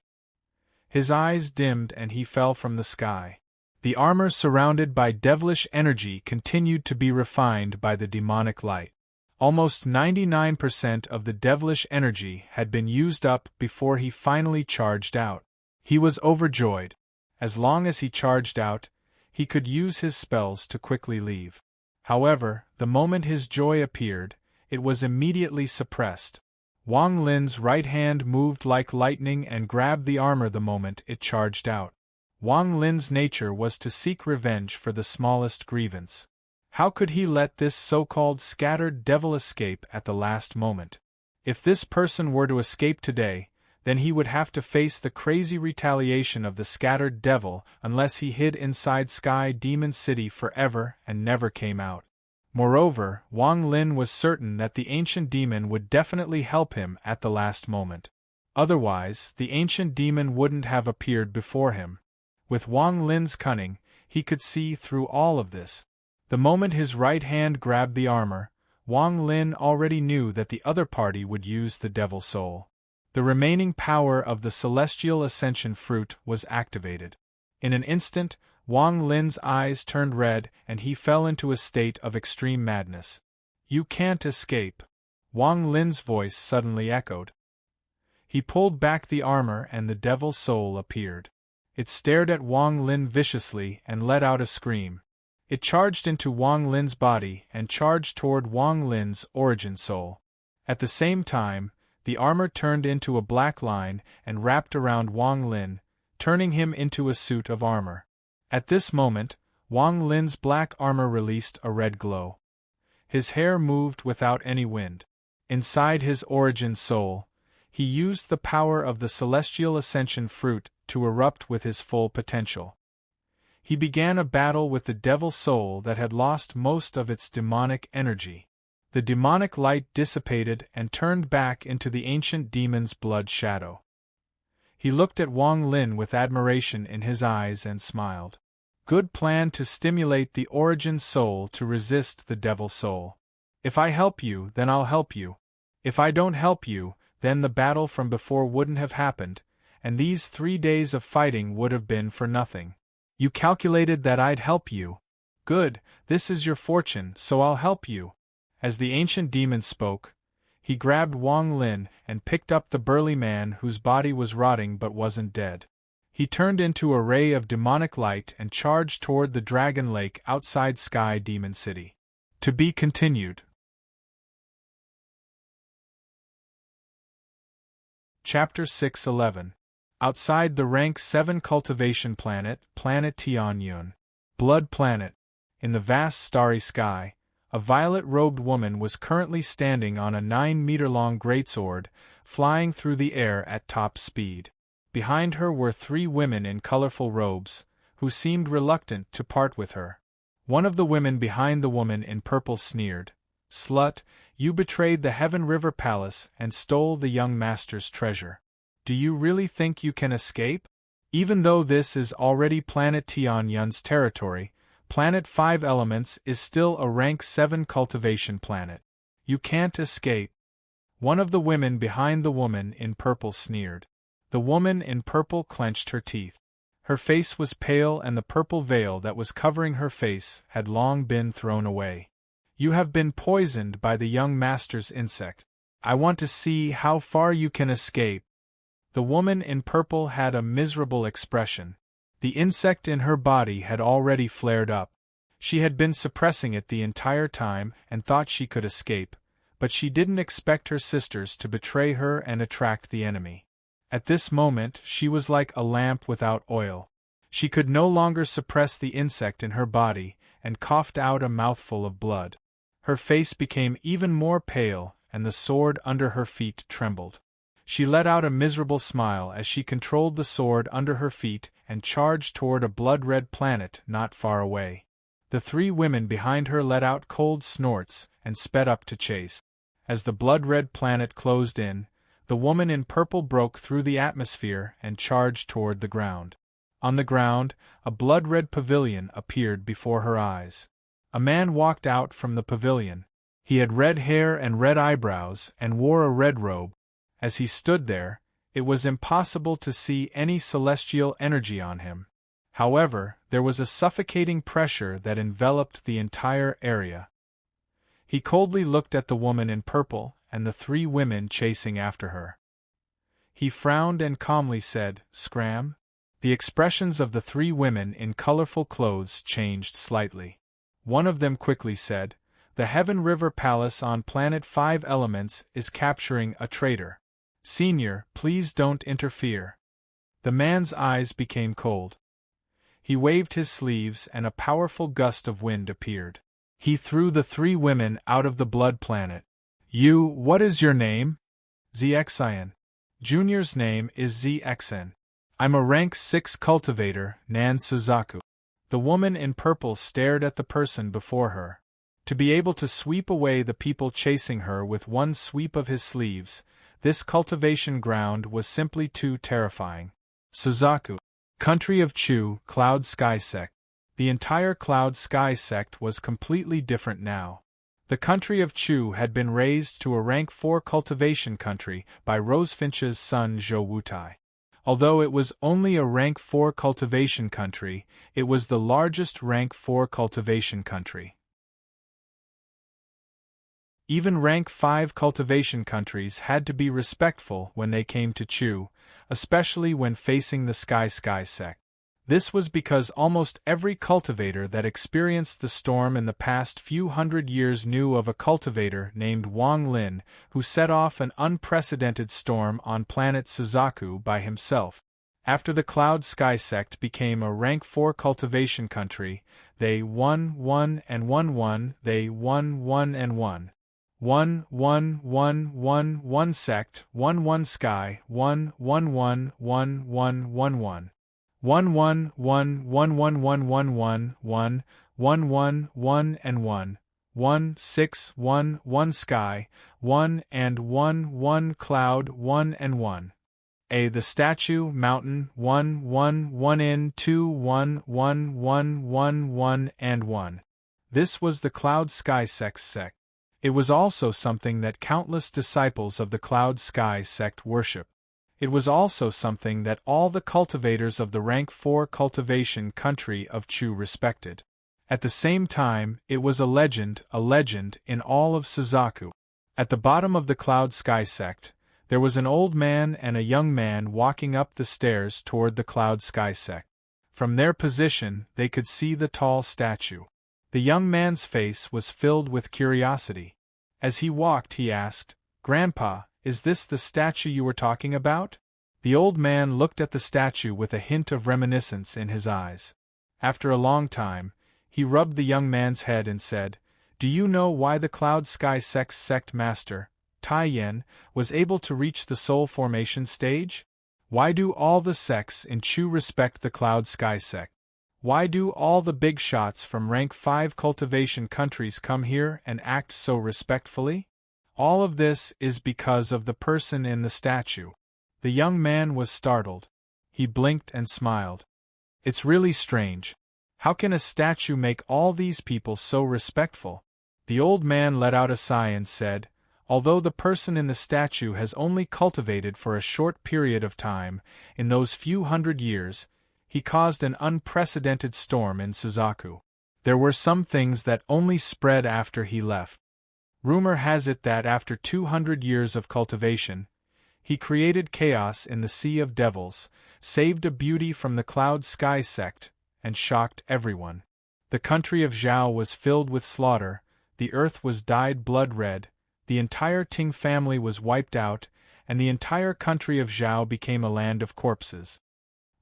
His eyes dimmed and he fell from the sky. The armor surrounded by devilish energy continued to be refined by the demonic light. Almost 99% of the devilish energy had been used up before he finally charged out. He was overjoyed. As long as he charged out, he could use his spells to quickly leave. However, the moment his joy appeared, it was immediately suppressed. Wang Lin's right hand moved like lightning and grabbed the armor the moment it charged out. Wang Lin's nature was to seek revenge for the smallest grievance. How could he let this so-called scattered devil escape at the last moment? If this person were to escape today, then he would have to face the crazy retaliation of the scattered devil unless he hid inside Sky Demon City forever and never came out. Moreover, Wang Lin was certain that the ancient demon would definitely help him at the last moment. Otherwise, the ancient demon wouldn't have appeared before him. With Wang Lin's cunning, he could see through all of this. The moment his right hand grabbed the armor, Wang Lin already knew that the other party would use the devil soul. The remaining power of the celestial ascension fruit was activated. In an instant, Wang Lin's eyes turned red and he fell into a state of extreme madness. "You can't escape," Wang Lin's voice suddenly echoed. He pulled back the armor and the devil soul appeared. It stared at Wang Lin viciously and let out a scream. It charged into Wang Lin's body and charged toward Wang Lin's origin soul. At the same time, the armor turned into a black line and wrapped around Wang Lin, turning him into a suit of armor. At this moment, Wang Lin's black armor released a red glow. His hair moved without any wind. Inside his origin soul, he used the power of the celestial ascension fruit to erupt with his full potential. He began a battle with the devil soul that had lost most of its demonic energy. The demonic light dissipated and turned back into the ancient demon's blood shadow. He looked at Wang Lin with admiration in his eyes and smiled. Good plan to stimulate the origin soul to resist the devil soul. If I help you, then I'll help you. If I don't help you, then the battle from before wouldn't have happened, and these 3 days of fighting would have been for nothing. You calculated that I'd help you. Good, this is your fortune, so I'll help you. As the ancient demon spoke, he grabbed Wang Lin and picked up the burly man whose body was rotting but wasn't dead. He turned into a ray of demonic light and charged toward the dragon lake outside Sky Demon City. To be continued. Chapter 611. Outside the Rank 7 Cultivation Planet, Planet Tianyun. Blood Planet. In the vast starry sky, a violet-robed woman was currently standing on a 9-meter-long greatsword, flying through the air at top speed. Behind her were 3 women in colorful robes, who seemed reluctant to part with her. One of the women behind the woman in purple sneered, "Slut, you betrayed the Heaven River Palace and stole the young master's treasure. Do you really think you can escape? Even though this is already Planet Tianyun's territory, Planet 5 Elements is still a Rank 7 cultivation planet. You can't escape." One of the women behind the woman in purple sneered. The woman in purple clenched her teeth. Her face was pale and the purple veil that was covering her face had long been thrown away. "You have been poisoned by the young master's insect. I want to see how far you can escape." The woman in purple had a miserable expression. The insect in her body had already flared up. She had been suppressing it the entire time and thought she could escape, but she didn't expect her sisters to betray her and attract the enemy. At this moment she was like a lamp without oil. She could no longer suppress the insect in her body, and coughed out a mouthful of blood. Her face became even more pale, and the sword under her feet trembled. She let out a miserable smile as she controlled the sword under her feet and charged toward a blood-red planet not far away. The three women behind her let out cold snorts and sped up to chase. As the blood-red planet closed in, the woman in purple broke through the atmosphere and charged toward the ground. On the ground, a blood-red pavilion appeared before her eyes. A man walked out from the pavilion. He had red hair and red eyebrows and wore a red robe. As he stood there, it was impossible to see any celestial energy on him. However, there was a suffocating pressure that enveloped the entire area. He coldly looked at the woman in purple and the three women chasing after her. He frowned and calmly said, "Scram?" The expressions of the three women in colorful clothes changed slightly. One of them quickly said, "The Heaven River Palace on Planet 5 Elements is capturing a traitor. Senior, please don't interfere." The man's eyes became cold. He waved his sleeves and a powerful gust of wind appeared. He threw the three women out of the blood planet. What is your name?" "ZXIN. Junior's name is ZXN. I'm a rank 6 cultivator, Nan Suzaku." The woman in purple stared at the person before her. To be able to sweep away the people chasing her with one sweep of his sleeves, this cultivation ground was simply too terrifying. Suzaku. Country of Chu, Cloud Sky Sect. The entire Cloud Sky Sect was completely different now. The country of Chu had been raised to a rank 4 cultivation country by Rosefinch's son Zhou Wutai. Although it was only a rank 4 cultivation country, it was the largest rank 4 cultivation country. Even rank 5 cultivation countries had to be respectful when they came to Chu, especially when facing the Sky Sect. This was because almost every cultivator that experienced the storm in the past few hundred years knew of a cultivator named Wang Lin who set off an unprecedented storm on planet Suzaku by himself. After the Cloud Sky Sect became a rank 4 cultivation country, they won 1 and 1 they won 1 and 1. 1 1 1 1 1 sect 1 1 sky 1 1 1 1 1 1 1. 1 1 1 1 1 1 1 1 1 1 1 1 and 1 1 6 1 1 sky 1 and 1 1 cloud 1 and 1. The statue mountain 1 1 1 in 2 1 1 1 1 1 and 1. This was the Cloud Sky sect. It was also something that countless disciples of the Cloud Sky sect worship. It was also something that all the cultivators of the rank 4 cultivation country of Chu respected. At the same time, it was a legend in all of Suzaku. At the bottom of the Cloud Sky sect, there was an old man and a young man walking up the stairs toward the Cloud Sky sect. From their position, they could see the tall statue. The young man's face was filled with curiosity. As he walked, he asked, "Grandpa, is this the statue you were talking about?" The old man looked at the statue with a hint of reminiscence in his eyes. After a long time, he rubbed the young man's head and said, "Do you know why the Cloud Sky sect master, Tai Yen, was able to reach the soul formation stage? Why do all the sects in Chu respect the Cloud Sky sect? Why do all the big shots from rank 5 cultivation countries come here and act so respectfully? All of this is because of the person in the statue." The young man was startled. He blinked and smiled. "It's really strange. How can a statue make all these people so respectful?" The old man let out a sigh and said, "Although the person in the statue has only cultivated for a short period of time, in those few hundred years, he caused an unprecedented storm in Suzaku. There were some things that only spread after he left. Rumor has it that after 200 years of cultivation, he created chaos in the Sea of Devils, saved a beauty from the Cloud Sky sect, and shocked everyone. The country of Zhao was filled with slaughter, the earth was dyed blood red, the entire Ting family was wiped out, and the entire country of Zhao became a land of corpses.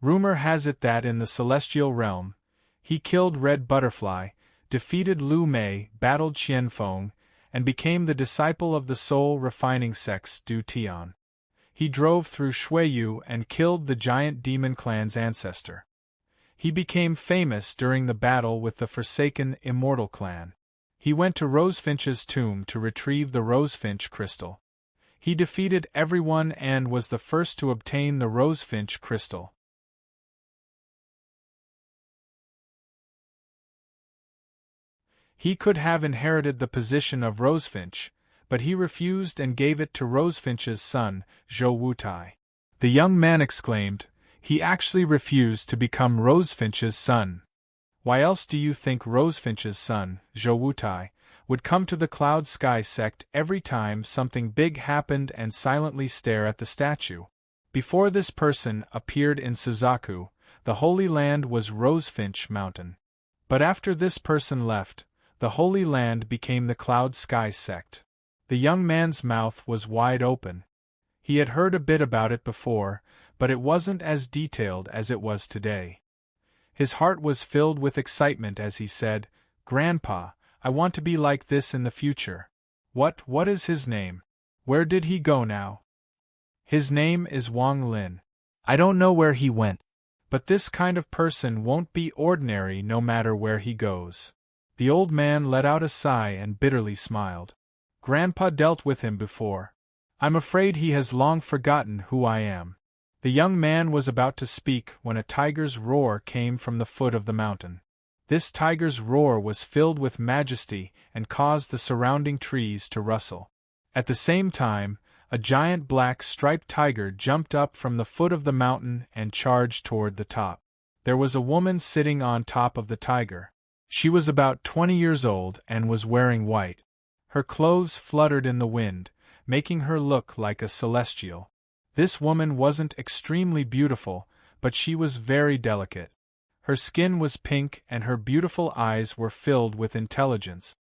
Rumor has it that in the celestial realm, he killed Red Butterfly, defeated Lu Mei, battled Qianfeng, and became the disciple of the soul-refining sex Du Tian. He drove through Shuiyu and killed the giant demon clan's ancestor. He became famous during the battle with the forsaken Immortal clan. He went to Rosefinch's tomb to retrieve the Rosefinch crystal. He defeated everyone and was the first to obtain the Rosefinch crystal. He could have inherited the position of Rosefinch, but he refused and gave it to Rosefinch's son, Zhou Wutai. The young man exclaimed, "He actually refused to become Rosefinch's son. Why else do you think Rosefinch's son, Zhou Wutai, would come to the Cloud Sky sect every time something big happened and silently stare at the statue? Before this person appeared in Suzaku, the Holy Land was Rosefinch Mountain. But after this person left, the Holy Land became the Cloud Sky sect." The young man's mouth was wide open. He had heard a bit about it before, but it wasn't as detailed as it was today. His heart was filled with excitement as he said, "Grandpa, I want to be like this in the future." What is his name? Where did he go now?" "His name is Wang Lin. I don't know where he went. But this kind of person won't be ordinary no matter where he goes." The old man let out a sigh and bitterly smiled. "Grandpa dealt with him before. I'm afraid he has long forgotten who I am." The young man was about to speak when a tiger's roar came from the foot of the mountain. This tiger's roar was filled with majesty and caused the surrounding trees to rustle. At the same time, a giant black striped tiger jumped up from the foot of the mountain and charged toward the top. There was a woman sitting on top of the tiger. She was about 20 years old and was wearing white. Her clothes fluttered in the wind, making her look like a celestial. This woman wasn't extremely beautiful, but she was very delicate. Her skin was pink and her beautiful eyes were filled with intelligence.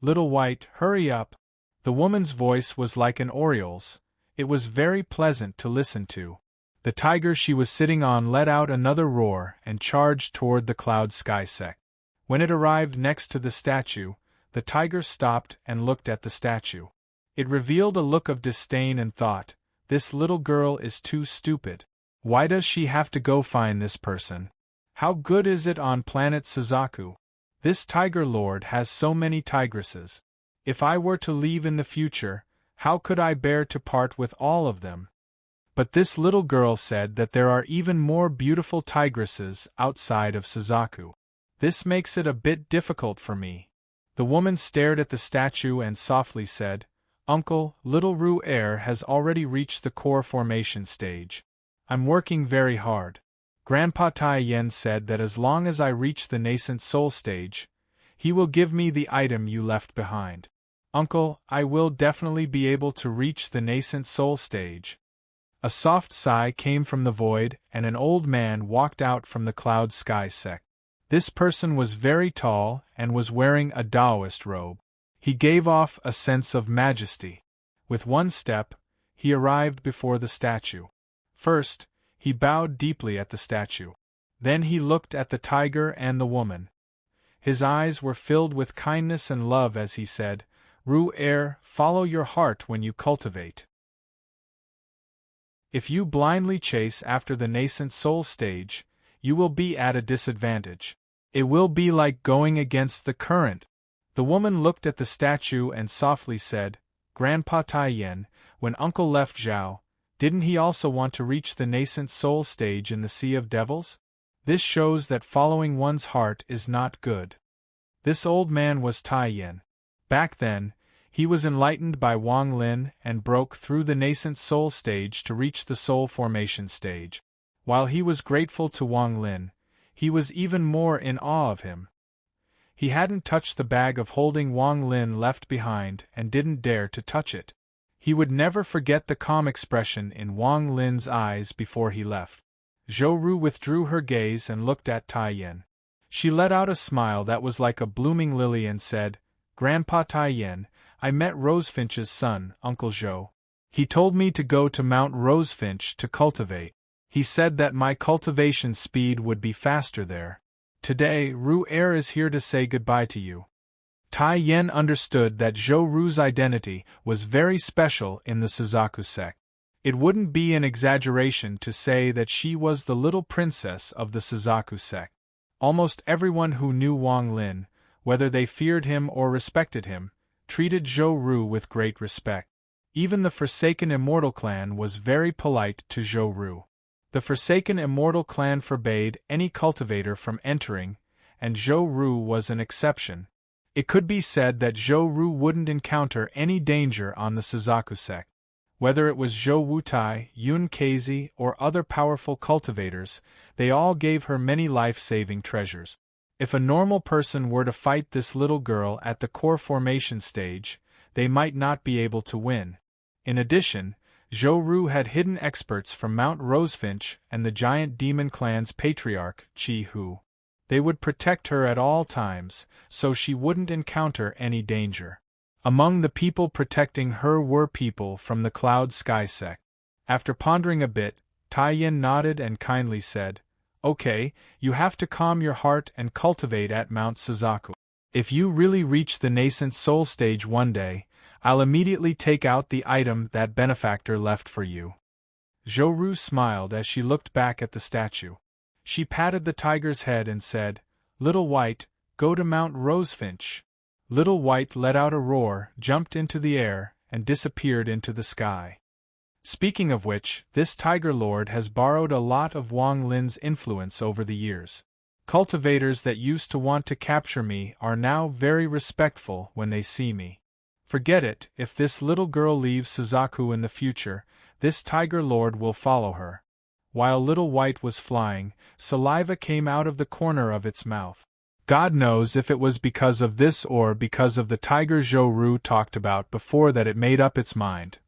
"Little White, hurry up." The woman's voice was like an oriole's. It was very pleasant to listen to. The tiger she was sitting on let out another roar and charged toward the Cloud Sky sect. When it arrived next to the statue, the tiger stopped and looked at the statue. It revealed a look of disdain and thought, "This little girl is too stupid. Why does she have to go find this person? How good is it on planet Suzaku? This tiger lord has so many tigresses. If I were to leave in the future, how could I bear to part with all of them?" But this little girl said that there are even more beautiful tigresses outside of Suzaku. "This makes it a bit difficult for me." The woman stared at the statue and softly said, "Uncle, little Ru Air has already reached the core formation stage. I'm working very hard. Grandpa Tai Yen said that as long as I reach the nascent soul stage, he will give me the item you left behind. Uncle, I will definitely be able to reach the nascent soul stage." A soft sigh came from the void and an old man walked out from the Cloud Sky sect. This person was very tall and was wearing a Taoist robe. He gave off a sense of majesty. With one step, he arrived before the statue. First, he bowed deeply at the statue. Then he looked at the tiger and the woman. His eyes were filled with kindness and love as he said, "Ru Air, follow your heart when you cultivate. If you blindly chase after the nascent soul stage, you will be at a disadvantage. It will be like going against the current." The woman looked at the statue and softly said, "Grandpa Tai Yen, when Uncle left Zhao, didn't he also want to reach the nascent soul stage in the Sea of Devils? This shows that following one's heart is not good." This old man was Tai Yen. Back then, he was enlightened by Wang Lin and broke through the nascent soul stage to reach the soul formation stage. While he was grateful to Wang Lin, he was even more in awe of him. He hadn't touched the bag of holding Wang Lin left behind and didn't dare to touch it. He would never forget the calm expression in Wang Lin's eyes before he left. Zhou Ru withdrew her gaze and looked at Tai Yen. She let out a smile that was like a blooming lily and said, "Grandpa Tai Yen, I met Rosefinch's son, Uncle Zhou. He told me to go to Mount Rosefinch to cultivate. He said that my cultivation speed would be faster there. Today, Ru Er is here to say goodbye to you. Tai Yen understood that Zhou Ru's identity was very special in the Suzaku sect. It wouldn't be an exaggeration to say that she was the little princess of the Suzaku sect. Almost everyone who knew Wang Lin, whether they feared him or respected him, treated Zhou Ru with great respect. Even the Forsaken Immortal clan was very polite to Zhou Ru. The Forsaken Immortal clan forbade any cultivator from entering, and Zhou Ru was an exception. It could be said that Zhou Ru wouldn't encounter any danger on the Suzaku sect. Whether it was Zhou Wutai, Yun Keizi, or other powerful cultivators, they all gave her many life-saving treasures. If a normal person were to fight this little girl at the core formation stage, they might not be able to win. In addition, Zhou Ru had hidden experts from Mount Rosefinch and the giant demon clan's patriarch, Qi Hu. They would protect her at all times, so she wouldn't encounter any danger. Among the people protecting her were people from the Cloud Sky sect. After pondering a bit, Tai Yin nodded and kindly said, "Okay, you have to calm your heart and cultivate at Mount Suzaku. If you really reach the nascent soul stage one day, I'll immediately take out the item that benefactor left for you." Zhou Ru smiled as she looked back at the statue. She patted the tiger's head and said, "Little White, go to Mount Rosefinch." Little White let out a roar, jumped into the air, and disappeared into the sky. Speaking of which, this Tiger Lord has borrowed a lot of Wang Lin's influence over the years. Cultivators that used to want to capture me are now very respectful when they see me. Forget it, if this little girl leaves Suzaku in the future, this Tiger Lord will follow her. While Little White was flying, saliva came out of the corner of its mouth. God knows if it was because of this or because of the tiger Zhou Ru talked about before that it made up its mind.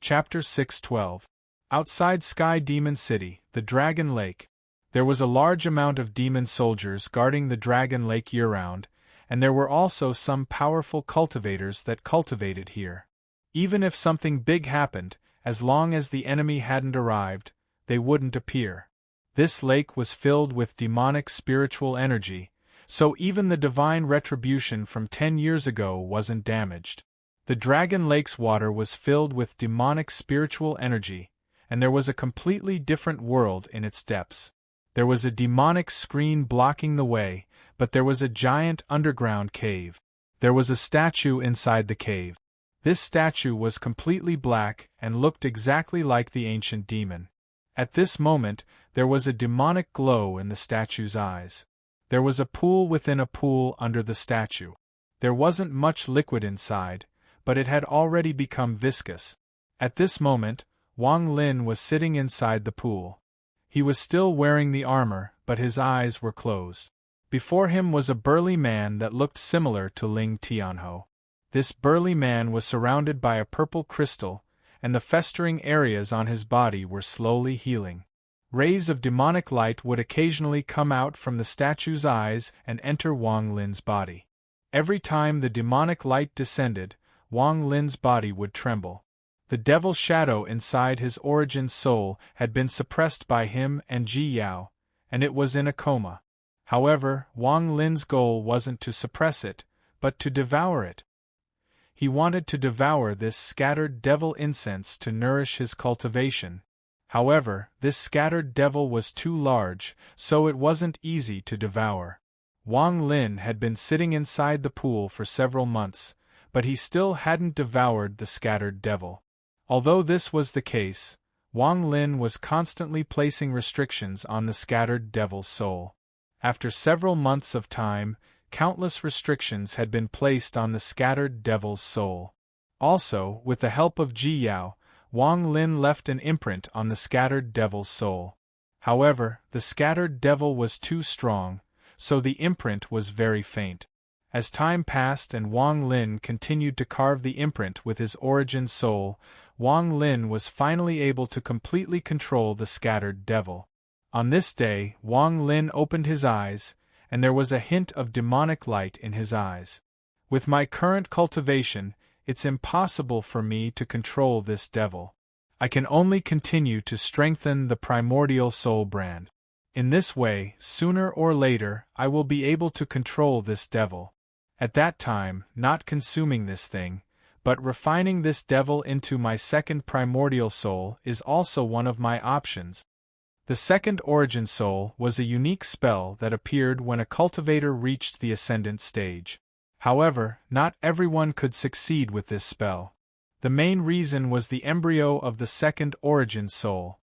Chapter 612. Outside Sky Demon City, the Dragon Lake. There was a large amount of demon soldiers guarding the Dragon Lake year-round, and there were also some powerful cultivators that cultivated here. Even if something big happened, as long as the enemy hadn't arrived, they wouldn't appear. This lake was filled with demonic spiritual energy, so even the divine retribution from 10 years ago wasn't damaged. The Dragon Lake's water was filled with demonic spiritual energy, and there was a completely different world in its depths. There was a demonic screen blocking the way, but there was a giant underground cave. There was a statue inside the cave. This statue was completely black and looked exactly like the ancient demon. At this moment, there was a demonic glow in the statue's eyes. There was a pool within a pool under the statue. There wasn't much liquid inside, but it had already become viscous. At this moment, Wang Lin was sitting inside the pool. He was still wearing the armor, but his eyes were closed. Before him was a burly man that looked similar to Ling Tianho. This burly man was surrounded by a purple crystal, and the festering areas on his body were slowly healing. Rays of demonic light would occasionally come out from the statue's eyes and enter Wang Lin's body. Every time the demonic light descended, Wang Lin's body would tremble. The devil shadow inside his origin soul had been suppressed by him and Ji Yao, and it was in a coma. However, Wang Lin's goal wasn't to suppress it, but to devour it. He wanted to devour this scattered devil incense to nourish his cultivation. However, this scattered devil was too large, so it wasn't easy to devour. Wang Lin had been sitting inside the pool for several months, but he still hadn't devoured the scattered devil. Although this was the case, Wang Lin was constantly placing restrictions on the scattered devil's soul. After several months of time, countless restrictions had been placed on the scattered devil's soul. Also, with the help of Ji Yao, Wang Lin left an imprint on the scattered devil's soul. However, the scattered devil was too strong, so the imprint was very faint. As time passed and Wang Lin continued to carve the imprint with his origin soul, Wang Lin was finally able to completely control the scattered devil. On this day, Wang Lin opened his eyes, and there was a hint of demonic light in his eyes. With my current cultivation, it's impossible for me to control this devil. I can only continue to strengthen the primordial soul brand. In this way, sooner or later, I will be able to control this devil. At that time, not consuming this thing, but refining this devil into my second primordial soul is also one of my options. The second origin soul was a unique spell that appeared when a cultivator reached the ascendant stage. However, not everyone could succeed with this spell. The main reason was the embryo of the second origin soul.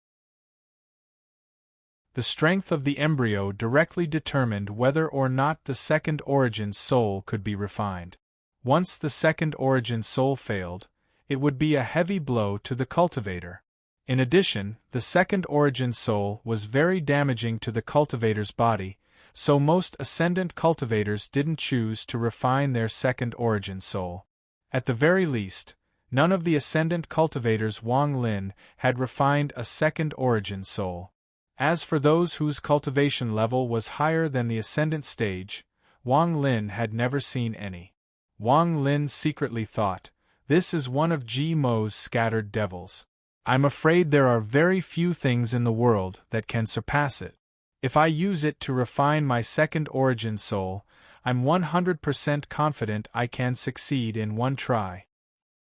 The strength of the embryo directly determined whether or not the second origin soul could be refined. Once the second origin soul failed, it would be a heavy blow to the cultivator. In addition, the second origin soul was very damaging to the cultivator's body, so most ascendant cultivators didn't choose to refine their second origin soul. At the very least, none of the ascendant cultivators Wang Lin had refined a second origin soul. As for those whose cultivation level was higher than the ascendant stage, Wang Lin had never seen any. Wang Lin secretly thought, "This is one of Ji Mo's scattered devils. I'm afraid there are very few things in the world that can surpass it. If I use it to refine my second origin soul, I'm 100% confident I can succeed in one try.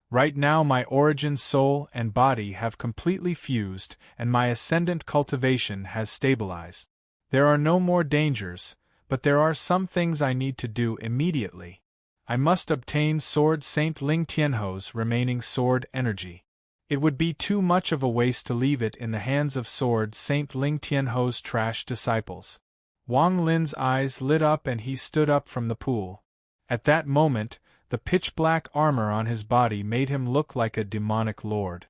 Right now my origin soul and body have completely fused and my ascendant cultivation has stabilized. There are no more dangers, but there are some things I need to do immediately. I must obtain Sword Saint Ling Tianho's remaining sword energy. It would be too much of a waste to leave it in the hands of Sword Saint Ling Tianho's trash disciples." Wang Lin's eyes lit up and he stood up from the pool. At that moment, the pitch-black armor on his body made him look like a demonic lord.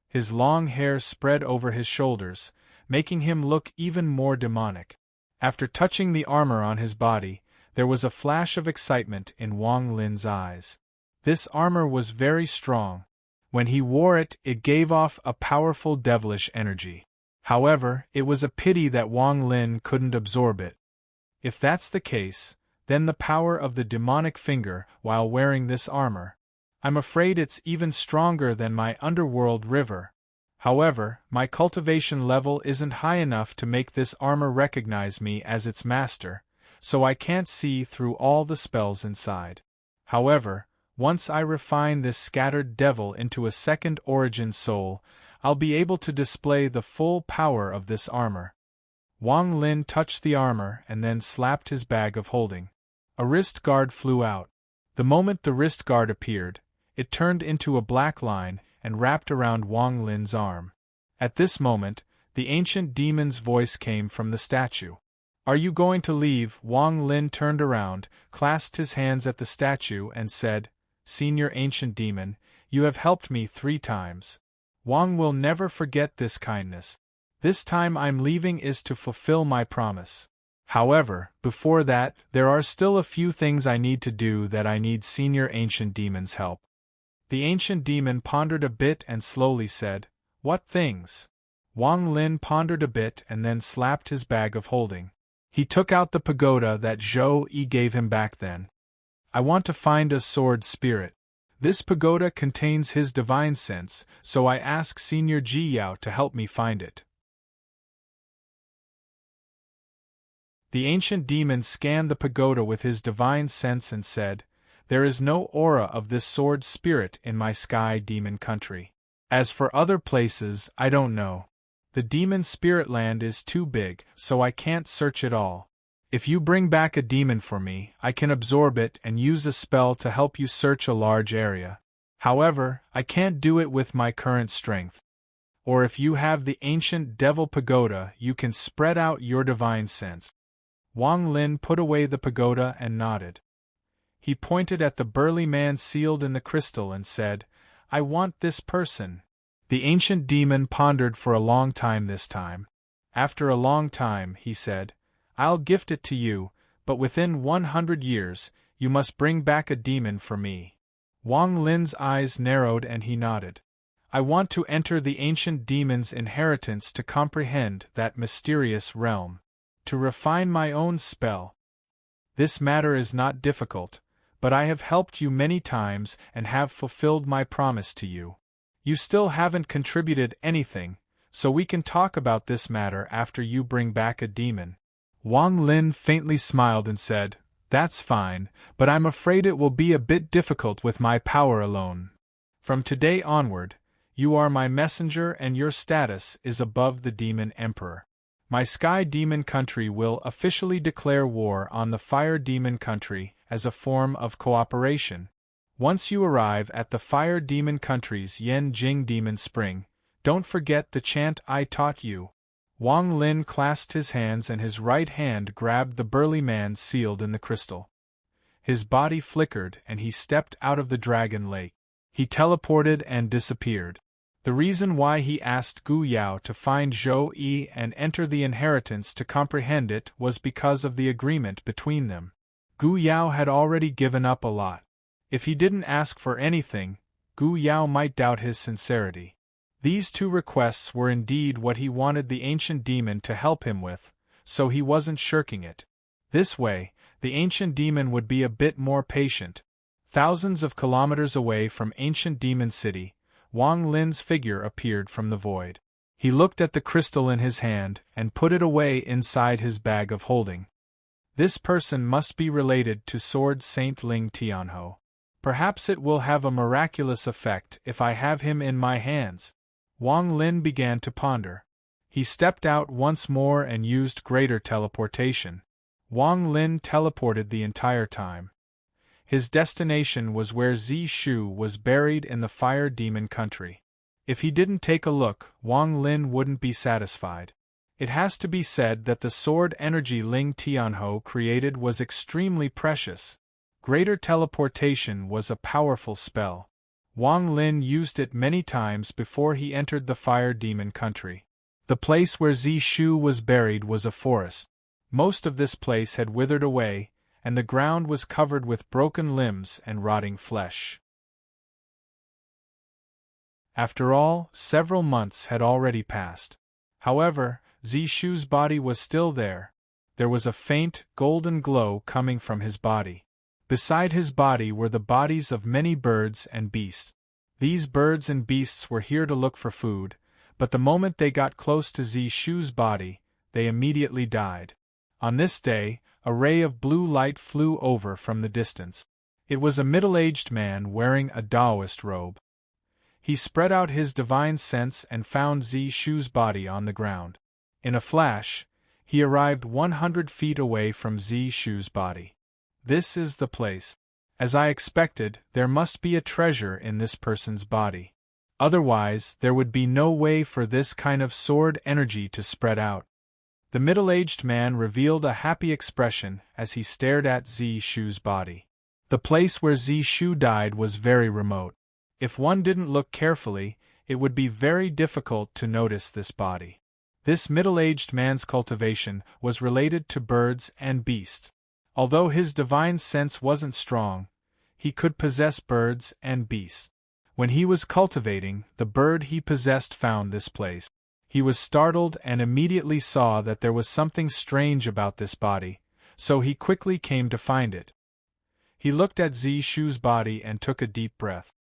His long hair spread over his shoulders, making him look even more demonic. After touching the armor on his body, there was a flash of excitement in Wang Lin's eyes. This armor was very strong. When he wore it, it gave off a powerful devilish energy. However, it was a pity that Wang Lin couldn't absorb it. If that's the case, then the power of the demonic finger while wearing this armor. I'm afraid it's even stronger than my underworld river. However, my cultivation level isn't high enough to make this armor recognize me as its master, so I can't see through all the spells inside. However, once I refine this scattered devil into a second origin soul, I'll be able to display the full power of this armor. Wang Lin touched the armor and then slapped his bag of holding. A wrist guard flew out. The moment the wrist guard appeared, it turned into a black line and wrapped around Wang Lin's arm. At this moment, the ancient demon's voice came from the statue. "Are you going to leave?" Wang Lin turned around, clasped his hands at the statue and said, "Senior ancient demon, you have helped me 3 times. Wang will never forget this kindness. This time I'm leaving is to fulfill my promise. However, before that, there are still a few things I need to do that I need Senior Ancient Demon's help." The Ancient Demon pondered a bit and slowly said, "What things?" Wang Lin pondered a bit and then slapped his bag of holding. He took out the pagoda that Zhou Yi gave him back then. "I want to find a sword spirit. This pagoda contains his divine sense, so I ask Senior Ji Yao to help me find it." The ancient demon scanned the pagoda with his divine sense and said, "There is no aura of this sword spirit in my sky demon country. As for other places, I don't know. The demon spirit land is too big, so I can't search it all. If you bring back a demon for me, I can absorb it and use a spell to help you search a large area. However, I can't do it with my current strength. Or if you have the ancient devil pagoda, you can spread out your divine sense." Wang Lin put away the pagoda and nodded. He pointed at the burly man sealed in the crystal and said, "I want this person." The ancient demon pondered for a long time this time. After a long time, he said, "I'll gift it to you, but within 100 years, you must bring back a demon for me." Wang Lin's eyes narrowed and he nodded. "I want to enter the ancient demon's inheritance to comprehend that mysterious realm. To refine my own spell. This matter is not difficult, but I have helped you many times and have fulfilled my promise to you. You still haven't contributed anything, so we can talk about this matter after you bring back a demon." Wang Lin faintly smiled and said, "That's fine, but I'm afraid it will be a bit difficult with my power alone. From today onward, you are my messenger and your status is above the Demon Emperor. My Sky Demon Country will officially declare war on the Fire Demon Country as a form of cooperation. Once you arrive at the Fire Demon Country's Yen Jing Demon Spring, don't forget the chant I taught you." Wang Lin clasped his hands and his right hand grabbed the burly man sealed in the crystal. His body flickered and he stepped out of the dragon lake. He teleported and disappeared. The reason why he asked Gu Yao to find Zhou Yi and enter the inheritance to comprehend it was because of the agreement between them. Gu Yao had already given up a lot. If he didn't ask for anything, Gu Yao might doubt his sincerity. These two requests were indeed what he wanted the ancient demon to help him with, so he wasn't shirking it. This way, the ancient demon would be a bit more patient. Thousands of kilometers away from ancient demon city, Wang Lin's figure appeared from the void. He looked at the crystal in his hand and put it away inside his bag of holding. This person must be related to Sword Saint Ling Tianhou. Perhaps it will have a miraculous effect if I have him in my hands. Wang Lin began to ponder. He stepped out once more and used greater teleportation. Wang Lin teleported the entire time. His destination was where Zi Shu was buried in the Fire Demon Country. If he didn't take a look, Wang Lin wouldn't be satisfied. It has to be said that the sword energy Ling Tianhou created was extremely precious. Greater teleportation was a powerful spell. Wang Lin used it many times before he entered the Fire Demon Country. The place where Zi Shu was buried was a forest. Most of this place had withered away, and the ground was covered with broken limbs and rotting flesh. After all, several months had already passed. However, Zi Shu's body was still there. There was a faint, golden glow coming from his body. Beside his body were the bodies of many birds and beasts. These birds and beasts were here to look for food, but the moment they got close to Zi Shu's body, they immediately died. On this day, a ray of blue light flew over from the distance. It was a middle-aged man wearing a Taoist robe. He spread out his divine sense and found Zi Shu's body on the ground. In a flash, he arrived 100 feet away from Zi Shu's body. "This is the place. As I expected, there must be a treasure in this person's body. Otherwise, there would be no way for this kind of sword energy to spread out." The middle-aged man revealed a happy expression as he stared at Zi Shu's body. The place where Zi Shu died was very remote. If one didn't look carefully, it would be very difficult to notice this body. This middle-aged man's cultivation was related to birds and beasts. Although his divine sense wasn't strong, he could possess birds and beasts. When he was cultivating, the bird he possessed found this place. He was startled and immediately saw that there was something strange about this body, so he quickly came to find it. He looked at Zi Shu's body and took a deep breath.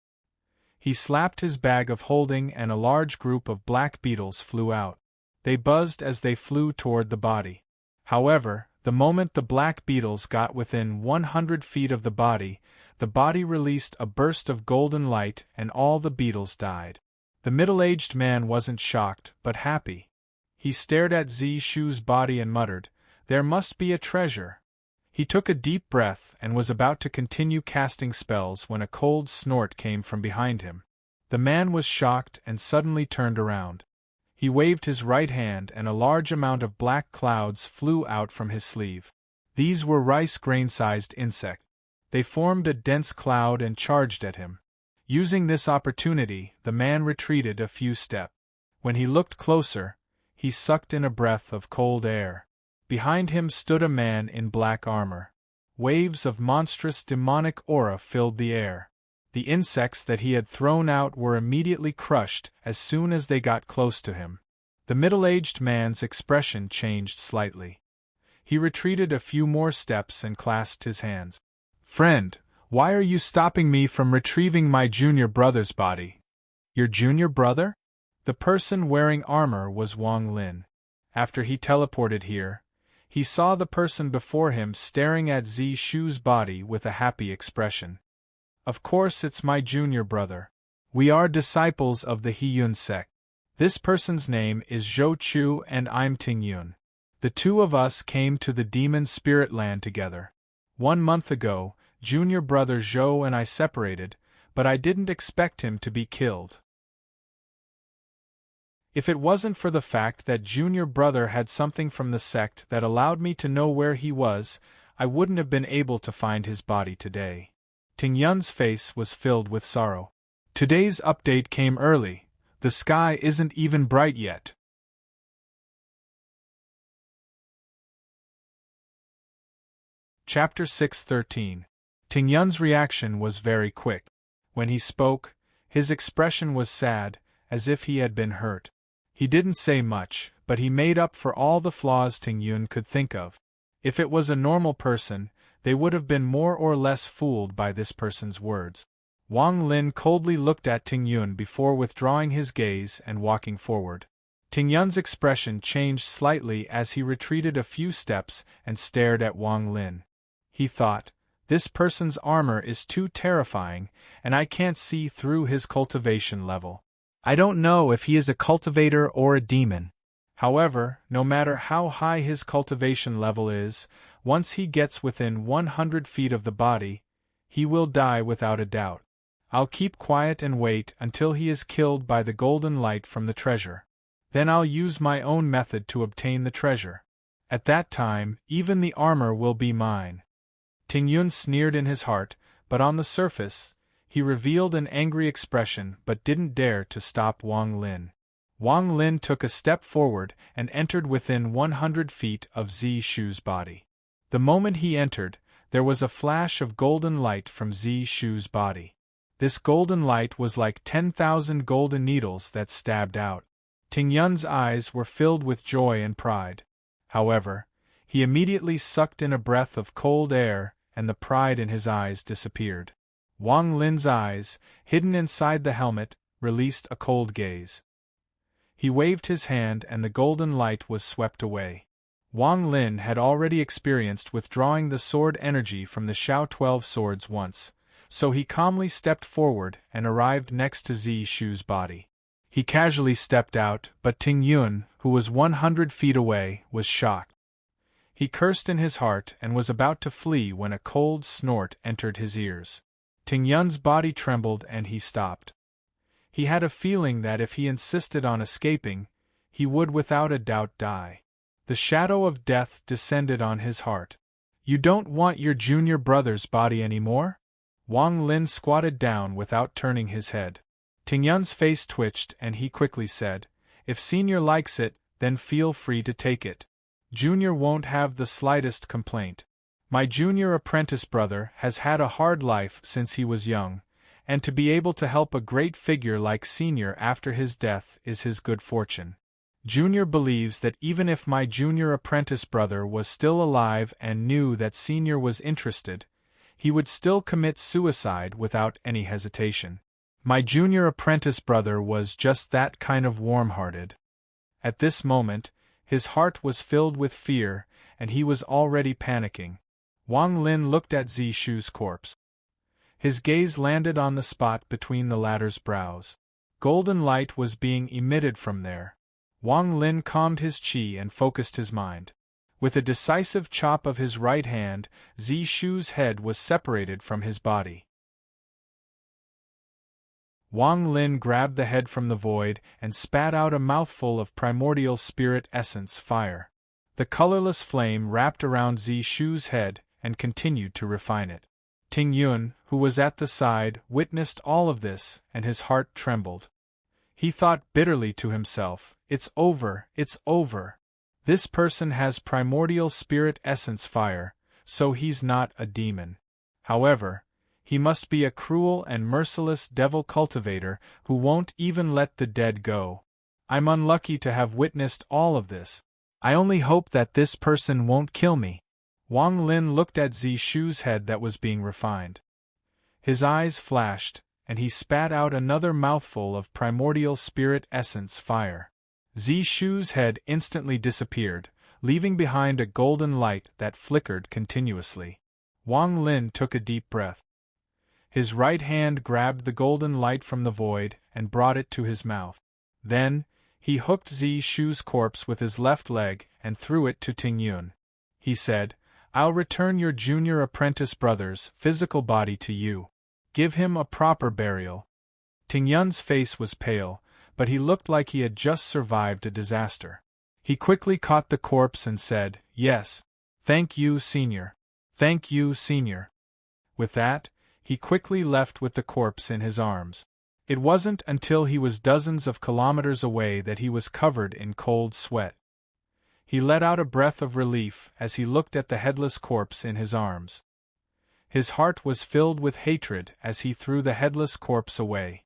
He slapped his bag of holding and a large group of black beetles flew out. They buzzed as they flew toward the body. However, the moment the black beetles got within 100 feet of the body released a burst of golden light and all the beetles died. The middle-aged man wasn't shocked, but happy. He stared at Zi Shu's body and muttered, "There must be a treasure." He took a deep breath and was about to continue casting spells when a cold snort came from behind him. The man was shocked and suddenly turned around. He waved his right hand and a large amount of black clouds flew out from his sleeve. These were rice grain-sized insects. They formed a dense cloud and charged at him. Using this opportunity, the man retreated a few steps. When he looked closer, he sucked in a breath of cold air. Behind him stood a man in black armor. Waves of monstrous demonic aura filled the air. The insects that he had thrown out were immediately crushed as soon as they got close to him. The middle-aged man's expression changed slightly. He retreated a few more steps and clasped his hands. "Friend, Why are you stopping me from retrieving my junior brother's body? Your junior brother? The person wearing armor was Wang Lin. After he teleported here, he saw the person before him staring at Zishu's body with a happy expression. Of course it's my junior brother. We are disciples of the Heyun sect. This person's name is Zhou Chu and I'm Ting Yun. The two of us came to the demon spirit land together. 1 month ago, junior brother Zhou and I separated, but I didn't expect him to be killed. If it wasn't for the fact that junior brother had something from the sect that allowed me to know where he was, I wouldn't have been able to find his body today. Ting Yun's face was filled with sorrow. Today's update came early. The sky isn't even bright yet. Chapter 6:13. Ting Yun's reaction was very quick. When he spoke, his expression was sad, as if he had been hurt. He didn't say much, but he made up for all the flaws Ting Yun could think of. If it was a normal person, they would have been more or less fooled by this person's words. Wang Lin coldly looked at Ting Yun before withdrawing his gaze and walking forward. Ting Yun's expression changed slightly as he retreated a few steps and stared at Wang Lin. He thought, this person's armor is too terrifying, and I can't see through his cultivation level. I don't know if he is a cultivator or a demon. However, no matter how high his cultivation level is, once he gets within 100 feet of the body, he will die without a doubt. I'll keep quiet and wait until he is killed by the golden light from the treasure. Then I'll use my own method to obtain the treasure. At that time, even the armor will be mine. Ting Yun sneered in his heart, but on the surface, he revealed an angry expression but didn't dare to stop Wang Lin. Wang Lin took a step forward and entered within 100 feet of Zishu's body. The moment he entered, there was a flash of golden light from Zishu's body. This golden light was like 10,000 golden needles that stabbed out. Ting Yun's eyes were filled with joy and pride. However, he immediately sucked in a breath of cold air, and the pride in his eyes disappeared. Wang Lin's eyes, hidden inside the helmet, released a cold gaze. He waved his hand and the golden light was swept away. Wang Lin had already experienced withdrawing the sword energy from the Shao 12 swords once, so he calmly stepped forward and arrived next to Zishu's body. He casually stepped out, but Ting Yun, who was 100 feet away, was shocked. He cursed in his heart and was about to flee when a cold snort entered his ears. Ting Yun's body trembled and he stopped. He had a feeling that if he insisted on escaping, he would without a doubt die. The shadow of death descended on his heart. You don't want your junior brother's body anymore? Wang Lin squatted down without turning his head. Ting Yun's face twitched and he quickly said, if Senior likes it, then feel free to take it. Junior won't have the slightest complaint. My junior apprentice brother has had a hard life since he was young, and to be able to help a great figure like Senior after his death is his good fortune. Junior believes that even if my junior apprentice brother was still alive and knew that Senior was interested, he would still commit suicide without any hesitation. My junior apprentice brother was just that kind of warm-hearted. At this moment, his heart was filled with fear, and he was already panicking. Wang Lin looked at Zishu's corpse. His gaze landed on the spot between the latter's brows. Golden light was being emitted from there. Wang Lin calmed his qi and focused his mind. With a decisive chop of his right hand, Zishu's head was separated from his body. Wang Lin grabbed the head from the void and spat out a mouthful of primordial spirit essence fire. The colorless flame wrapped around Zishu's head and continued to refine it. Ting Yun, who was at the side, witnessed all of this, and his heart trembled. He thought bitterly to himself, it's over, it's over. This person has primordial spirit essence fire, so he's not a demon. However, he must be a cruel and merciless devil cultivator who won't even let the dead go. I'm unlucky to have witnessed all of this. I only hope that this person won't kill me. Wang Lin looked at Zishu's head that was being refined. His eyes flashed, and he spat out another mouthful of primordial spirit essence fire. Zishu's head instantly disappeared, leaving behind a golden light that flickered continuously. Wang Lin took a deep breath. His right hand grabbed the golden light from the void and brought it to his mouth. Then, he hooked Zishu's corpse with his left leg and threw it to Tingyun. He said, "I'll return your junior apprentice brother's physical body to you. Give him a proper burial." Tingyun's face was pale, but he looked like he had just survived a disaster. He quickly caught the corpse and said, "Yes. Thank you, Senior. Thank you, Senior." With that, he quickly left with the corpse in his arms. It wasn't until he was dozens of kilometers away that he was covered in cold sweat. He let out a breath of relief as he looked at the headless corpse in his arms. His heart was filled with hatred as he threw the headless corpse away.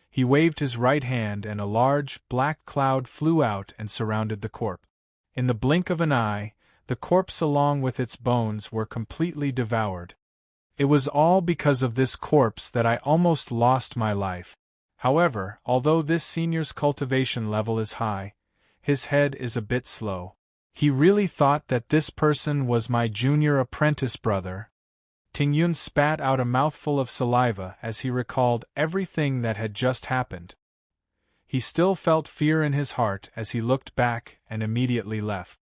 He waved his right hand and a large, black cloud flew out and surrounded the corpse. In the blink of an eye, the corpse along with its bones were completely devoured. It was all because of this corpse that I almost lost my life. However, although this senior's cultivation level is high, his head is a bit slow. He really thought that this person was my junior apprentice brother. Tingyun spat out a mouthful of saliva as he recalled everything that had just happened. He still felt fear in his heart as he looked back and immediately left.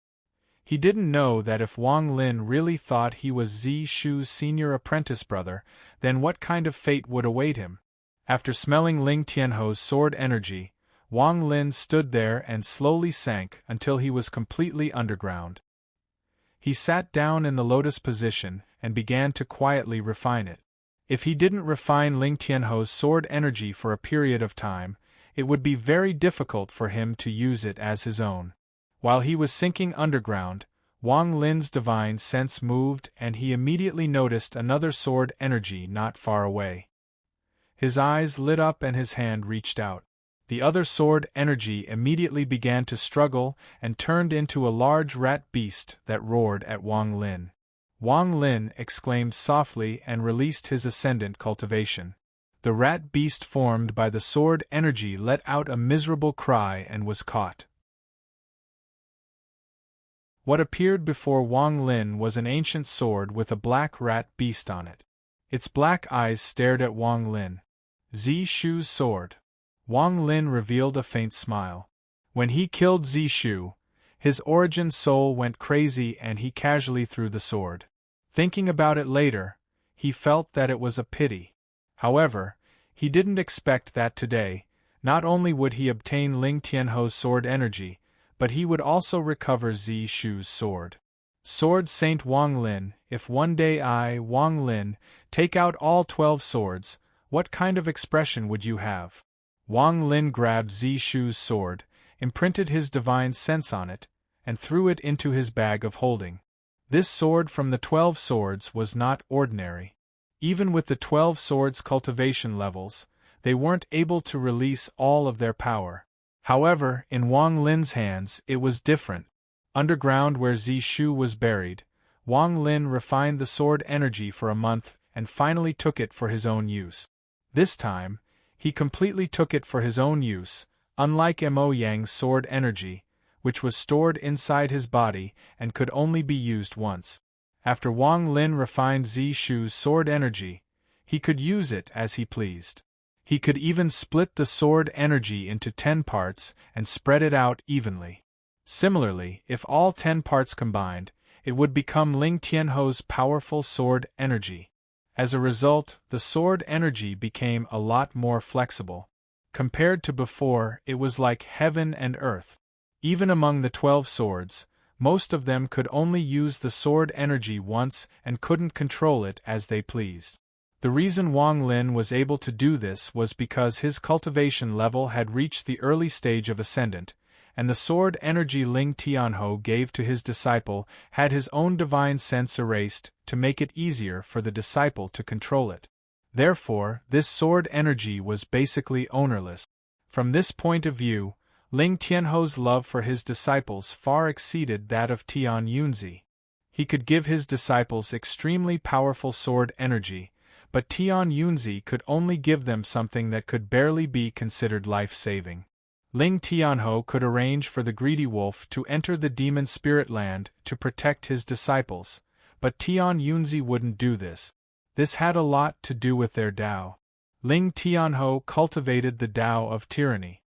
He didn't know that if Wang Lin really thought he was Zishu's senior apprentice brother, then what kind of fate would await him? After smelling Ling Tianho's sword energy, Wang Lin stood there and slowly sank until he was completely underground. He sat down in the lotus position and began to quietly refine it. If he didn't refine Ling Tianho's sword energy for a period of time, it would be very difficult for him to use it as his own. While he was sinking underground, Wang Lin's divine sense moved and he immediately noticed another sword energy not far away. His eyes lit up and his hand reached out. The other sword energy immediately began to struggle and turned into a large rat beast that roared at Wang Lin. Wang Lin exclaimed softly and released his ascendant cultivation. The rat beast formed by the sword energy let out a miserable cry and was caught. What appeared before Wang Lin was an ancient sword with a black rat beast on it. Its black eyes stared at Wang Lin. Zishu's sword. Wang Lin revealed a faint smile. When he killed Zishu, his origin soul went crazy and he casually threw the sword. Thinking about it later, he felt that it was a pity. However, he didn't expect that today, not only would he obtain Ling Tianho's sword energy, but he would also recover Zishu's sword. Sword Saint Wang Lin, if one day I, Wang Lin, take out all 12 swords, what kind of expression would you have? Wang Lin grabbed Zishu's sword, imprinted his divine sense on it, and threw it into his bag of holding. This sword from the 12 swords was not ordinary. Even with the 12 swords' cultivation levels, they weren't able to release all of their power. However, in Wang Lin's hands, it was different. Underground where Zishu was buried, Wang Lin refined the sword energy for a month and finally took it for his own use. This time, he completely took it for his own use, unlike Mo Yang's sword energy, which was stored inside his body and could only be used once. After Wang Lin refined Zishu's sword energy, he could use it as he pleased. He could even split the sword energy into 10 parts and spread it out evenly. Similarly, if all 10 parts combined, it would become Ling Tianho's powerful sword energy. As a result, the sword energy became a lot more flexible. Compared to before, it was like heaven and earth. Even among the 12 swords, most of them could only use the sword energy once and couldn't control it as they pleased. The reason Wang Lin was able to do this was because his cultivation level had reached the early stage of ascendant, and the sword energy Ling Tianho gave to his disciple had his own divine sense erased to make it easier for the disciple to control it. Therefore, this sword energy was basically ownerless. From this point of view, Ling Tianho's love for his disciples far exceeded that of Tian Yunzi. He could give his disciples extremely powerful sword energy, but Tian Yunzi could only give them something that could barely be considered life-saving. Ling Tianho could arrange for the greedy wolf to enter the demon spirit land to protect his disciples, but Tian Yunzi wouldn't do this. This had a lot to do with their Tao. Ling Tianho cultivated the Tao of tyranny.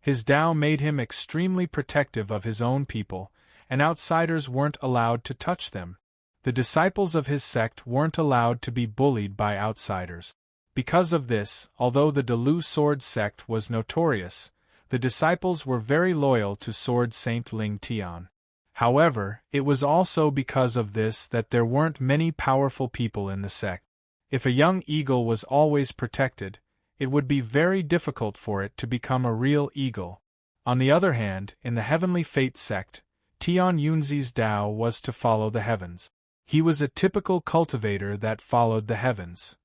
His Tao made him extremely protective of his own people, and outsiders weren't allowed to touch them. The disciples of his sect weren't allowed to be bullied by outsiders. Because of this, although the Delu Sword sect was notorious, the disciples were very loyal to Sword Saint Ling Tian. However, it was also because of this that there weren't many powerful people in the sect. If a young eagle was always protected, it would be very difficult for it to become a real eagle. On the other hand, in the Heavenly Fate sect, Tian Yunzi's Tao was to follow the heavens. He was a typical cultivator that followed the heavens.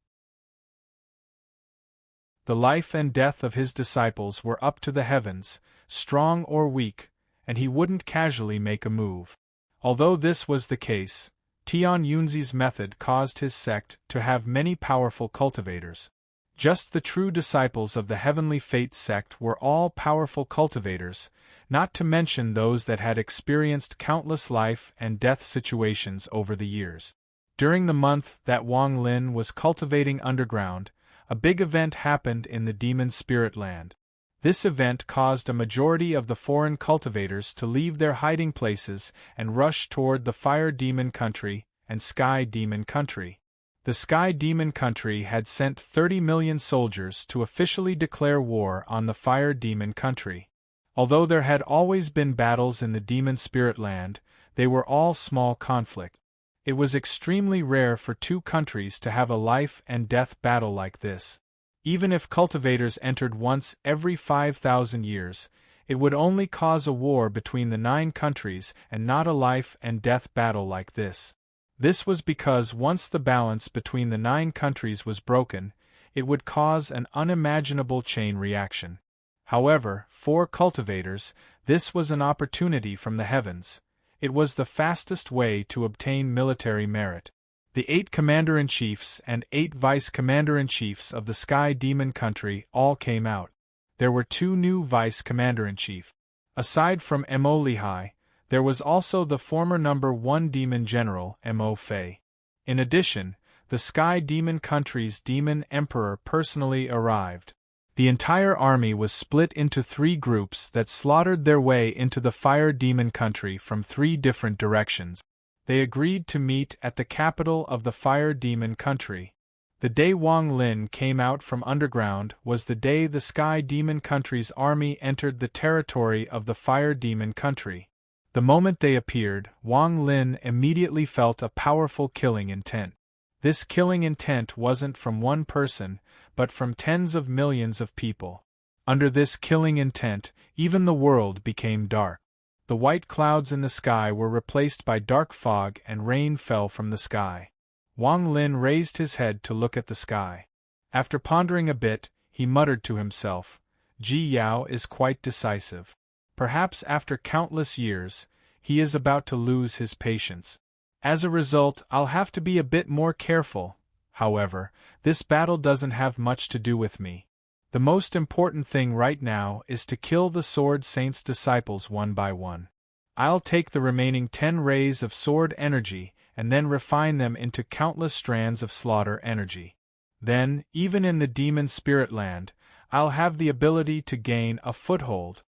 The life and death of his disciples were up to the heavens, strong or weak, and he wouldn't casually make a move. Although this was the case, Tian Yunzi's method caused his sect to have many powerful cultivators. Just the true disciples of the Heavenly Fate sect were all powerful cultivators, not to mention those that had experienced countless life and death situations over the years. During the month that Wang Lin was cultivating underground, a big event happened in the demon spirit land. This event caused a majority of the foreign cultivators to leave their hiding places and rush toward the Fire Demon Country and Sky Demon Country. The Sky Demon Country had sent 30 million soldiers to officially declare war on the Fire Demon Country. Although there had always been battles in the demon spirit land, they were all small conflict. It was extremely rare for two countries to have a life and death battle like this. Even if cultivators entered once every 5,000 years, it would only cause a war between the 9 countries and not a life and death battle like this. This was because once the balance between the 9 countries was broken, it would cause an unimaginable chain reaction. However, for cultivators, this was an opportunity from the heavens. It was the fastest way to obtain military merit. The 8 commander-in-chiefs and 8 vice-commander-in-chiefs of the Sky Demon Country all came out. There were 2 new vice-commander-in-chief. Aside from Mo Lihai, there was also the former number 1 demon general, Mo Fei. In addition, the Sky Demon Country's demon emperor personally arrived. The entire army was split into 3 groups that slaughtered their way into the Fire Demon Country from 3 different directions. They agreed to meet at the capital of the Fire Demon Country. The day Wang Lin came out from underground was the day the Sky Demon Country's army entered the territory of the Fire Demon Country. The moment they appeared, Wang Lin immediately felt a powerful killing intent. This killing intent wasn't from one person, but from tens of millions of people. Under this killing intent, even the world became dark. The white clouds in the sky were replaced by dark fog and rain fell from the sky. Wang Lin raised his head to look at the sky. After pondering a bit, he muttered to himself, "Ji Yao is quite decisive. Perhaps after countless years, he is about to lose his patience. As a result, I'll have to be a bit more careful. However, this battle doesn't have much to do with me. The most important thing right now is to kill the Sword Saint's disciples one by one. I'll take the remaining 10 rays of sword energy and then refine them into countless strands of slaughter energy. Then, even in the demon spirit land, I'll have the ability to gain a foothold.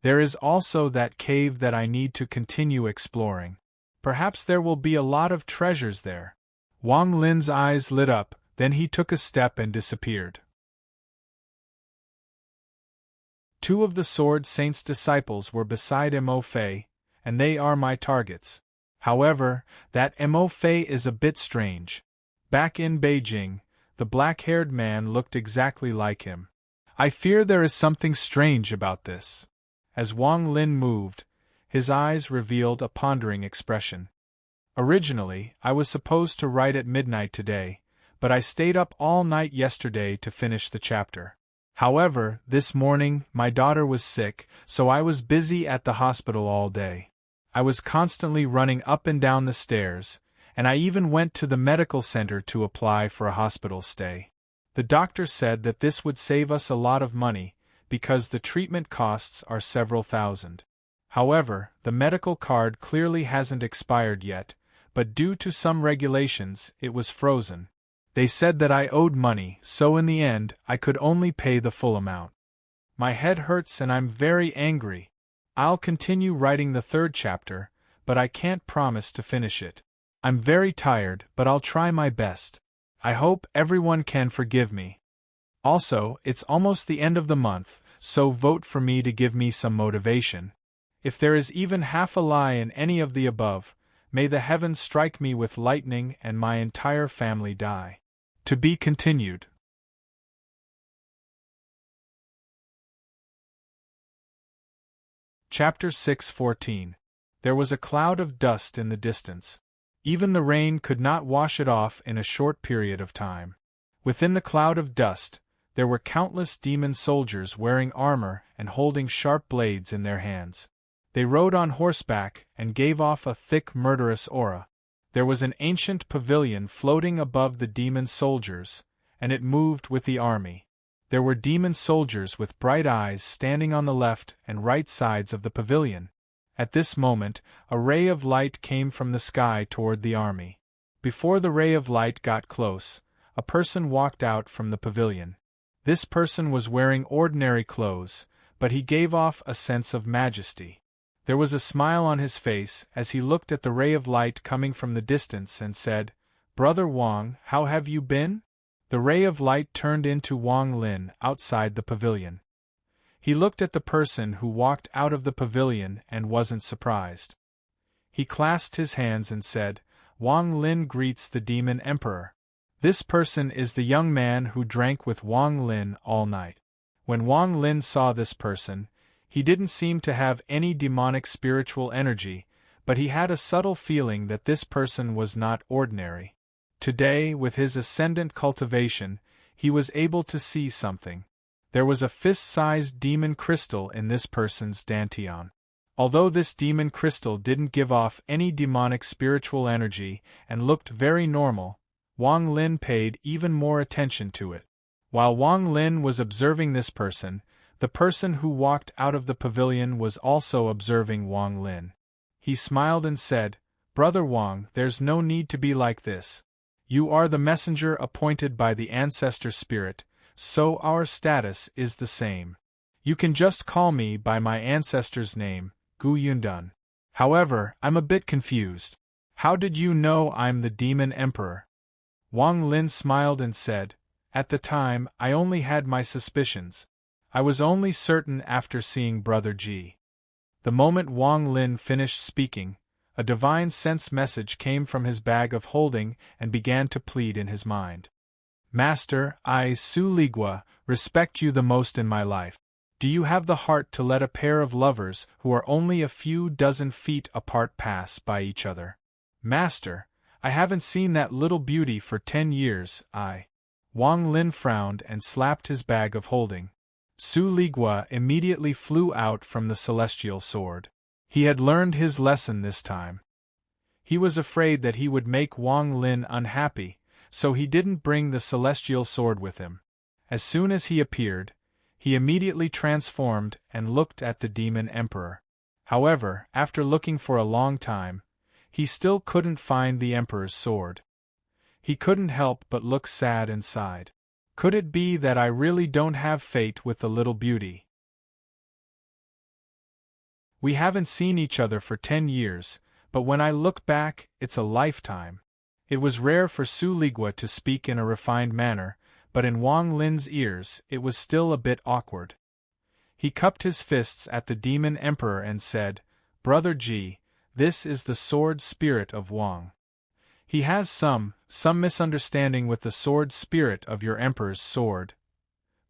There is also that cave that I need to continue exploring. Perhaps there will be a lot of treasures there." Wang Lin's eyes lit up, then he took a step and disappeared. 2 of the Sword Saint's disciples were beside Mo Fei, and they are my targets. However, that Mo Fei is a bit strange. Back in Beijing, the black-haired man looked exactly like him. I fear there is something strange about this. As Wang Lin moved, his eyes revealed a pondering expression. Originally, I was supposed to write at midnight today, but I stayed up all night yesterday to finish the chapter. However, this morning, my daughter was sick, so I was busy at the hospital all day. I was constantly running up and down the stairs, and I even went to the medical center to apply for a hospital stay. The doctor said that this would save us a lot of money, because the treatment costs are several thousand. However, the medical card clearly hasn't expired yet, but due to some regulations, it was frozen. They said that I owed money, so in the end, I could only pay the full amount. My head hurts and I'm very angry. I'll continue writing the third chapter, but I can't promise to finish it. I'm very tired, but I'll try my best. I hope everyone can forgive me. Also, it's almost the end of the month, so vote for me to give me some motivation. If there is even half a lie in any of the above, may the heavens strike me with lightning and my entire family die. To be continued. Chapter 6:14. There was a cloud of dust in the distance. Even the rain could not wash it off in a short period of time. Within the cloud of dust, there were countless demon soldiers wearing armor and holding sharp blades in their hands. They rode on horseback and gave off a thick murderous aura. There was an ancient pavilion floating above the demon soldiers, and it moved with the army. There were demon soldiers with bright eyes standing on the left and right sides of the pavilion. At this moment, a ray of light came from the sky toward the army. Before the ray of light got close, a person walked out from the pavilion. This person was wearing ordinary clothes, but he gave off a sense of majesty. There was a smile on his face as he looked at the ray of light coming from the distance and said, "Brother Wang, how have you been?" The ray of light turned into Wang Lin outside the pavilion. He looked at the person who walked out of the pavilion and wasn't surprised. He clasped his hands and said, "Wang Lin greets the demon emperor." This person is the young man who drank with Wang Lin all night. When Wang Lin saw this person, he didn't seem to have any demonic spiritual energy, but he had a subtle feeling that this person was not ordinary. Today, with his ascendant cultivation, he was able to see something. There was a fist-sized demon crystal in this person's dantian. Although this demon crystal didn't give off any demonic spiritual energy and looked very normal, Wang Lin paid even more attention to it. While Wang Lin was observing this person, the person who walked out of the pavilion was also observing Wang Lin. He smiled and said, "Brother Wang, there's no need to be like this. You are the messenger appointed by the ancestor spirit, so our status is the same. You can just call me by my ancestor's name, Gu Yundun. However, I'm a bit confused. How did you know I'm the demon emperor?" Wang Lin smiled and said, "At the time, I only had my suspicions. I was only certain after seeing Brother Ji." The moment Wang Lin finished speaking, a divine sense message came from his bag of holding and began to plead in his mind. "Master, I, Su Ligua, respect you the most in my life. Do you have the heart to let a pair of lovers who are only a few dozen feet apart pass by each other?" "Master, I haven't seen that little beauty for 10 years, Wang Lin frowned and slapped his bag of holding. Su Ligua immediately flew out from the celestial sword. He had learned his lesson this time. He was afraid that he would make Wang Lin unhappy, so he didn't bring the celestial sword with him. As soon as he appeared, he immediately transformed and looked at the demon emperor. However, after looking for a long time, he still couldn't find the emperor's sword. He couldn't help but look sad and sighed. Could it be that I really don't have fate with the little beauty? We haven't seen each other for 10 years, but when I look back, it's a lifetime. It was rare for Su Ligua to speak in a refined manner, but in Wang Lin's ears it was still a bit awkward. He cupped his fists at the demon emperor and said, "Brother Ji, this is the sword spirit of Wang. He has some misunderstanding with the sword spirit of your emperor's sword."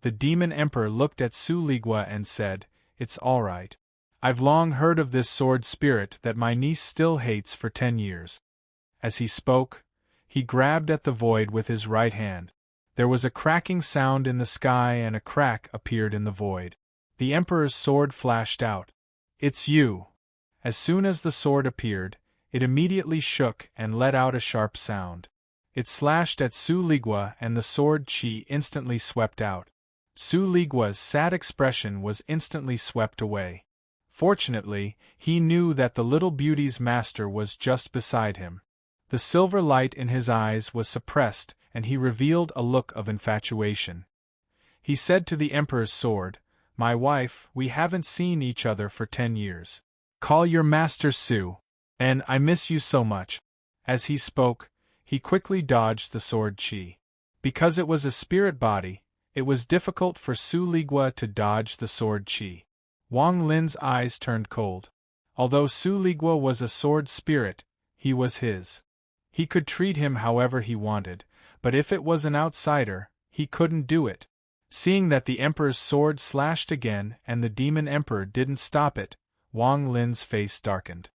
The demon emperor looked at Su Ligua and said, "It's all right. I've long heard of this sword spirit that my niece still hates for 10 years. As he spoke, he grabbed at the void with his right hand. There was a cracking sound in the sky and a crack appeared in the void. The emperor's sword flashed out. "It's you." As soon as the sword appeared, It immediately shook and let out a sharp sound. It slashed at Su Ligua and the sword Qi instantly swept out. Su Ligua's sad expression was instantly swept away. Fortunately, he knew that the little beauty's master was just beside him. The silver light in his eyes was suppressed and he revealed a look of infatuation. He said to the Emperor's sword, "My wife, we haven't seen each other for 10 years. Call your master Su. And I miss you so much." As he spoke, he quickly dodged the sword Qi. Because it was a spirit body, it was difficult for Su Ligua to dodge the sword Qi. Wang Lin's eyes turned cold. Although Su Ligua was a sword spirit, he was his. He could treat him however he wanted, but if it was an outsider, he couldn't do it. Seeing that the Emperor's sword slashed again and the Demon Emperor didn't stop it, Wang Lin's face darkened.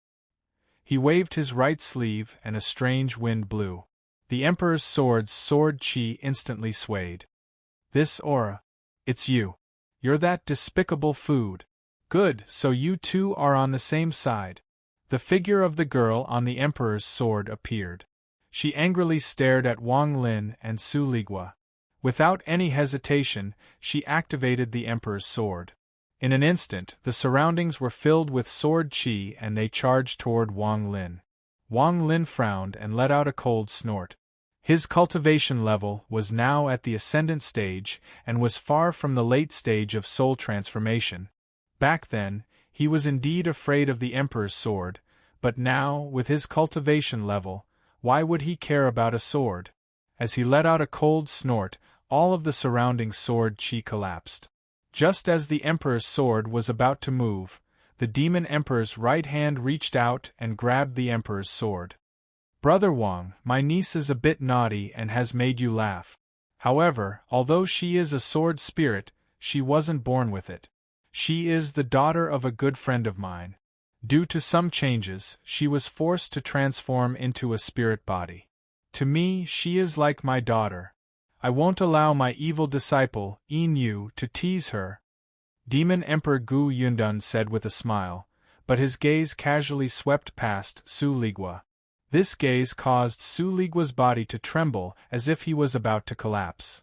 He waved his right sleeve and a strange wind blew. The Emperor's sword Qi instantly swayed. "This aura. It's you. You're that despicable food. Good, so you two are on the same side." The figure of the girl on the Emperor's sword appeared. She angrily stared at Wang Lin and Su Ligua. Without any hesitation, she activated the Emperor's sword. In an instant, the surroundings were filled with sword Qi and they charged toward Wang Lin. Wang Lin frowned and let out a cold snort. His cultivation level was now at the ascendant stage and was far from the late stage of soul transformation. Back then, he was indeed afraid of the Emperor's sword, but now, with his cultivation level, why would he care about a sword? As he let out a cold snort, all of the surrounding sword Qi collapsed. Just as the Emperor's sword was about to move, the Demon Emperor's right hand reached out and grabbed the Emperor's sword. "Brother Wang, my niece is a bit naughty and has made you laugh. However, although she is a sword spirit, she wasn't born with it. She is the daughter of a good friend of mine. Due to some changes, she was forced to transform into a spirit body. To me, she is like my daughter. I won't allow my evil disciple, Yin Yu, to tease her," Demon Emperor Gu Yundan said with a smile, but his gaze casually swept past Su Ligua. This gaze caused Su Ligua's body to tremble as if he was about to collapse.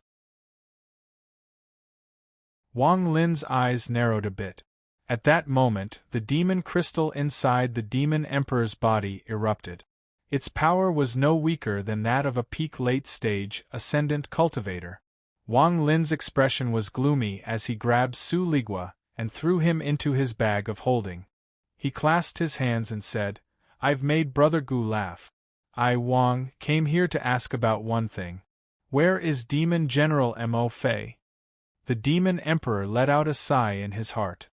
Wang Lin's eyes narrowed a bit. At that moment, the demon crystal inside the Demon Emperor's body erupted. Its power was no weaker than that of a peak late-stage, ascendant cultivator. Wang Lin's expression was gloomy as he grabbed Su Ligua and threw him into his bag of holding. He clasped his hands and said, "I've made Brother Gu laugh. I, Wang, came here to ask about one thing. Where is Demon General Mo Fei?" The Demon Emperor let out a sigh in his heart.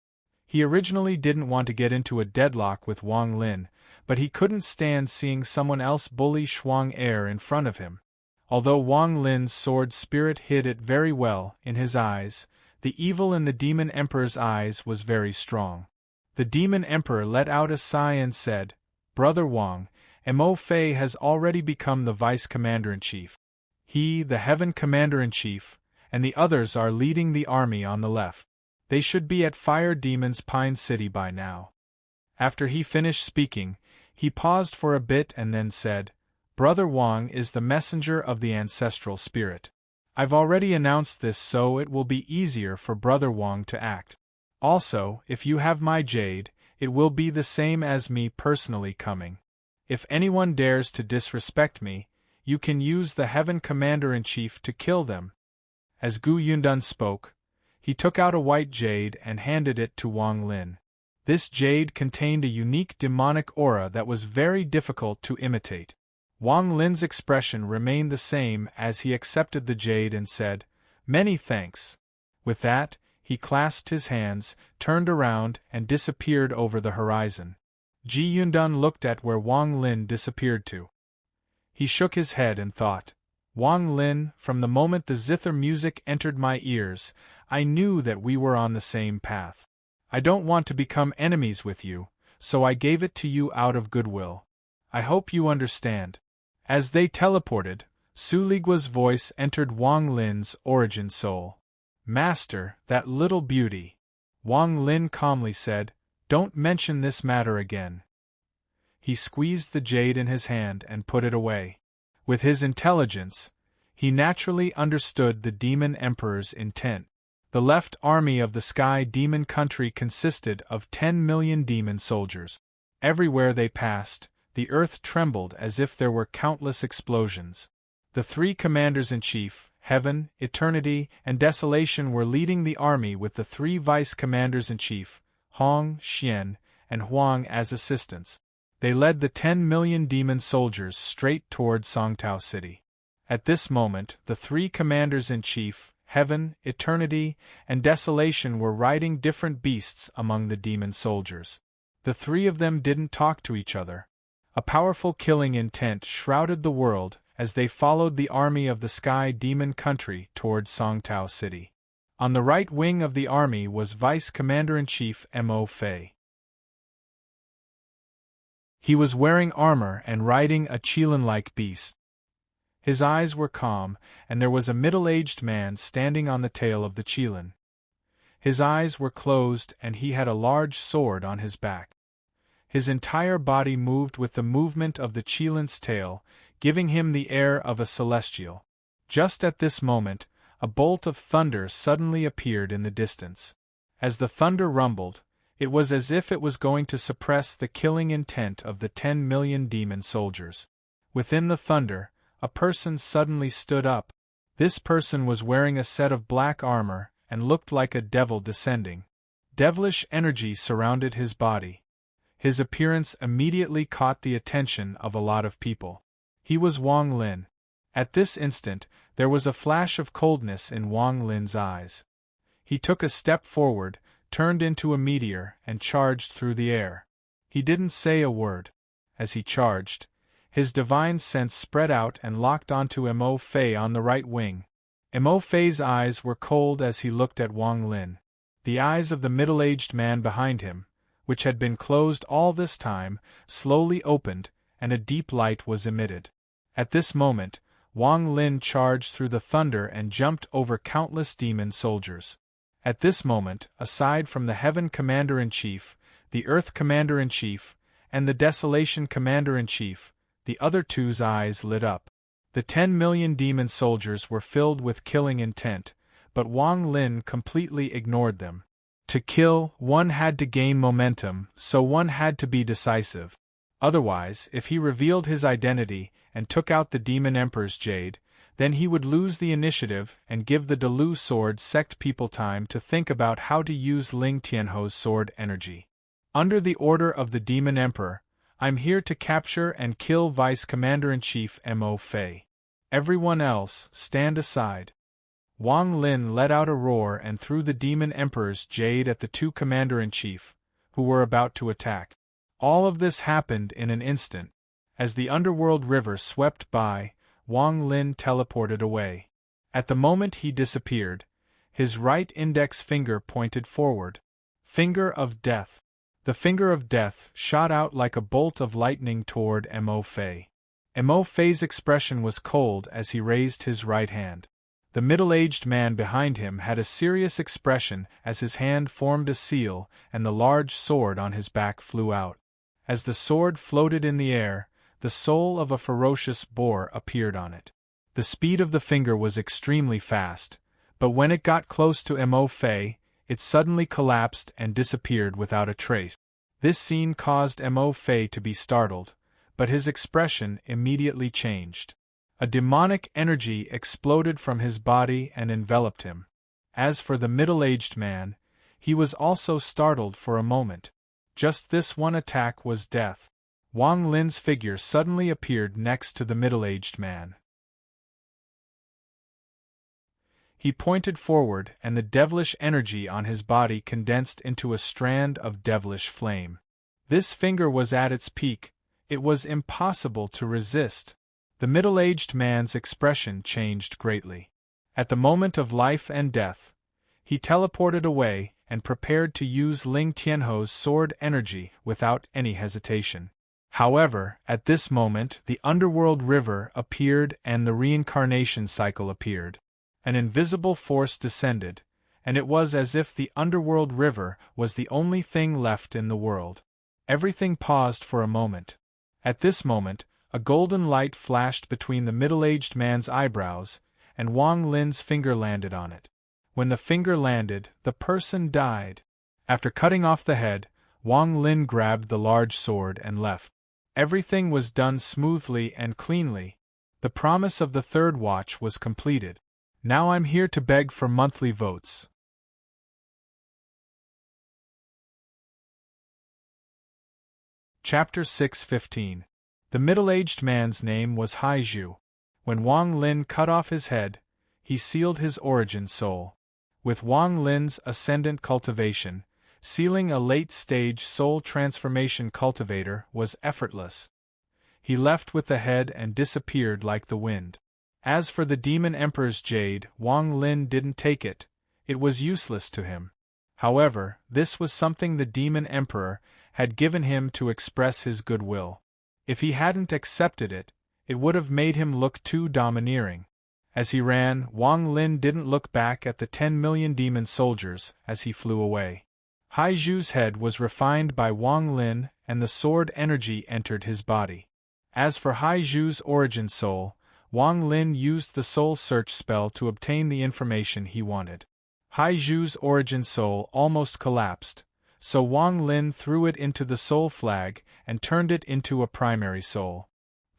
He originally didn't want to get into a deadlock with Wang Lin, but he couldn't stand seeing someone else bully Shuang Er in front of him. Although Wang Lin's sword spirit hid it very well in his eyes, the evil in the Demon Emperor's eyes was very strong. The Demon Emperor let out a sigh and said, "Brother Wang, Mo Fei has already become the Vice Commander-in-Chief. He, the Heaven Commander-in-Chief, and the others are leading the army on the left. They should be at Fire Demon's Pine City by now." After he finished speaking, he paused for a bit and then said, "Brother Wang is the messenger of the ancestral spirit. I've already announced this so it will be easier for Brother Wang to act. Also, if you have my jade, it will be the same as me personally coming. If anyone dares to disrespect me, you can use the Heaven Commander-in-Chief to kill them." As Gu Yundan spoke, he took out a white jade and handed it to Wang Lin. This jade contained a unique demonic aura that was very difficult to imitate. Wang Lin's expression remained the same as he accepted the jade and said, "Many thanks." With that, he clasped his hands, turned around, and disappeared over the horizon. Ji Yundan looked at where Wang Lin disappeared to. He shook his head and thought, "Wang Lin, from the moment the zither music entered my ears, I knew that we were on the same path. I don't want to become enemies with you, so I gave it to you out of goodwill. I hope you understand." As they teleported, Su Ligua's voice entered Wang Lin's origin soul. "Master, that little beauty." Wang Lin calmly said, "Don't mention this matter again." He squeezed the jade in his hand and put it away. With his intelligence, he naturally understood the Demon Emperor's intent. The left army of the Sky Demon Country consisted of 10 million demon soldiers. Everywhere they passed, the earth trembled as if there were countless explosions. The three commanders-in-chief, Heaven, Eternity, and Desolation, were leading the army with the three vice-commanders-in-chief, Hong, Xian, and Huang, as assistants. They led the 10 million demon soldiers straight toward Songtao City. At this moment, the three commanders-in-chief, Heaven, Eternity, and Desolation, were riding different beasts among the demon soldiers. The three of them didn't talk to each other. A powerful killing intent shrouded the world as they followed the army of the Sky Demon Country toward Songtao City. On the right wing of the army was Vice Commander-in-Chief Mo Fei. He was wearing armor and riding a Qilin-like beast. His eyes were calm, and there was a middle-aged man standing on the tail of the Qilin. His eyes were closed and he had a large sword on his back. His entire body moved with the movement of the Qilin's tail, giving him the air of a celestial. Just at this moment, a bolt of thunder suddenly appeared in the distance. As the thunder rumbled, it was as if it was going to suppress the killing intent of the 10 million demon soldiers. Within the thunder, a person suddenly stood up. This person was wearing a set of black armor and looked like a devil descending. Devilish energy surrounded his body. His appearance immediately caught the attention of a lot of people. He was Wang Lin. At this instant, there was a flash of coldness in Wang Lin's eyes. He took a step forward, turned into a meteor, and charged through the air. He didn't say a word. As he charged, his divine sense spread out and locked onto Mo Fei on the right wing. Mo Fei's eyes were cold as he looked at Wang Lin. The eyes of the middle-aged man behind him, which had been closed all this time, slowly opened, and a deep light was emitted. At this moment, Wang Lin charged through the thunder and jumped over countless demon soldiers. At this moment, aside from the Heaven Commander-in-Chief, the Earth Commander-in-Chief, and the Desolation Commander-in-Chief, the other two's eyes lit up. The 10 million demon soldiers were filled with killing intent, but Wang Lin completely ignored them. To kill, one had to gain momentum, so one had to be decisive. Otherwise, if he revealed his identity and took out the Demon Emperor's jade, then he would lose the initiative and give the Delu Sword sect people time to think about how to use Ling Tianho's sword energy. Under the order of the Demon Emperor, I'm here to capture and kill Vice Commander-in-Chief Mo Fei. Everyone else, stand aside. Wang Lin let out a roar and threw the Demon Emperor's jade at the two Commander-in-Chief, who were about to attack. All of this happened in an instant. As the underworld river swept by, Wang Lin teleported away. At the moment he disappeared, his right index finger pointed forward. Finger of Death. The finger of death shot out like a bolt of lightning toward Mo Fei. Mo Fei's expression was cold as he raised his right hand. The middle-aged man behind him had a serious expression as his hand formed a seal and the large sword on his back flew out. As the sword floated in the air, the soul of a ferocious boar appeared on it. The speed of the finger was extremely fast, but when it got close to Mo Fei, it suddenly collapsed and disappeared without a trace. This scene caused Mo Fei to be startled, but his expression immediately changed. A demonic energy exploded from his body and enveloped him. As for the middle-aged man, he was also startled for a moment. Just this one attack was death. Wang Lin's figure suddenly appeared next to the middle-aged man. He pointed forward and the devilish energy on his body condensed into a strand of devilish flame. This finger was at its peak. It was impossible to resist. The middle-aged man's expression changed greatly. At the moment of life and death, he teleported away and prepared to use Ling Tianho's sword energy without any hesitation. However, at this moment the underworld river appeared and the reincarnation cycle appeared. An invisible force descended, and it was as if the underworld river was the only thing left in the world. Everything paused for a moment. At this moment, a golden light flashed between the middle-aged man's eyebrows, and Wang Lin's finger landed on it. When the finger landed, the person died. After cutting off the head, Wang Lin grabbed the large sword and left. Everything was done smoothly and cleanly. The promise of the third watch was completed. Now I'm here to beg for monthly votes. Chapter 6:15. The middle-aged man's name was Hai Zhu. When Wang Lin cut off his head, he sealed his origin soul. With Wang Lin's ascendant cultivation, sealing a late-stage soul transformation cultivator was effortless. He left with the head and disappeared like the wind. As for the Demon Emperor's jade, Wang Lin didn't take it. It was useless to him. However, this was something the Demon Emperor had given him to express his goodwill. If he hadn't accepted it, it would have made him look too domineering. As he ran, Wang Lin didn't look back at the 10 million demon soldiers as he flew away. Hai Zhu's head was refined by Wang Lin, and the sword energy entered his body. As for Hai Zhu's origin soul, Wang Lin used the soul search spell to obtain the information he wanted. Hai Zhu's origin soul almost collapsed, so Wang Lin threw it into the soul flag and turned it into a primary soul.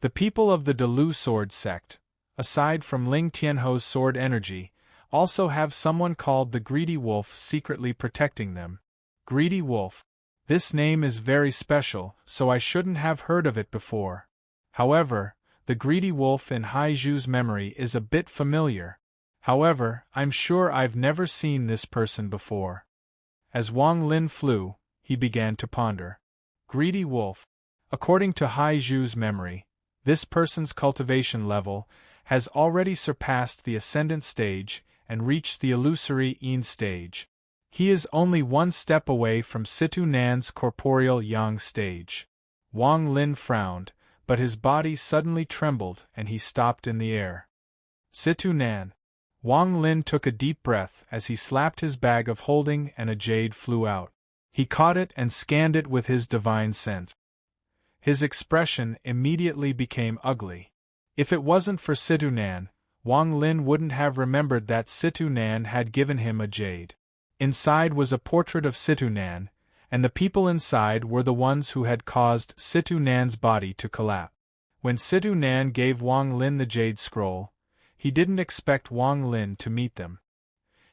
The people of the Delu sword sect, aside from Ling Tianho's sword energy, also have someone called the Greedy Wolf secretly protecting them. Greedy Wolf. This name is very special, so I shouldn't have heard of it before. However, the Greedy Wolf in Hai Zhu's memory is a bit familiar. However, I'm sure I've never seen this person before. As Wang Lin flew, he began to ponder. Greedy Wolf. According to Hai Zhu's memory, this person's cultivation level has already surpassed the ascendant stage and reached the illusory Yin stage. He is only one step away from Situ Nan's corporeal Yang stage. Wang Lin frowned, but his body suddenly trembled and he stopped in the air. Situ Nan. Wang Lin took a deep breath as he slapped his bag of holding and a jade flew out. He caught it and scanned it with his divine sense. His expression immediately became ugly. If it wasn't for Situ Nan, Wang Lin wouldn't have remembered that Situ Nan had given him a jade. Inside was a portrait of Situ Nan, and the people inside were the ones who had caused Situ Nan's body to collapse. When Situ Nan gave Wang Lin the jade scroll, he didn't expect Wang Lin to meet them.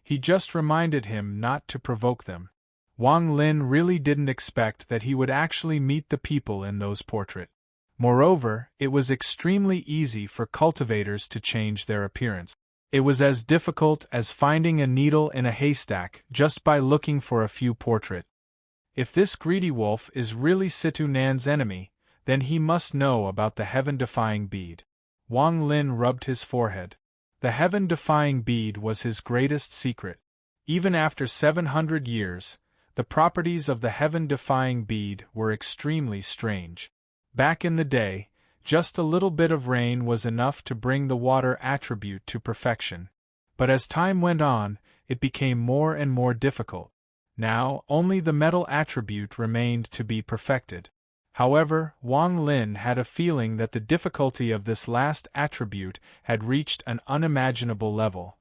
He just reminded him not to provoke them. Wang Lin really didn't expect that he would actually meet the people in those portraits. Moreover, it was extremely easy for cultivators to change their appearance. It was as difficult as finding a needle in a haystack just by looking for a few portraits. If this Greedy Wolf is really Situ Nan's enemy, then he must know about the heaven-defying bead. Wang Lin rubbed his forehead. The heaven-defying bead was his greatest secret. Even after 700 years, the properties of the heaven-defying bead were extremely strange. Back in the day, just a little bit of rain was enough to bring the water attribute to perfection. But as time went on, it became more and more difficult. Now, only the metal attribute remained to be perfected. However, Wang Lin had a feeling that the difficulty of this last attribute had reached an unimaginable level.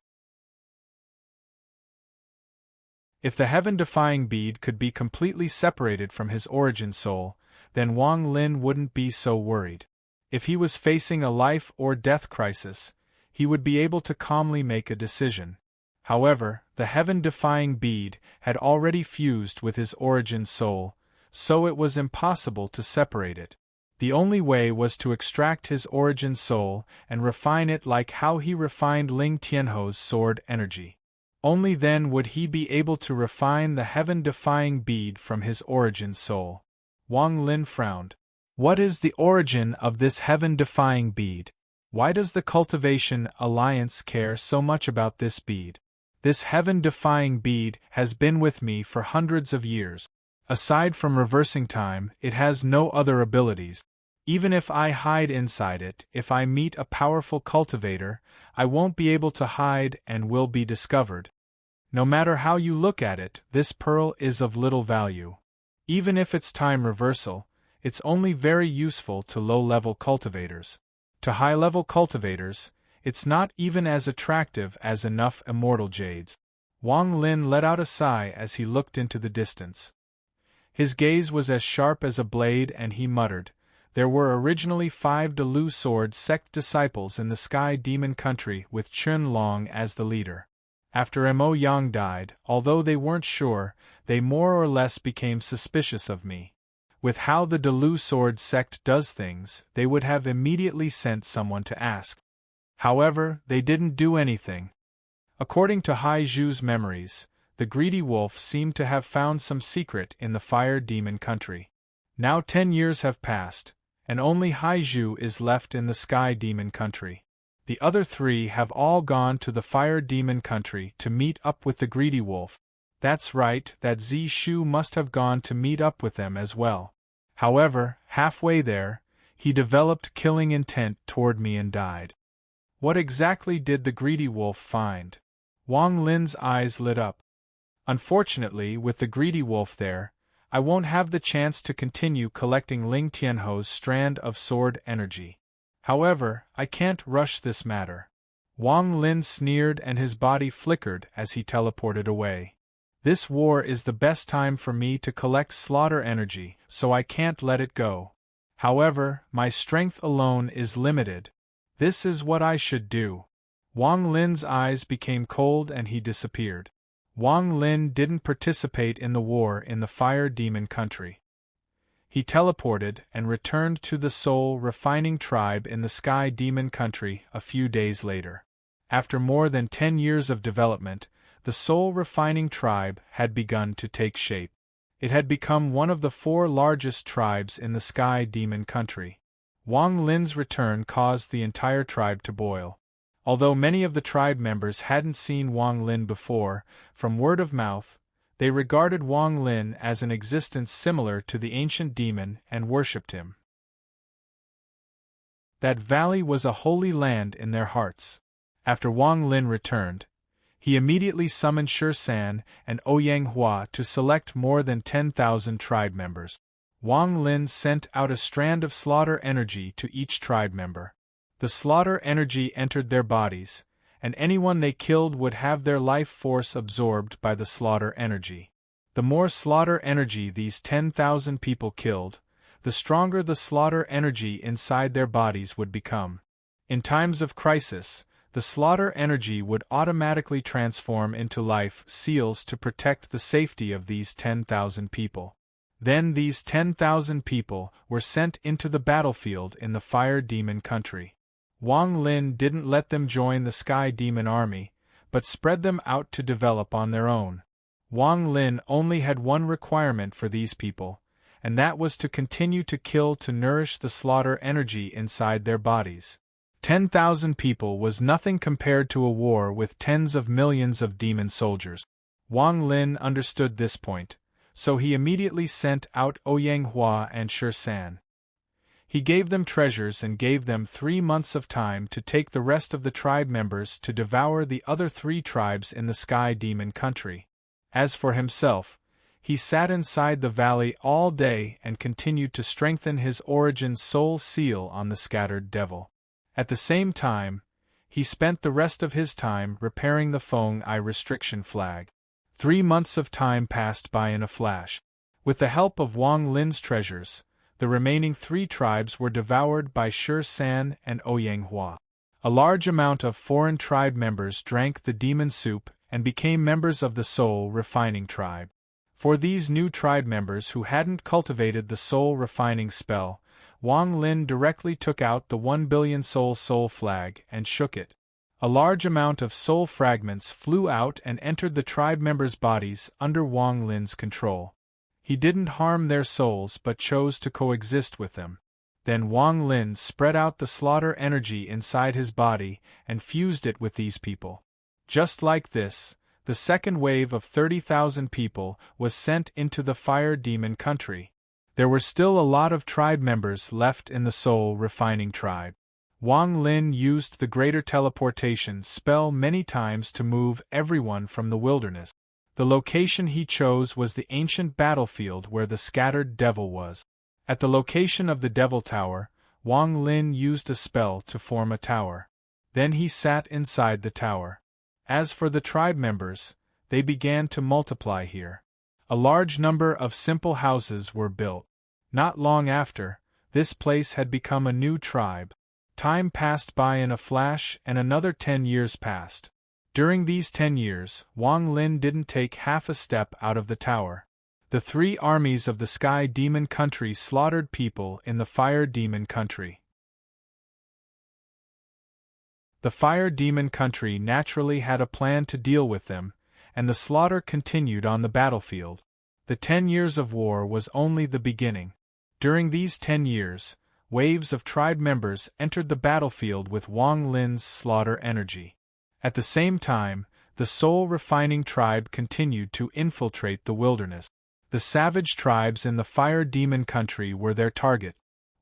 If the heaven-defying bead could be completely separated from his origin soul, then Wang Lin wouldn't be so worried. If he was facing a life or death crisis, he would be able to calmly make a decision. However, the heaven-defying bead had already fused with his origin soul, so it was impossible to separate it. The only way was to extract his origin soul and refine it like how he refined Ling Tianho's sword energy. Only then would he be able to refine the heaven-defying bead from his origin soul. Wang Lin frowned. What is the origin of this heaven-defying bead? Why does the Cultivation Alliance care so much about this bead? This heaven-defying bead has been with me for hundreds of years. Aside from reversing time, it has no other abilities. Even if I hide inside it, if I meet a powerful cultivator, I won't be able to hide and will be discovered. No matter how you look at it, this pearl is of little value. Even if it's time reversal, It's only very useful to low-level cultivators. To high-level cultivators, it's not even as attractive as enough immortal jades. Wang Lin let out a sigh as he looked into the distance. His gaze was as sharp as a blade and he muttered, "There were originally 5 Delu Sword sect disciples in the Sky Demon Country with Chun Long as the leader. After Mo Yang died, although they weren't sure, they more or less became suspicious of me. With how the Delu Sword sect does things, they would have immediately sent someone to ask. However, they didn't do anything. According to Hai Zhu's memories, the greedy wolf seemed to have found some secret in the Fire Demon Country. Now 10 years have passed, and only Hai Zhu is left in the Sky Demon Country. The other 3 have all gone to the Fire Demon Country to meet up with the greedy wolf. That's right, that Zi Shu must have gone to meet up with them as well. However, halfway there, he developed killing intent toward me and died." "What exactly did the greedy wolf find?" Wang Lin's eyes lit up. "Unfortunately, with the greedy wolf there, I won't have the chance to continue collecting Ling Tianho's strand of sword energy. However, I can't rush this matter." Wang Lin sneered and his body flickered as he teleported away. "This war is the best time for me to collect slaughter energy, so I can't let it go. However, my strength alone is limited. This is what I should do." Wang Lin's eyes became cold and he disappeared. Wang Lin didn't participate in the war in the Fire Demon Country. He teleported and returned to the Soul Refining Tribe in the Sky Demon Country a few days later. After more than 10 years of development, the Soul Refining Tribe had begun to take shape. It had become one of the 4 largest tribes in the Sky Demon Country. Wang Lin's return caused the entire tribe to boil. Although many of the tribe members hadn't seen Wang Lin before, from word of mouth, they regarded Wang Lin as an existence similar to the ancient demon and worshipped him. That valley was a holy land in their hearts. After Wang Lin returned, he immediately summoned San and Ouyang Hua to select more than 10,000 tribe members. Wang Lin sent out a strand of slaughter energy to each tribe member. The slaughter energy entered their bodies, and anyone they killed would have their life force absorbed by the slaughter energy. The more slaughter energy these 10,000 people killed, the stronger the slaughter energy inside their bodies would become. In times of crisis, the slaughter energy would automatically transform into life seals to protect the safety of these 10,000 people. Then these 10,000 people were sent into the battlefield in the Fire Demon Country. Wang Lin didn't let them join the Sky Demon Army, but spread them out to develop on their own. Wang Lin only had one requirement for these people, and that was to continue to kill to nourish the slaughter energy inside their bodies. 10,000 people was nothing compared to a war with tens of millions of demon soldiers. Wang Lin understood this point, so he immediately sent out Ouyang Hua and San. He gave them treasures and gave them 3 months of time to take the rest of the tribe members to devour the other 3 tribes in the Sky Demon Country. As for himself, he sat inside the valley all day and continued to strengthen his origin soul seal on the scattered devil. At the same time, he spent the rest of his time repairing the Feng Eye restriction flag. 3 months of time passed by in a flash. With the help of Wang Lin's treasures, the remaining 3 tribes were devoured by San and Ouyang Hua. A large amount of foreign tribe members drank the demon soup and became members of the Soul Refining Tribe. For these new tribe members who hadn't cultivated the soul refining spell, Wang Lin directly took out the 1 billion soul flag and shook it. A large amount of soul fragments flew out and entered the tribe members' bodies under Wang Lin's control. He didn't harm their souls but chose to coexist with them. Then Wang Lin spread out the slaughter energy inside his body and fused it with these people. Just like this, the second wave of 30,000 people was sent into the Fire Demon Country. There were still a lot of tribe members left in the Soul Refining Tribe. Wang Lin used the Greater Teleportation spell many times to move everyone from the wilderness. The location he chose was the ancient battlefield where the scattered devil was. At the location of the Devil Tower, Wang Lin used a spell to form a tower. Then he sat inside the tower. As for the tribe members, they began to multiply here. A large number of simple houses were built. Not long after, this place had become a new tribe. Time passed by in a flash and another 10 years passed. During these 10 years, Wang Lin didn't take half a step out of the tower. The 3 armies of the Sky Demon Country slaughtered people in the Fire Demon Country. The Fire Demon Country naturally had a plan to deal with them, and the slaughter continued on the battlefield. The 10 years of war was only the beginning. During these 10 years, waves of tribe members entered the battlefield with Wang Lin's slaughter energy. At the same time, the soul-refining tribe continued to infiltrate the wilderness. The savage tribes in the Fire Demon Country were their target.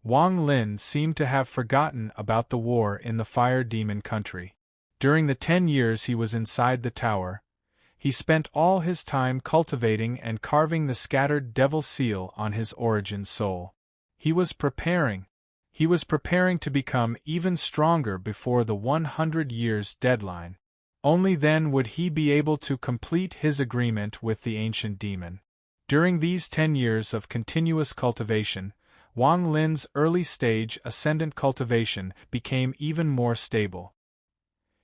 Wang Lin seemed to have forgotten about the war in the Fire Demon Country. During the 10 years he was inside the tower, he spent all his time cultivating and carving the scattered devil seal on his origin soul. He was preparing to become even stronger before the 100 years deadline. Only then would he be able to complete his agreement with the ancient demon. During these 10 years of continuous cultivation, Wang Lin's early-stage ascendant cultivation became even more stable.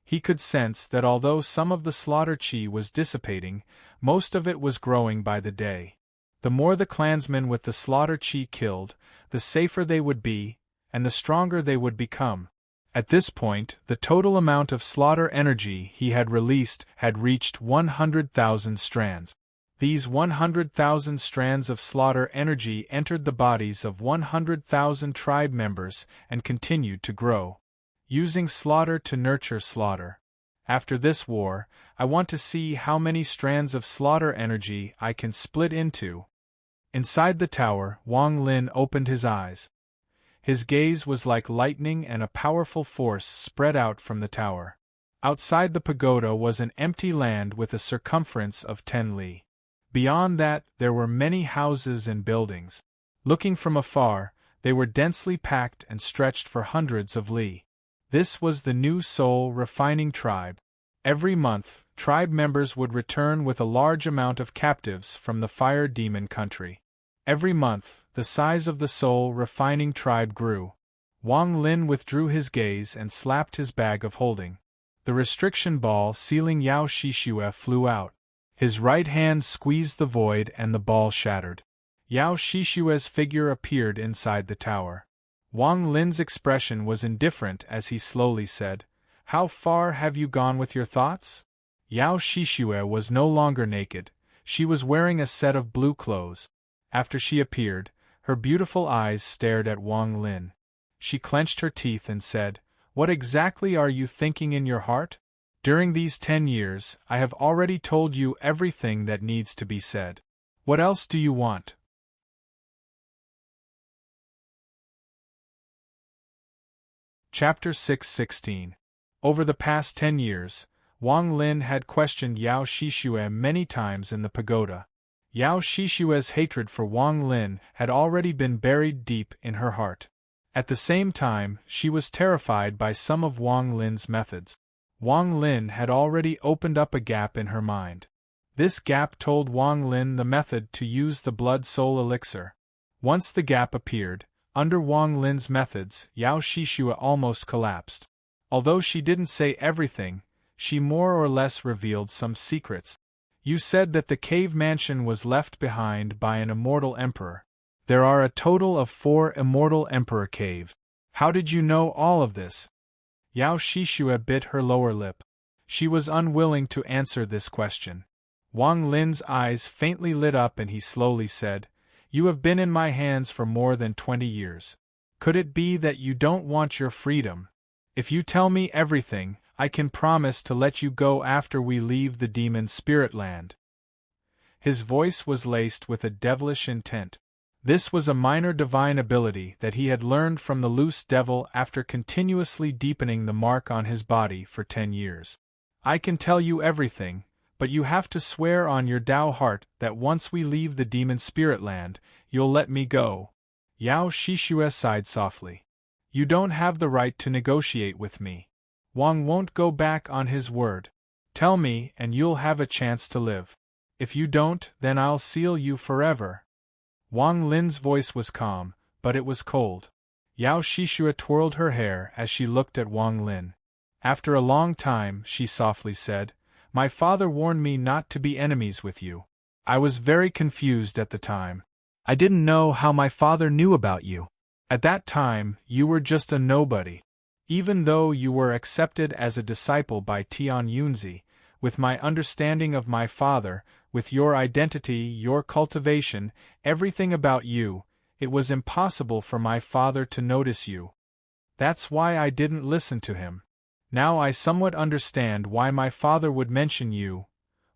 He could sense that although some of the slaughter chi was dissipating, most of it was growing by the day. The more the clansmen with the slaughter chi killed, the safer they would be, and the stronger they would become. At this point, the total amount of slaughter energy he had released had reached 100,000 strands. These 100,000 strands of slaughter energy entered the bodies of 100,000 tribe members and continued to grow. Using slaughter to nurture slaughter. After this war, I want to see how many strands of slaughter energy I can split into. Inside the tower, Wang Lin opened his eyes. His gaze was like lightning and a powerful force spread out from the tower. Outside the pagoda was an empty land with a circumference of 10 li. Beyond that, there were many houses and buildings. Looking from afar, they were densely packed and stretched for hundreds of li. This was the new soul-refining tribe. Every month, tribe members would return with a large amount of captives from the Fire Demon Country. Every month, the size of the soul-refining tribe grew. Wang Lin withdrew his gaze and slapped his bag of holding. The restriction ball sealing Yao Shishue flew out. His right hand squeezed the void and the ball shattered. Yao Shishue's figure appeared inside the tower. Wang Lin's expression was indifferent as he slowly said, "How far have you gone with your thoughts?" Yao Shishue was no longer naked, she was wearing a set of blue clothes. After she appeared, her beautiful eyes stared at Wang Lin. She clenched her teeth and said, "What exactly are you thinking in your heart? During these 10 years, I have already told you everything that needs to be said. What else do you want?" Chapter 6:16. Over the past 10 years, Wang Lin had questioned Yao Shishue many times in the pagoda. Yao Shishue's hatred for Wang Lin had already been buried deep in her heart. At the same time, she was terrified by some of Wang Lin's methods. Wang Lin had already opened up a gap in her mind. This gap told Wang Lin the method to use the blood-soul elixir. Once the gap appeared, under Wang Lin's methods, Yao Shishue almost collapsed. Although she didn't say everything, she more or less revealed some secrets. "You said that the cave mansion was left behind by an immortal emperor. There are a total of 4 immortal emperor caves. How did you know all of this?" Yao Shishue bit her lower lip. She was unwilling to answer this question. Wang Lin's eyes faintly lit up and he slowly said, "You have been in my hands for more than 20 years. Could it be that you don't want your freedom? If you tell me everything, I can promise to let you go after we leave the demon spirit land." His voice was laced with a devilish intent. This was a minor divine ability that he had learned from the loose devil after continuously deepening the mark on his body for 10 years. "I can tell you everything, but you have to swear on your Tao heart that once we leave the demon spirit land, you'll let me go." Yao Shishue sighed softly. You don't have the right to negotiate with me. Wang won't go back on his word. Tell me, and you'll have a chance to live. If you don't, then I'll seal you forever. Wang Lin's voice was calm, but it was cold. Yao Shishue twirled her hair as she looked at Wang Lin. After a long time, she softly said, My father warned me not to be enemies with you. I was very confused at the time. I didn't know how my father knew about you. At that time, you were just a nobody. Even though you were accepted as a disciple by Tian Yunzi, with my understanding of my father, with your identity, your cultivation, everything about you, it was impossible for my father to notice you. That's why I didn't listen to him. Now I somewhat understand why my father would mention you.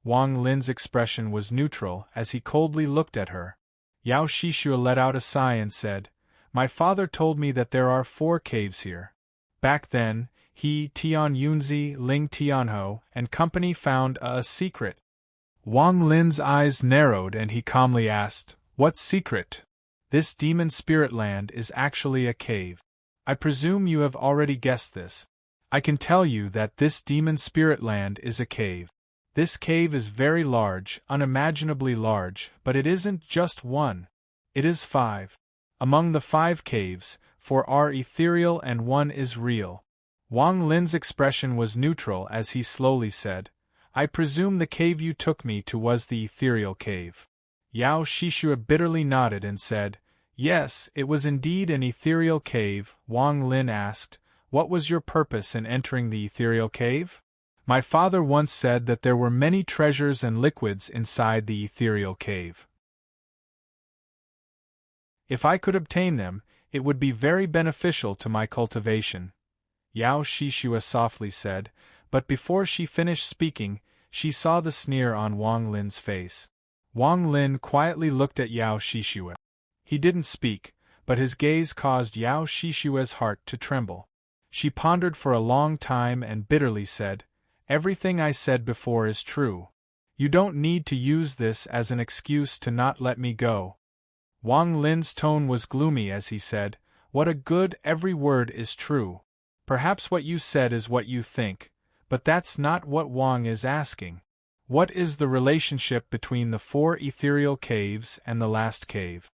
Wang Lin's expression was neutral as he coldly looked at her. Yao Shishue let out a sigh and said, My father told me that there are 4 caves here. Back then, he, Tian Yunzi, Ling Tianho, and company found a secret. Wang Lin's eyes narrowed and he calmly asked, What secret? This demon spirit land is actually a cave. I presume you have already guessed this. I can tell you that this demon spirit land is a cave. This cave is very large, unimaginably large, but it isn't just one. It is 5. Among the 5 caves, 4 are ethereal and 1 is real. Wang Lin's expression was neutral as he slowly said, I presume the cave you took me to was the ethereal cave. Yao Shishue bitterly nodded and said, Yes, it was indeed an ethereal cave. Wang Lin asked, What was your purpose in entering the ethereal cave? My father once said that there were many treasures and liquids inside the ethereal cave. If I could obtain them, it would be very beneficial to my cultivation. Yao Shishue softly said, but before she finished speaking, she saw the sneer on Wang Lin's face. Wang Lin quietly looked at Yao Shishue. He didn't speak, but his gaze caused Yao Shishue's heart to tremble. She pondered for a long time and bitterly said, Everything I said before is true. You don't need to use this as an excuse to not let me go. Wang Lin's tone was gloomy as he said, What a good, every word is true. Perhaps what you said is what you think, but that's not what Wang is asking. What is the relationship between the 4 ethereal caves and the last cave?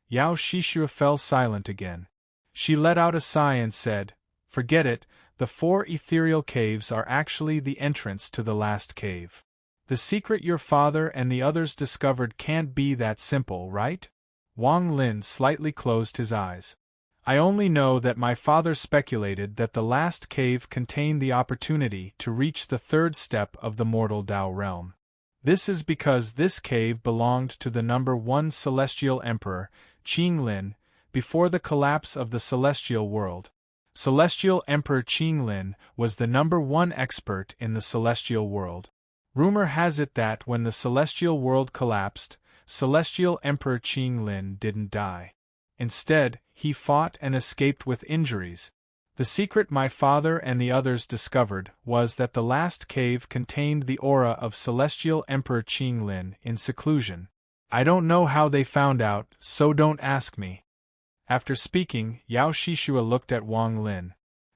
Yao Shishue fell silent again. She let out a sigh and said, Forget it, the 4 ethereal caves are actually the entrance to the last cave. The secret your father and the others discovered can't be that simple, right? Wang Lin slightly closed his eyes. I only know that my father speculated that the last cave contained the opportunity to reach the 3rd step of the mortal Tao realm. This is because this cave belonged to the number 1 celestial emperor, Qing Lin, before the collapse of the celestial world. Celestial Emperor Qing Lin was the number 1 expert in the celestial world. Rumor has it that when the celestial world collapsed, Celestial Emperor Qing Lin didn't die. Instead, he fought and escaped with injuries. The secret my father and the others discovered was that the last cave contained the aura of Celestial Emperor Qing Lin in seclusion. I don't know how they found out, so don't ask me. After speaking, Yao Shishue looked at Wang Lin.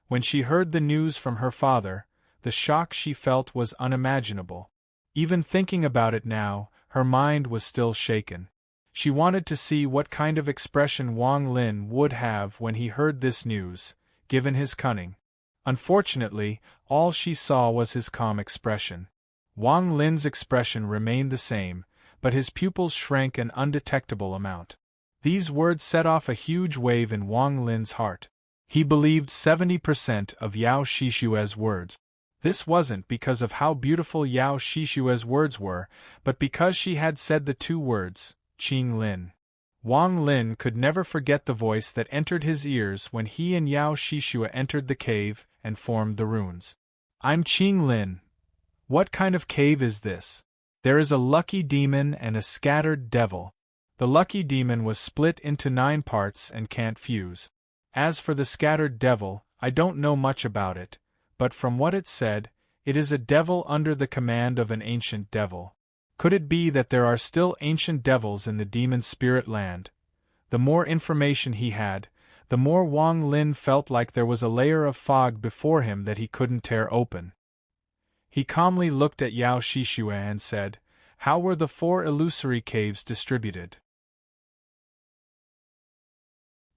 When she heard the news from her father, the shock she felt was unimaginable. Even thinking about it now, her mind was still shaken. She wanted to see what kind of expression Wang Lin would have when he heard this news, given his cunning. Unfortunately, all she saw was his calm expression. Wang Lin's expression remained the same, but his pupils shrank an undetectable amount. These words set off a huge wave in Wang Lin's heart. He believed 70% of Yao Shishue's words. This wasn't because of how beautiful Yao Shishue's words were, but because she had said the 2 words, Qing Lin. Wang Lin could never forget the voice that entered his ears when he and Yao Shishue entered the cave and formed the runes. I'm Qing Lin. What kind of cave is this? There is a lucky demon and a scattered devil. The lucky demon was split into 9 parts and can't fuse. As for the scattered devil, I don't know much about it, but from what it said, it is a devil under the command of an ancient devil. Could it be that there are still ancient devils in the demon spirit land? The more information he had, the more Wang Lin felt like there was a layer of fog before him that he couldn't tear open. He calmly looked at Yao Shishue and said, "How were the 4 illusory caves distributed?"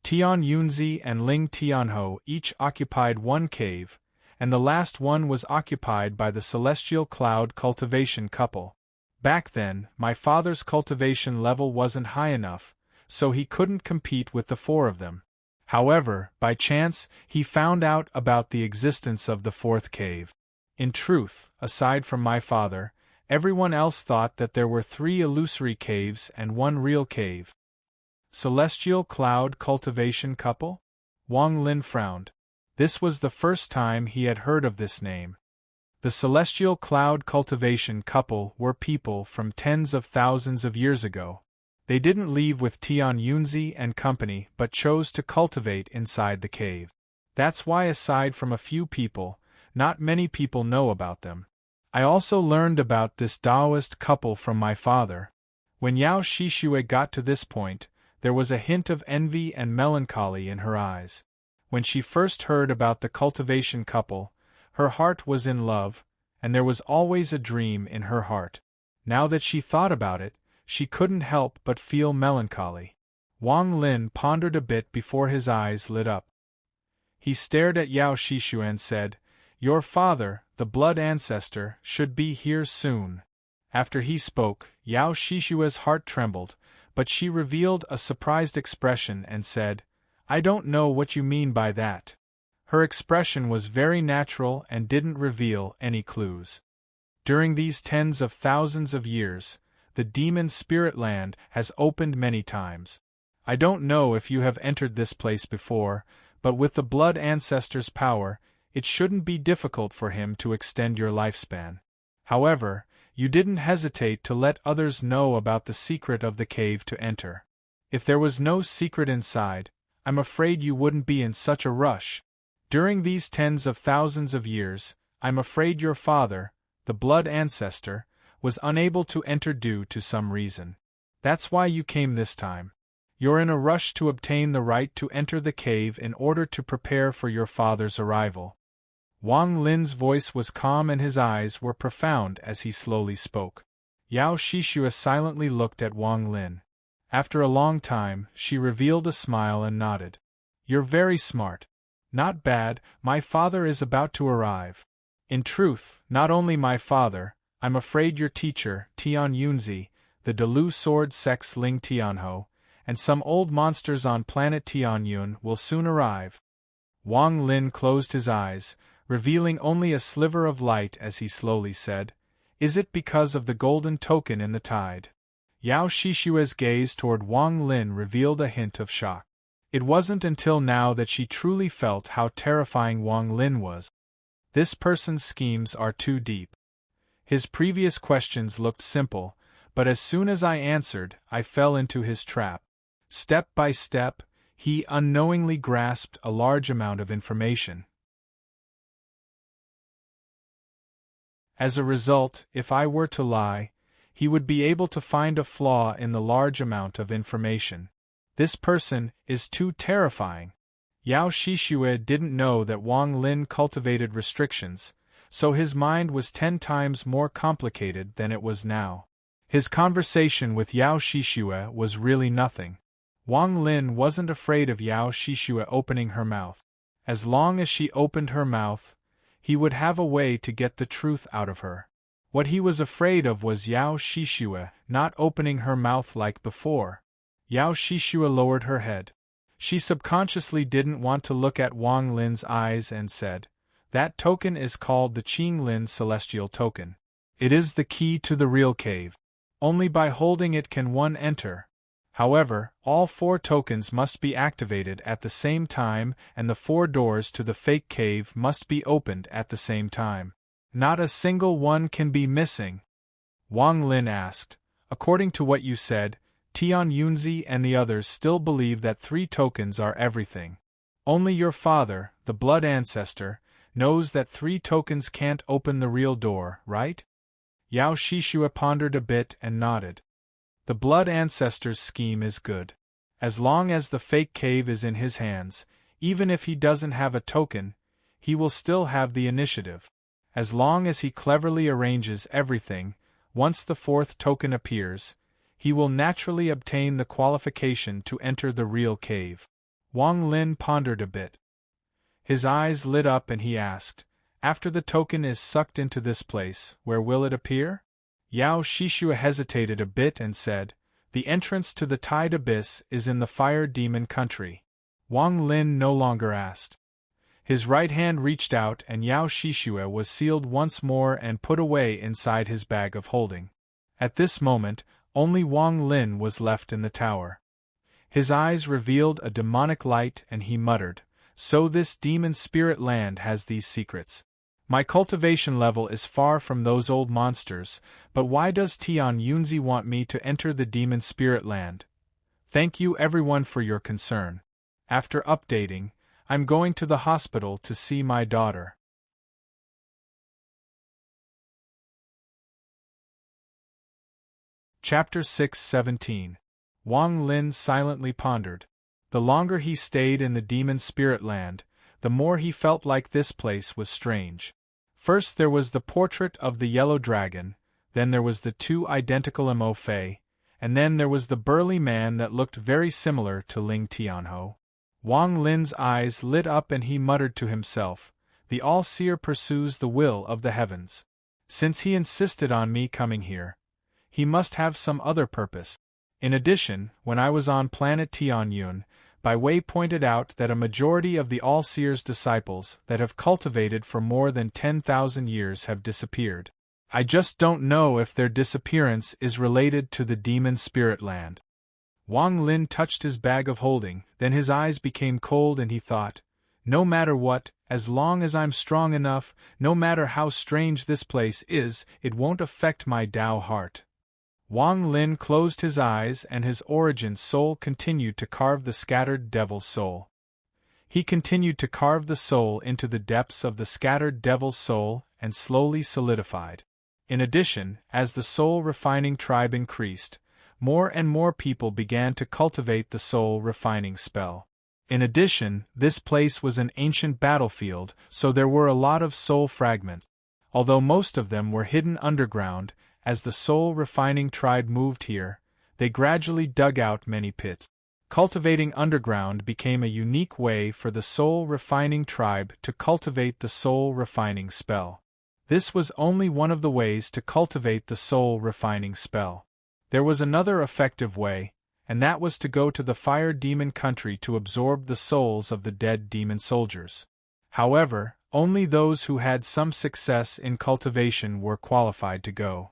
Tian Yunzi and Ling Tianho each occupied 1 cave, and the last one was occupied by the celestial cloud cultivation couple. Back then, my father's cultivation level wasn't high enough, so he couldn't compete with the 4 of them. However, by chance, he found out about the existence of the 4th cave. In truth, aside from my father, everyone else thought that there were 3 illusory caves and 1 real cave. Celestial Cloud Cultivation Couple? Wang Lin frowned. This was the first time he had heard of this name. The Celestial Cloud Cultivation Couple were people from tens of thousands of years ago. They didn't leave with Tian Yunzi and company but chose to cultivate inside the cave. That's why, aside from a few people, not many people know about them. I also learned about this Taoist couple from my father. When Yao Shishue got to this point, there was a hint of envy and melancholy in her eyes. When she first heard about the cultivation couple, her heart was in love, and there was always a dream in her heart. Now that she thought about it, she couldn't help but feel melancholy. Wang Lin pondered a bit before his eyes lit up. He stared at Yao Shishue and said, "Your father, the blood ancestor, should be here soon." After he spoke, Yao Shishue's heart trembled, but she revealed a surprised expression and said, "I don't know what you mean by that." Her expression was very natural and didn't reveal any clues. During these tens of thousands of years, the demon spirit land has opened many times. I don't know if you have entered this place before, but with the blood ancestor's power, it shouldn't be difficult for him to extend your lifespan. However, you didn't hesitate to let others know about the secret of the cave to enter. If there was no secret inside, I'm afraid you wouldn't be in such a rush. During these tens of thousands of years, I'm afraid your father, the blood ancestor, was unable to enter due to some reason. That's why you came this time. You're in a rush to obtain the right to enter the cave in order to prepare for your father's arrival. Wang Lin's voice was calm and his eyes were profound as he slowly spoke. Yao Shishue silently looked at Wang Lin. After a long time, she revealed a smile and nodded. "You're very smart. Not bad, my father is about to arrive. In truth, not only my father, I'm afraid your teacher, Tian Yunzi, the Delu sword sex Ling Tianho, and some old monsters on planet Tianyun will soon arrive." Wang Lin closed his eyes, revealing only a sliver of light as he slowly said, "Is it because of the golden token in the tide?" Yao Shishue's gaze toward Wang Lin revealed a hint of shock. It wasn't until now that she truly felt how terrifying Wang Lin was. This person's schemes are too deep. His previous questions looked simple, but as soon as I answered, I fell into his trap. Step by step, he unknowingly grasped a large amount of information. As a result, if I were to lie, he would be able to find a flaw in the large amount of information. This person is too terrifying. Yao Shishue didn't know that Wang Lin cultivated restrictions, so his mind was 10 times more complicated than it was now. His conversation with Yao Shishue was really nothing. Wang Lin wasn't afraid of Yao Shishue opening her mouth. As long as she opened her mouth, he would have a way to get the truth out of her. What he was afraid of was Yao Shishue not opening her mouth like before. Yao Shishue lowered her head. She subconsciously didn't want to look at Wang Lin's eyes and said, "That token is called the Qing Lin Celestial Token. It is the key to the real cave. Only by holding it can one enter. However, all 4 tokens must be activated at the same time and the 4 doors to the fake cave must be opened at the same time. Not a single one can be missing." Wang Lin asked, "According to what you said, Tian Yunzi and the others still believe that 3 tokens are everything. Only your father, the blood ancestor, knows that 3 tokens can't open the real door, right?" Yao Shishue pondered a bit and nodded. "The blood ancestor's scheme is good. As long as the fake cave is in his hands, even if he doesn't have a token, he will still have the initiative. As long as he cleverly arranges everything, once the fourth token appears, he will naturally obtain the qualification to enter the real cave. Wang Lin pondered a bit. His eyes lit up and he asked, "After the token is sucked into this place, where will it appear?" Yao Shishua hesitated a bit and said, "The entrance to the Tide Abyss is in the Fire Demon country." Wang Lin no longer asked. His right hand reached out and Yao Shishua was sealed once more and put away inside his bag of holding. At this moment, only Wang Lin was left in the tower. His eyes revealed a demonic light and he muttered, "So this demon spirit land has these secrets. My cultivation level is far from those old monsters, but why does Tian Yunzi want me to enter the demon spirit land? Thank you everyone for your concern. After updating, I'm going to the hospital to see my daughter." Chapter 6:17. Wang Lin silently pondered. The longer he stayed in the demon spirit land, the more he felt like this place was strange. First there was the portrait of the yellow dragon, then there was the two identical Mo Fei, and then there was the burly man that looked very similar to Ling Tianho. Wang Lin's eyes lit up and he muttered to himself, "The All-Seer pursues the will of the heavens. Since he insisted on me coming here, he must have some other purpose." In addition, when I was on planet Tianyun, Bai Wei pointed out that a majority of the All-Seer's disciples that have cultivated for more than 10,000 years have disappeared. I just don't know if their disappearance is related to the demon spirit land. Wang Lin touched his bag of holding, then his eyes became cold and he thought, "No matter what, as long as I'm strong enough, no matter how strange this place is, it won't affect my Tao heart." Wang Lin closed his eyes and his origin soul continued to carve the scattered devil's soul. He continued to carve the soul into the depths of the scattered devil's soul and slowly solidified. In addition, as the soul refining tribe increased, more and more people began to cultivate the soul refining spell. In addition, this place was an ancient battlefield, so there were a lot of soul fragments. Although most of them were hidden underground, as the soul refining tribe moved here, they gradually dug out many pits. Cultivating underground became a unique way for the soul refining tribe to cultivate the soul refining spell. This was only one of the ways to cultivate the soul refining spell. There was another effective way, and that was to go to the fire demon country to absorb the souls of the dead demon soldiers. However, only those who had some success in cultivation were qualified to go.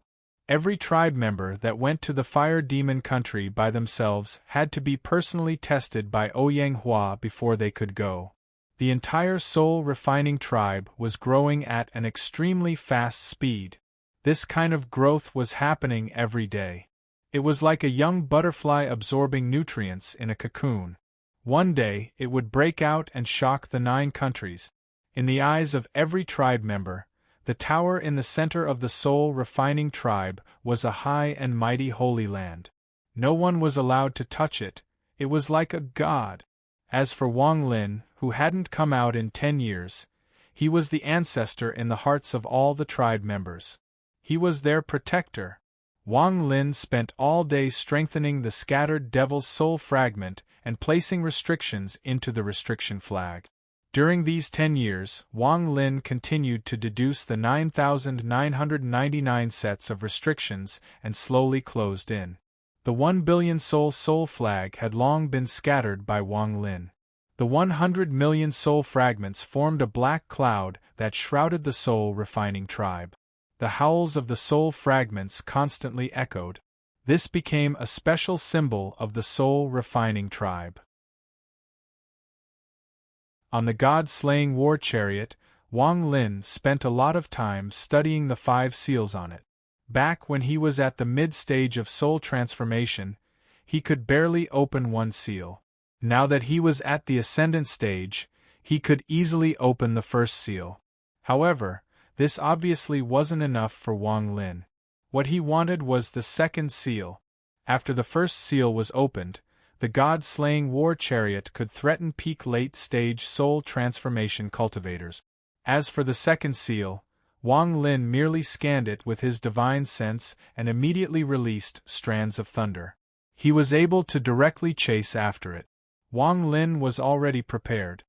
Every tribe member that went to the fire demon country by themselves had to be personally tested by Ouyang Hua before they could go. The entire soul refining tribe was growing at an extremely fast speed. This kind of growth was happening every day. It was like a young butterfly absorbing nutrients in a cocoon. One day, it would break out and shock the 9 countries. In the eyes of every tribe member, the tower in the center of the soul refining tribe was a high and mighty holy land. No one was allowed to touch it, it was like a god. As for Wang Lin, who hadn't come out in 10 years, he was the ancestor in the hearts of all the tribe members. He was their protector. Wang Lin spent all day strengthening the scattered devil's soul fragment and placing restrictions into the restriction flag. During these 10 years, Wang Lin continued to deduce the 9,999 sets of restrictions and slowly closed in. The 1 billion soul flag had long been scattered by Wang Lin. The 100 million soul fragments formed a black cloud that shrouded the soul refining tribe. The howls of the soul fragments constantly echoed. This became a special symbol of the soul refining tribe. On the god-slaying war chariot, Wang Lin spent a lot of time studying the 5 seals on it. Back when he was at the mid-stage of soul transformation, he could barely open one seal. Now that he was at the ascendant stage, he could easily open the first seal. However, this obviously wasn't enough for Wang Lin. What he wanted was the second seal. After the first seal was opened, the god-slaying war chariot could threaten peak late-stage soul transformation cultivators. As for the second seal, Wang Lin merely scanned it with his divine sense and immediately released strands of thunder. He was able to directly chase after it. Wang Lin was already prepared.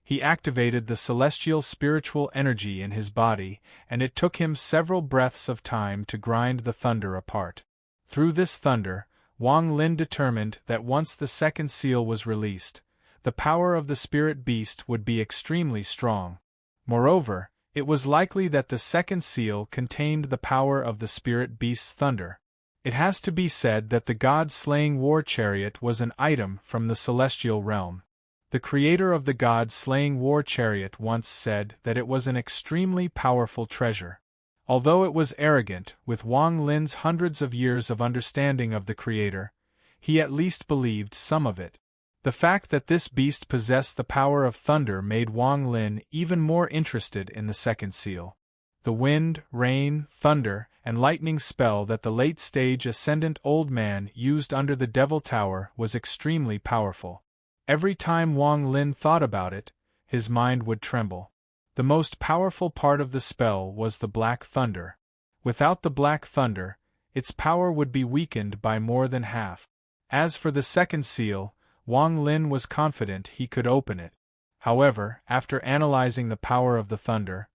He activated the celestial spiritual energy in his body, and it took him several breaths of time to grind the thunder apart. Through this thunder, Wang Lin determined that once the second seal was released, the power of the spirit beast would be extremely strong. Moreover, it was likely that the second seal contained the power of the spirit beast's thunder. It has to be said that the god-slaying war chariot was an item from the celestial realm. The creator of the god-slaying war chariot once said that it was an extremely powerful treasure. Although it was arrogant, with Wang Lin's hundreds of years of understanding of the creator, he at least believed some of it. The fact that this beast possessed the power of thunder made Wang Lin even more interested in the second seal. The wind, rain, thunder, and lightning spell that the late-stage ascendant old man used under the Devil Tower was extremely powerful. Every time Wang Lin thought about it, his mind would tremble. The most powerful part of the spell was the Black Thunder. Without the Black Thunder, its power would be weakened by more than half. As for the second seal, Wang Lin was confident he could open it. However, after analyzing the power of the thunder,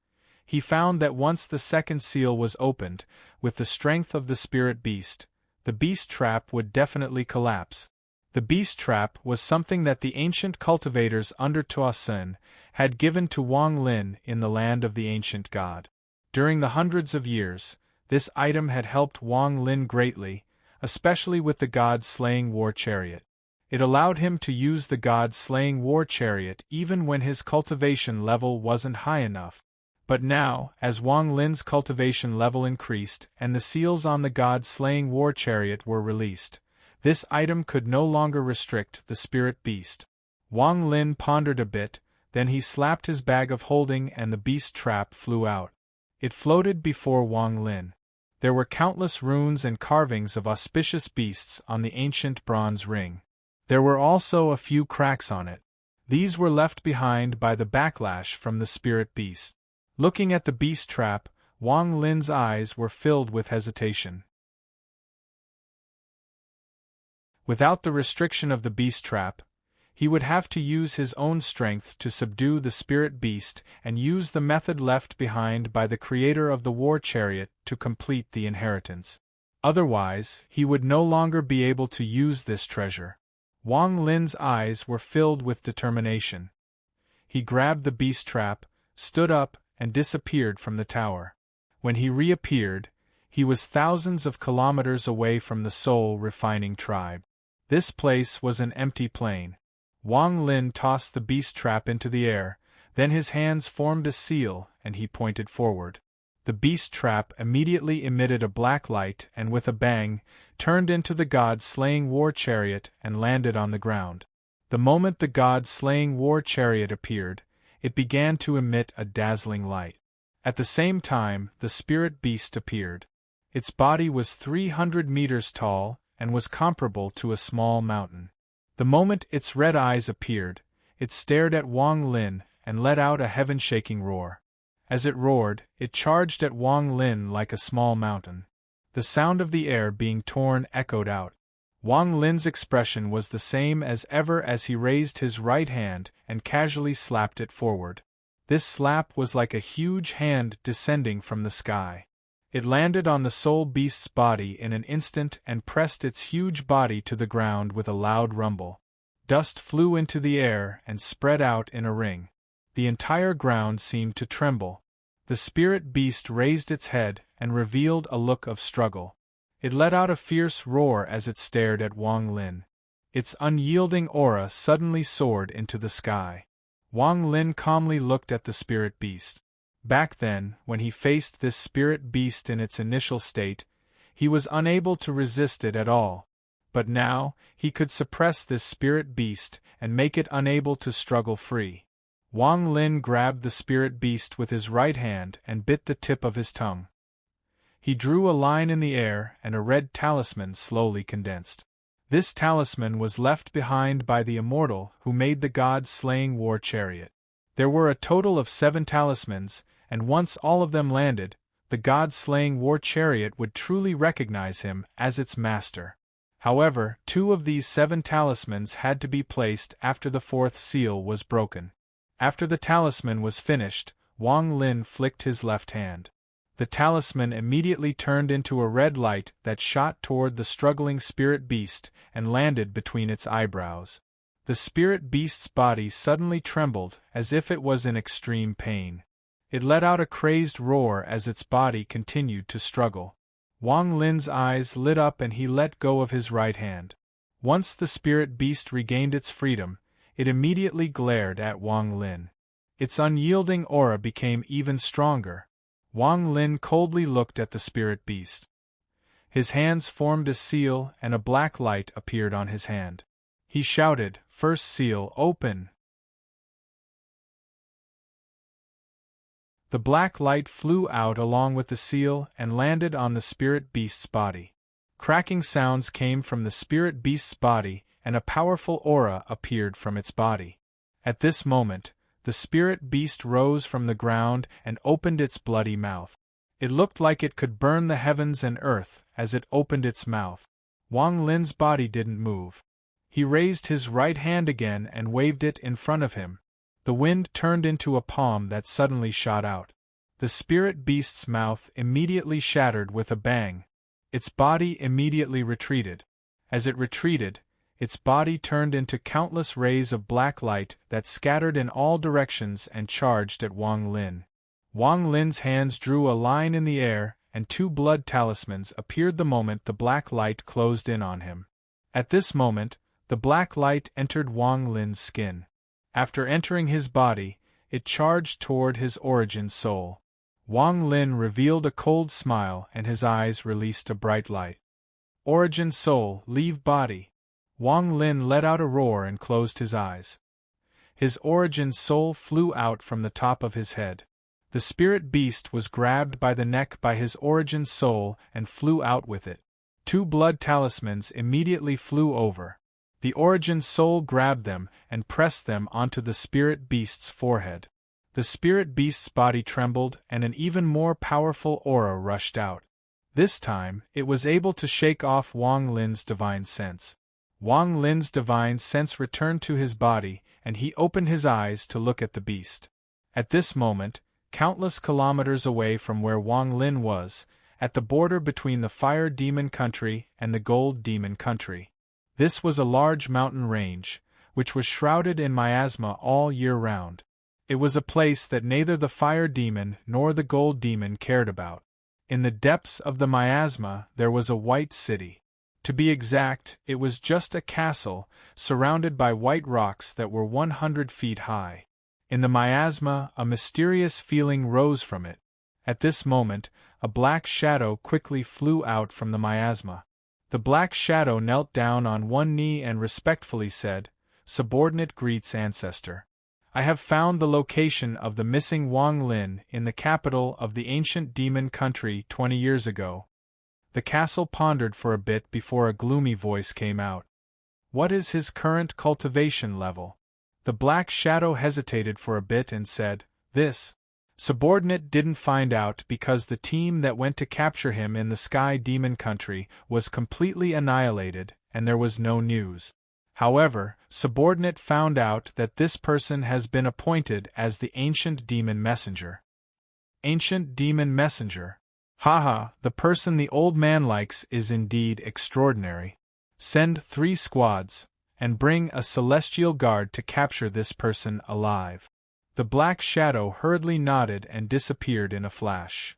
he found that once the second seal was opened, with the strength of the spirit beast, the beast trap would definitely collapse. The beast trap was something that the ancient cultivators under Tuasen had given to Wang Lin in the land of the ancient god. During the hundreds of years, this item had helped Wang Lin greatly, especially with the god-slaying war chariot. It allowed him to use the god-slaying war chariot even when his cultivation level wasn't high enough. But now, as Wang Lin's cultivation level increased and the seals on the god-slaying war chariot were released, this item could no longer restrict the spirit beast. Wang Lin pondered a bit, then he slapped his bag of holding and the beast trap flew out. It floated before Wang Lin. There were countless runes and carvings of auspicious beasts on the ancient bronze ring. There were also a few cracks on it. These were left behind by the backlash from the spirit beast. Looking at the beast trap, Wang Lin's eyes were filled with hesitation. Without the restriction of the beast trap, he would have to use his own strength to subdue the spirit beast and use the method left behind by the creator of the war chariot to complete the inheritance. Otherwise, he would no longer be able to use this treasure. Wang Lin's eyes were filled with determination. He grabbed the beast trap, stood up, and disappeared from the tower. When he reappeared, he was thousands of kilometers away from the soul-refining tribe. This place was an empty plain. Wang Lin tossed the beast trap into the air, then his hands formed a seal and he pointed forward. The beast trap immediately emitted a black light and with a bang, turned into the god-slaying war chariot and landed on the ground. The moment the god-slaying war chariot appeared, it began to emit a dazzling light. At the same time, the spirit beast appeared. Its body was 300 meters tall and was comparable to a small mountain. The moment its red eyes appeared, it stared at Wang Lin and let out a heaven-shaking roar. As it roared, it charged at Wang Lin like a small mountain. The sound of the air being torn echoed out. Wang Lin's expression was the same as ever as he raised his right hand and casually slapped it forward. This slap was like a huge hand descending from the sky. It landed on the soul beast's body in an instant and pressed its huge body to the ground with a loud rumble. Dust flew into the air and spread out in a ring. The entire ground seemed to tremble. The spirit beast raised its head and revealed a look of struggle. It let out a fierce roar as it stared at Wang Lin. Its unyielding aura suddenly soared into the sky. Wang Lin calmly looked at the spirit beast. Back then, when he faced this spirit beast in its initial state, he was unable to resist it at all. But now, he could suppress this spirit beast and make it unable to struggle free. Wang Lin grabbed the spirit beast with his right hand and bit the tip of his tongue. He drew a line in the air and a red talisman slowly condensed. This talisman was left behind by the immortal who made the god-slaying war chariot. There were a total of 7 talismans, and once all of them landed, the god-slaying war chariot would truly recognize him as its master. However, 2 of these 7 talismans had to be placed after the 4th seal was broken. After the talisman was finished, Wang Lin flicked his left hand. The talisman immediately turned into a red light that shot toward the struggling spirit beast and landed between its eyebrows. The spirit beast's body suddenly trembled as if it was in extreme pain. It let out a crazed roar as its body continued to struggle. Wang Lin's eyes lit up and he let go of his right hand. Once the spirit beast regained its freedom, it immediately glared at Wang Lin. Its unyielding aura became even stronger. Wang Lin coldly looked at the spirit beast. His hands formed a seal and a black light appeared on his hand. He shouted, "First seal, open!" The black light flew out along with the seal and landed on the spirit beast's body. Cracking sounds came from the spirit beast's body and a powerful aura appeared from its body. At this moment, the spirit beast rose from the ground and opened its bloody mouth. It looked like it could burn the heavens and earth as it opened its mouth. Wang Lin's body didn't move. He raised his right hand again and waved it in front of him. The wind turned into a palm that suddenly shot out. The spirit beast's mouth immediately shattered with a bang. Its body immediately retreated. As it retreated, its body turned into countless rays of black light that scattered in all directions and charged at Wang Lin. Wang Lin's hands drew a line in the air, and 2 blood talismans appeared the moment the black light closed in on him. At this moment, the black light entered Wang Lin's skin. After entering his body, it charged toward his origin soul. Wang Lin revealed a cold smile and his eyes released a bright light. Origin soul, leave body. Wang Lin let out a roar and closed his eyes. His origin soul flew out from the top of his head. The spirit beast was grabbed by the neck by his origin soul and flew out with it. 2 blood talismans immediately flew over. The origin soul grabbed them and pressed them onto the spirit beast's forehead. The spirit beast's body trembled and an even more powerful aura rushed out. This time, it was able to shake off Wang Lin's divine sense. Wang Lin's divine sense returned to his body, and he opened his eyes to look at the beast. At this moment, countless kilometers away from where Wang Lin was, at the border between the Fire Demon Country and the Gold Demon Country. This was a large mountain range, which was shrouded in miasma all year round. It was a place that neither the Fire Demon nor the Gold Demon cared about. In the depths of the miasma there was a white city. To be exact, it was just a castle, surrounded by white rocks that were 100 feet high. In the miasma, a mysterious feeling rose from it. At this moment, a black shadow quickly flew out from the miasma. The black shadow knelt down on one knee and respectfully said, "Subordinate greets ancestor. I have found the location of the missing Wang Lin in the capital of the ancient demon country 20 years ago." The castle pondered for a bit before a gloomy voice came out. "What is his current cultivation level?" The black shadow hesitated for a bit and said, "This." Subordinate didn't find out because the team that went to capture him in the Sky Demon Country was completely annihilated, and there was no news. However, Subordinate found out that this person has been appointed as the Ancient Demon Messenger. Ancient Demon Messenger. Haha, the person the old man likes is indeed extraordinary. Send 3 squads, and bring a celestial guard to capture this person alive. The black shadow hurriedly nodded and disappeared in a flash.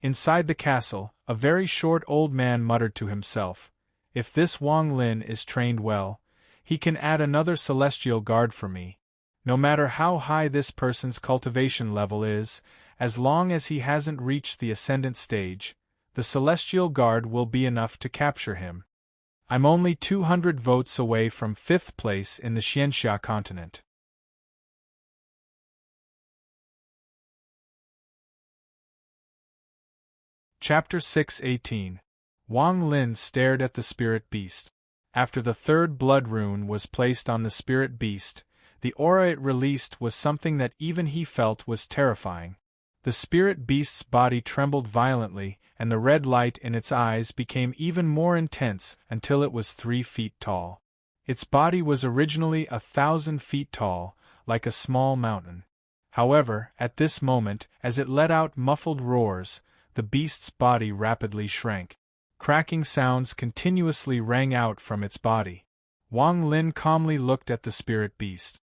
Inside the castle, a very short old man muttered to himself, "If this Wang Lin is trained well, he can add another celestial guard for me. No matter how high this person's cultivation level is, as long as he hasn't reached the ascendant stage, the celestial guard will be enough to capture him. I'm only 200 votes away from 5th place in the Xianxia continent." Chapter 6:18. Wang Lin stared at the spirit beast. After the third blood rune was placed on the spirit beast, the aura it released was something that even he felt was terrifying. The spirit beast's body trembled violently, and the red light in its eyes became even more intense until it was 3 feet tall. Its body was originally 1,000 feet tall, like a small mountain. However, at this moment, as it let out muffled roars, the beast's body rapidly shrank. Cracking sounds continuously rang out from its body. Wang Lin calmly looked at the spirit beast.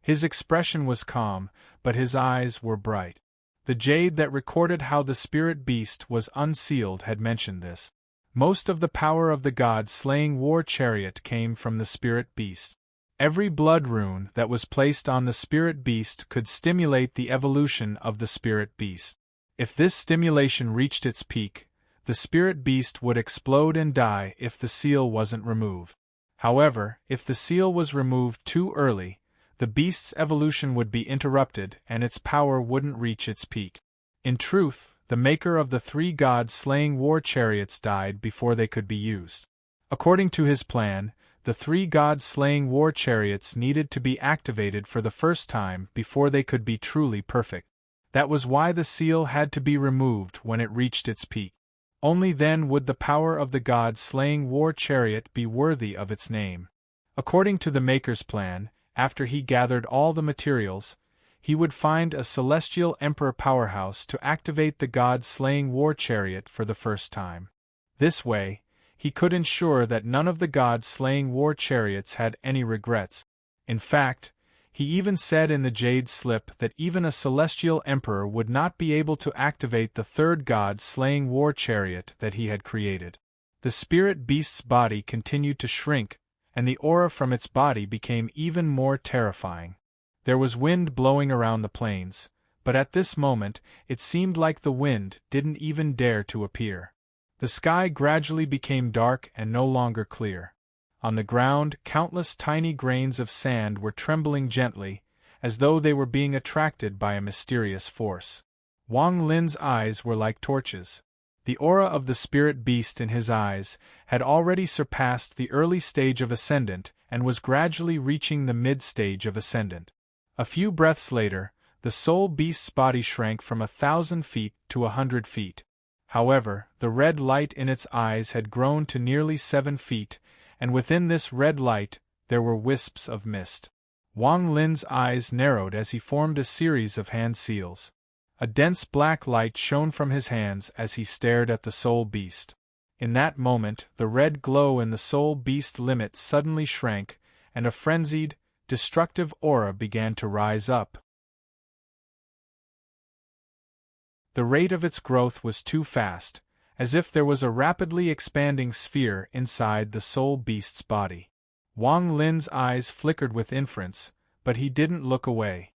His expression was calm, but his eyes were bright. The jade that recorded how the spirit beast was unsealed had mentioned this. Most of the power of the god-slaying war chariot came from the spirit beast. Every blood rune that was placed on the spirit beast could stimulate the evolution of the spirit beast. If this stimulation reached its peak, the spirit beast would explode and die if the seal wasn't removed. However, if the seal was removed too early, the beast's evolution would be interrupted and its power wouldn't reach its peak. In truth, the maker of the 3 god-slaying war chariots died before they could be used. According to his plan, the 3 god-slaying war chariots needed to be activated for the first time before they could be truly perfect. That was why the seal had to be removed when it reached its peak. Only then would the power of the god-slaying war chariot be worthy of its name. According to the maker's plan, after he gathered all the materials, he would find a celestial emperor powerhouse to activate the god-slaying war chariot for the first time. This way, he could ensure that none of the god-slaying war chariots had any regrets. In fact, he even said in the jade slip that even a celestial emperor would not be able to activate the 3rd god-slaying war chariot that he had created. The spirit beast's body continued to shrink, and the aura from its body became even more terrifying. There was wind blowing around the plains, but at this moment it seemed like the wind didn't even dare to appear. The sky gradually became dark and no longer clear. On the ground, countless tiny grains of sand were trembling gently, as though they were being attracted by a mysterious force. Wang Lin's eyes were like torches. The aura of the spirit beast in his eyes had already surpassed the early stage of Ascendant and was gradually reaching the mid-stage of Ascendant. A few breaths later, the soul beast's body shrank from 1,000 feet to 100 feet. However, the red light in its eyes had grown to nearly 7 feet, and within this red light there were wisps of mist. Wang Lin's eyes narrowed as he formed a series of hand seals. A dense black light shone from his hands as he stared at the soul beast. In that moment, the red glow in the soul beast limit suddenly shrank, and a frenzied, destructive aura began to rise up. The rate of its growth was too fast, as if there was a rapidly expanding sphere inside the soul beast's body. Wang Lin's eyes flickered with inference, but he didn't look away.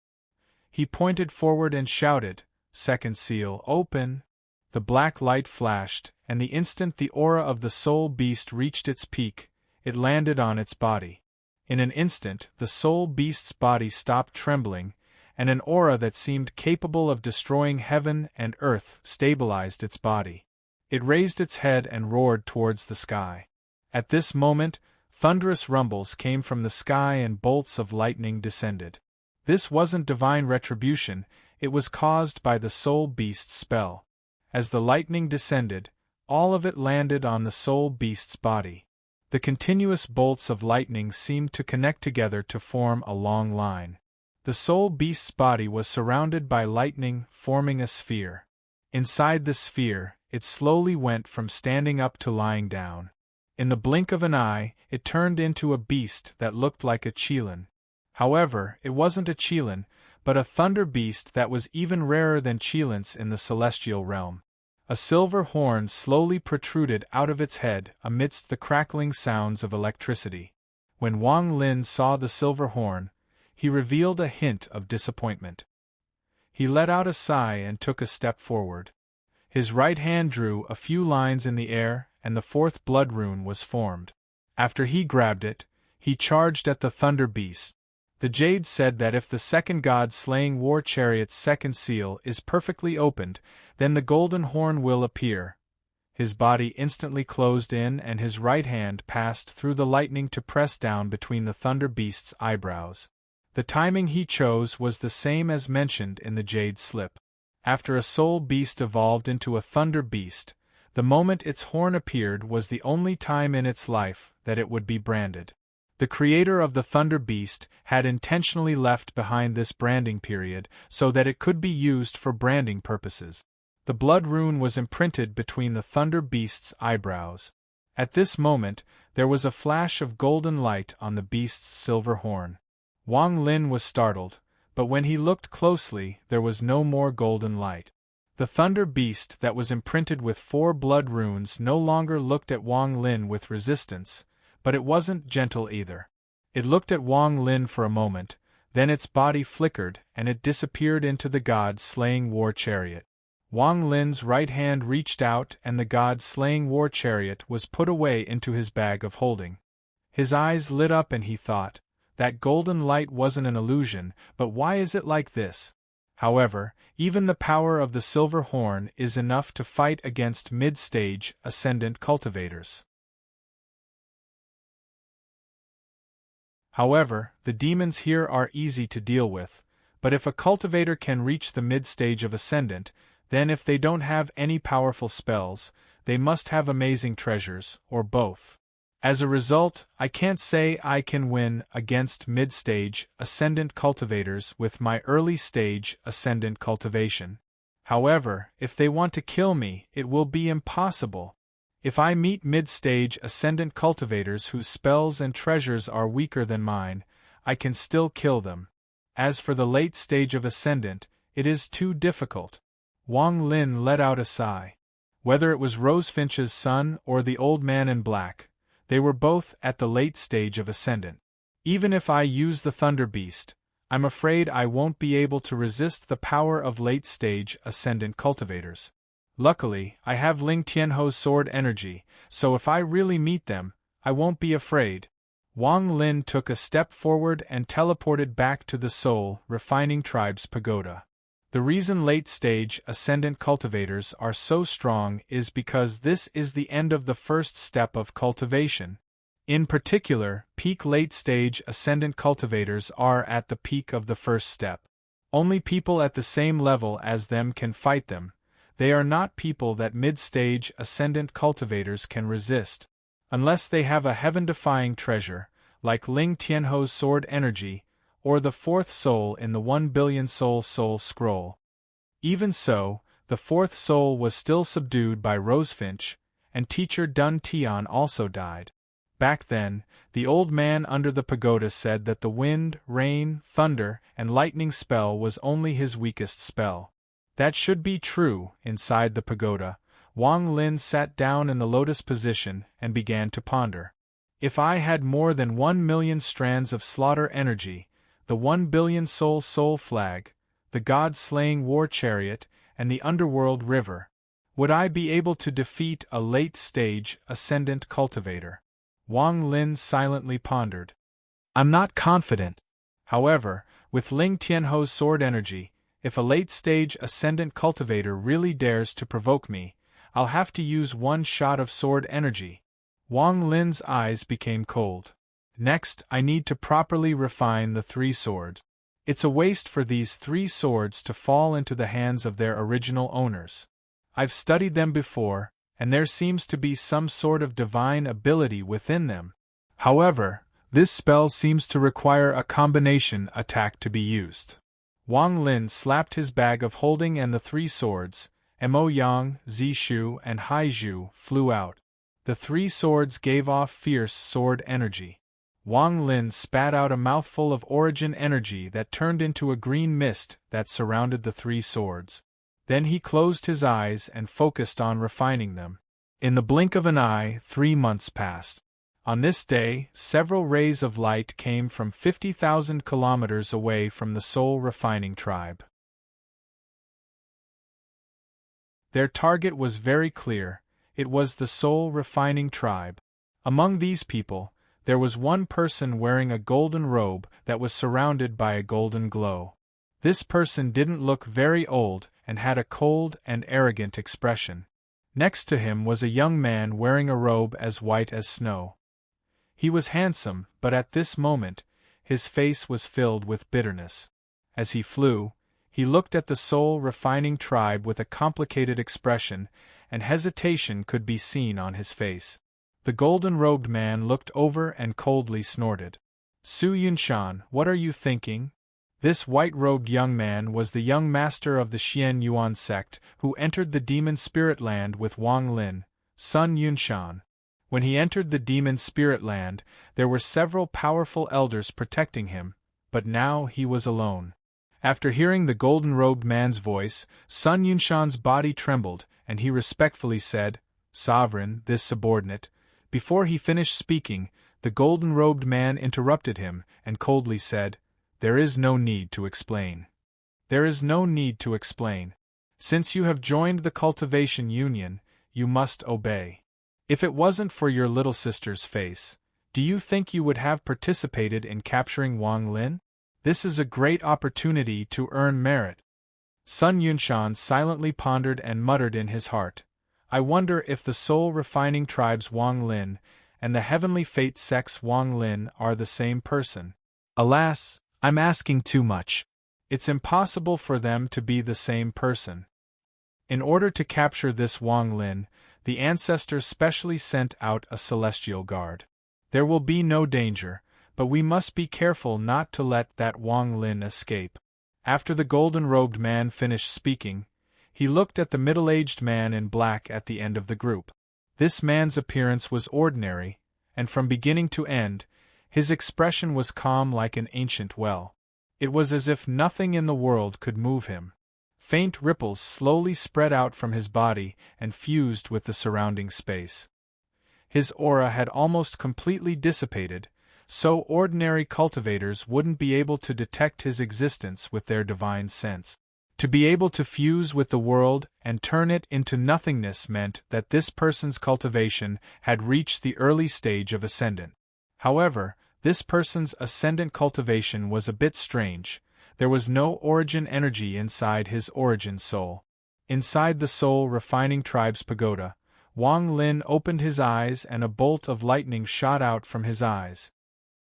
He pointed forward and shouted, "Second seal, open!" The black light flashed, and the instant the aura of the soul beast reached its peak, it landed on its body. In an instant, the soul beast's body stopped trembling, and an aura that seemed capable of destroying heaven and earth stabilized its body. It raised its head and roared towards the sky. At this moment, thunderous rumbles came from the sky and bolts of lightning descended. This wasn't divine retribution, it was caused by the soul beast's spell. As the lightning descended, all of it landed on the soul beast's body. The continuous bolts of lightning seemed to connect together to form a long line. The soul beast's body was surrounded by lightning, forming a sphere. Inside the sphere, it slowly went from standing up to lying down. In the blink of an eye, it turned into a beast that looked like a qilin. However, it wasn't a qilin, but a thunder beast that was even rarer than qilins in the celestial realm. A silver horn slowly protruded out of its head amidst the crackling sounds of electricity. When Wang Lin saw the silver horn, he revealed a hint of disappointment. He let out a sigh and took a step forward. His right hand drew a few lines in the air, and the 4th blood rune was formed. After he grabbed it, he charged at the thunder beast. The jade said that if the 2nd god-slaying war chariot's 2nd seal is perfectly opened, then the golden horn will appear. His body instantly closed in and his right hand passed through the lightning to press down between the Thunder Beast's eyebrows. The timing he chose was the same as mentioned in the Jade Slip. After a Soul Beast evolved into a Thunder Beast, the moment its horn appeared was the only time in its life that it would be branded. The creator of the Thunder Beast had intentionally left behind this branding period so that it could be used for branding purposes. The blood rune was imprinted between the Thunder Beast's eyebrows. At this moment, there was a flash of golden light on the beast's silver horn. Wang Lin was startled, but when he looked closely, there was no more golden light. The Thunder Beast that was imprinted with 4 blood runes no longer looked at Wang Lin with resistance, but it wasn't gentle either. It looked at Wang Lin for a moment, then its body flickered and it disappeared into the god-slaying war chariot. Wang Lin's right hand reached out and the god-slaying war chariot was put away into his bag of holding. His eyes lit up and he thought, that golden light wasn't an illusion, but why is it like this? However, even the power of the silver horn is enough to fight against mid-stage ascendant cultivators. However, the demons here are easy to deal with, but if a cultivator can reach the mid-stage of ascendant, then if they don't have any powerful spells, they must have amazing treasures, or both. As a result, I can't say I can win against mid-stage ascendant cultivators with my early-stage ascendant cultivation. However, if they want to kill me, it will be impossible. If I meet mid-stage ascendant cultivators whose spells and treasures are weaker than mine, I can still kill them. As for the late stage of ascendant, it is too difficult. Wang Lin let out a sigh. Whether it was Rosefinch's son or the old man in black, they were both at the late stage of ascendant. Even if I use the Thunder Beast, I'm afraid I won't be able to resist the power of late-stage ascendant cultivators. Luckily, I have Ling Tianho's sword energy, so if I really meet them, I won't be afraid. Wang Lin took a step forward and teleported back to the Soul Refining Tribe's pagoda. The reason late-stage ascendant cultivators are so strong is because this is the end of the first step of cultivation. In particular, peak late-stage ascendant cultivators are at the peak of the first step. Only people at the same level as them can fight them. They are not people that mid-stage ascendant cultivators can resist. Unless they have a heaven-defying treasure, like Ling Tianho's sword energy, or the fourth soul in the 1 billion soul scroll. Even so, the fourth soul was still subdued by Rosefinch, and teacher Dun Tian also died. Back then, the old man under the pagoda said that the wind, rain, thunder, and lightning spell was only his weakest spell. That should be true. Inside the pagoda, Wang Lin sat down in the lotus position and began to ponder. If I had more than 1 million strands of slaughter energy, the 1 billion soul flag, the god-slaying war chariot, and the underworld river, would I be able to defeat a late-stage ascendant cultivator? Wang Lin silently pondered. I'm not confident. However, with Ling Tianho's sword energy, if a late-stage ascendant cultivator really dares to provoke me, I'll have to use 1 shot of sword energy. Wang Lin's eyes became cold. Next, I need to properly refine the 3 swords. It's a waste for these 3 swords to fall into the hands of their original owners. I've studied them before, and there seems to be some sort of divine ability within them. However, this spell seems to require a combination attack to be used. Wang Lin slapped his bag of holding and the 3 swords, Mo Yang, Zishu, and Haizhu, flew out. The 3 swords gave off fierce sword energy. Wang Lin spat out a mouthful of origin energy that turned into a green mist that surrounded the 3 swords. Then he closed his eyes and focused on refining them. In the blink of an eye, 3 months passed. On this day, several rays of light came from 50,000 kilometers away from the Soul Refining Tribe. Their target was very clear. It was the Soul Refining Tribe. Among these people, there was one person wearing a golden robe that was surrounded by a golden glow. This person didn't look very old and had a cold and arrogant expression. Next to him was a young man wearing a robe as white as snow. He was handsome, but at this moment, his face was filled with bitterness. As he flew, he looked at the soul-refining tribe with a complicated expression, and hesitation could be seen on his face. The golden-robed man looked over and coldly snorted. Su Yunshan, what are you thinking? This white-robed young man was the young master of the Xian Yuan sect who entered the demon spirit land with Wang Lin, Sun Yunshan. When he entered the demon spirit land, there were several powerful elders protecting him, but now he was alone. After hearing the golden-robed man's voice, Sun Yunshan's body trembled, and he respectfully said, "Sovereign, this subordinate." Before he finished speaking, the golden-robed man interrupted him and coldly said, "There is no need to explain. There is no need to explain. Since you have joined the cultivation union, you must obey. If it wasn't for your little sister's face, do you think you would have participated in capturing Wang Lin? This is a great opportunity to earn merit." Sun Yunshan silently pondered and muttered in his heart, "I wonder if the soul-refining tribe's Wang Lin and the heavenly fate sect's Wang Lin are the same person. Alas, I'm asking too much. It's impossible for them to be the same person." In order to capture this Wang Lin, the ancestors specially sent out a celestial guard. There will be no danger, but we must be careful not to let that Wang Lin escape. After the golden-robed man finished speaking, he looked at the middle-aged man in black at the end of the group. This man's appearance was ordinary, and from beginning to end, his expression was calm like an ancient well. It was as if nothing in the world could move him. Faint ripples slowly spread out from his body and fused with the surrounding space. His aura had almost completely dissipated, so ordinary cultivators wouldn't be able to detect his existence with their divine sense. To be able to fuse with the world and turn it into nothingness meant that this person's cultivation had reached the early stage of ascendant. However, this person's ascendant cultivation was a bit strange. There was no origin energy inside his origin soul. Inside the soul-refining tribe's pagoda, Wang Lin opened his eyes and a bolt of lightning shot out from his eyes.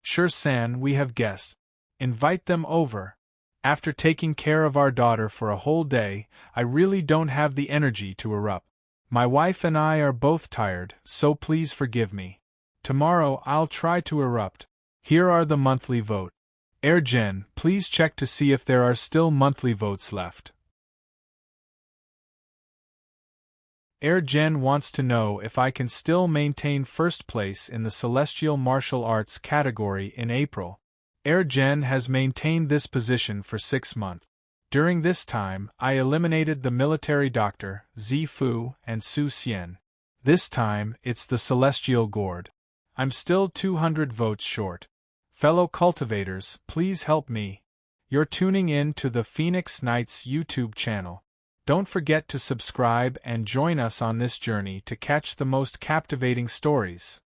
"Sure-san, we have guests. Invite them over. After taking care of our daughter for a whole day, I really don't have the energy to erupt. My wife and I are both tired, so please forgive me. Tomorrow I'll try to erupt. Here are the monthly vote. Ergen, please check to see if there are still monthly votes left. Ergen wants to know if I can still maintain first place in the Celestial Martial Arts category in April. Ergen has maintained this position for 6 months. During this time, I eliminated the military doctor, Zifu, and Su Xian. This time, it's the Celestial Gourd. I'm still 200 votes short. Fellow cultivators, please help me. You're tuning in to the Phoenix Knights YouTube channel. Don't forget to subscribe and join us on this journey to catch the most captivating stories.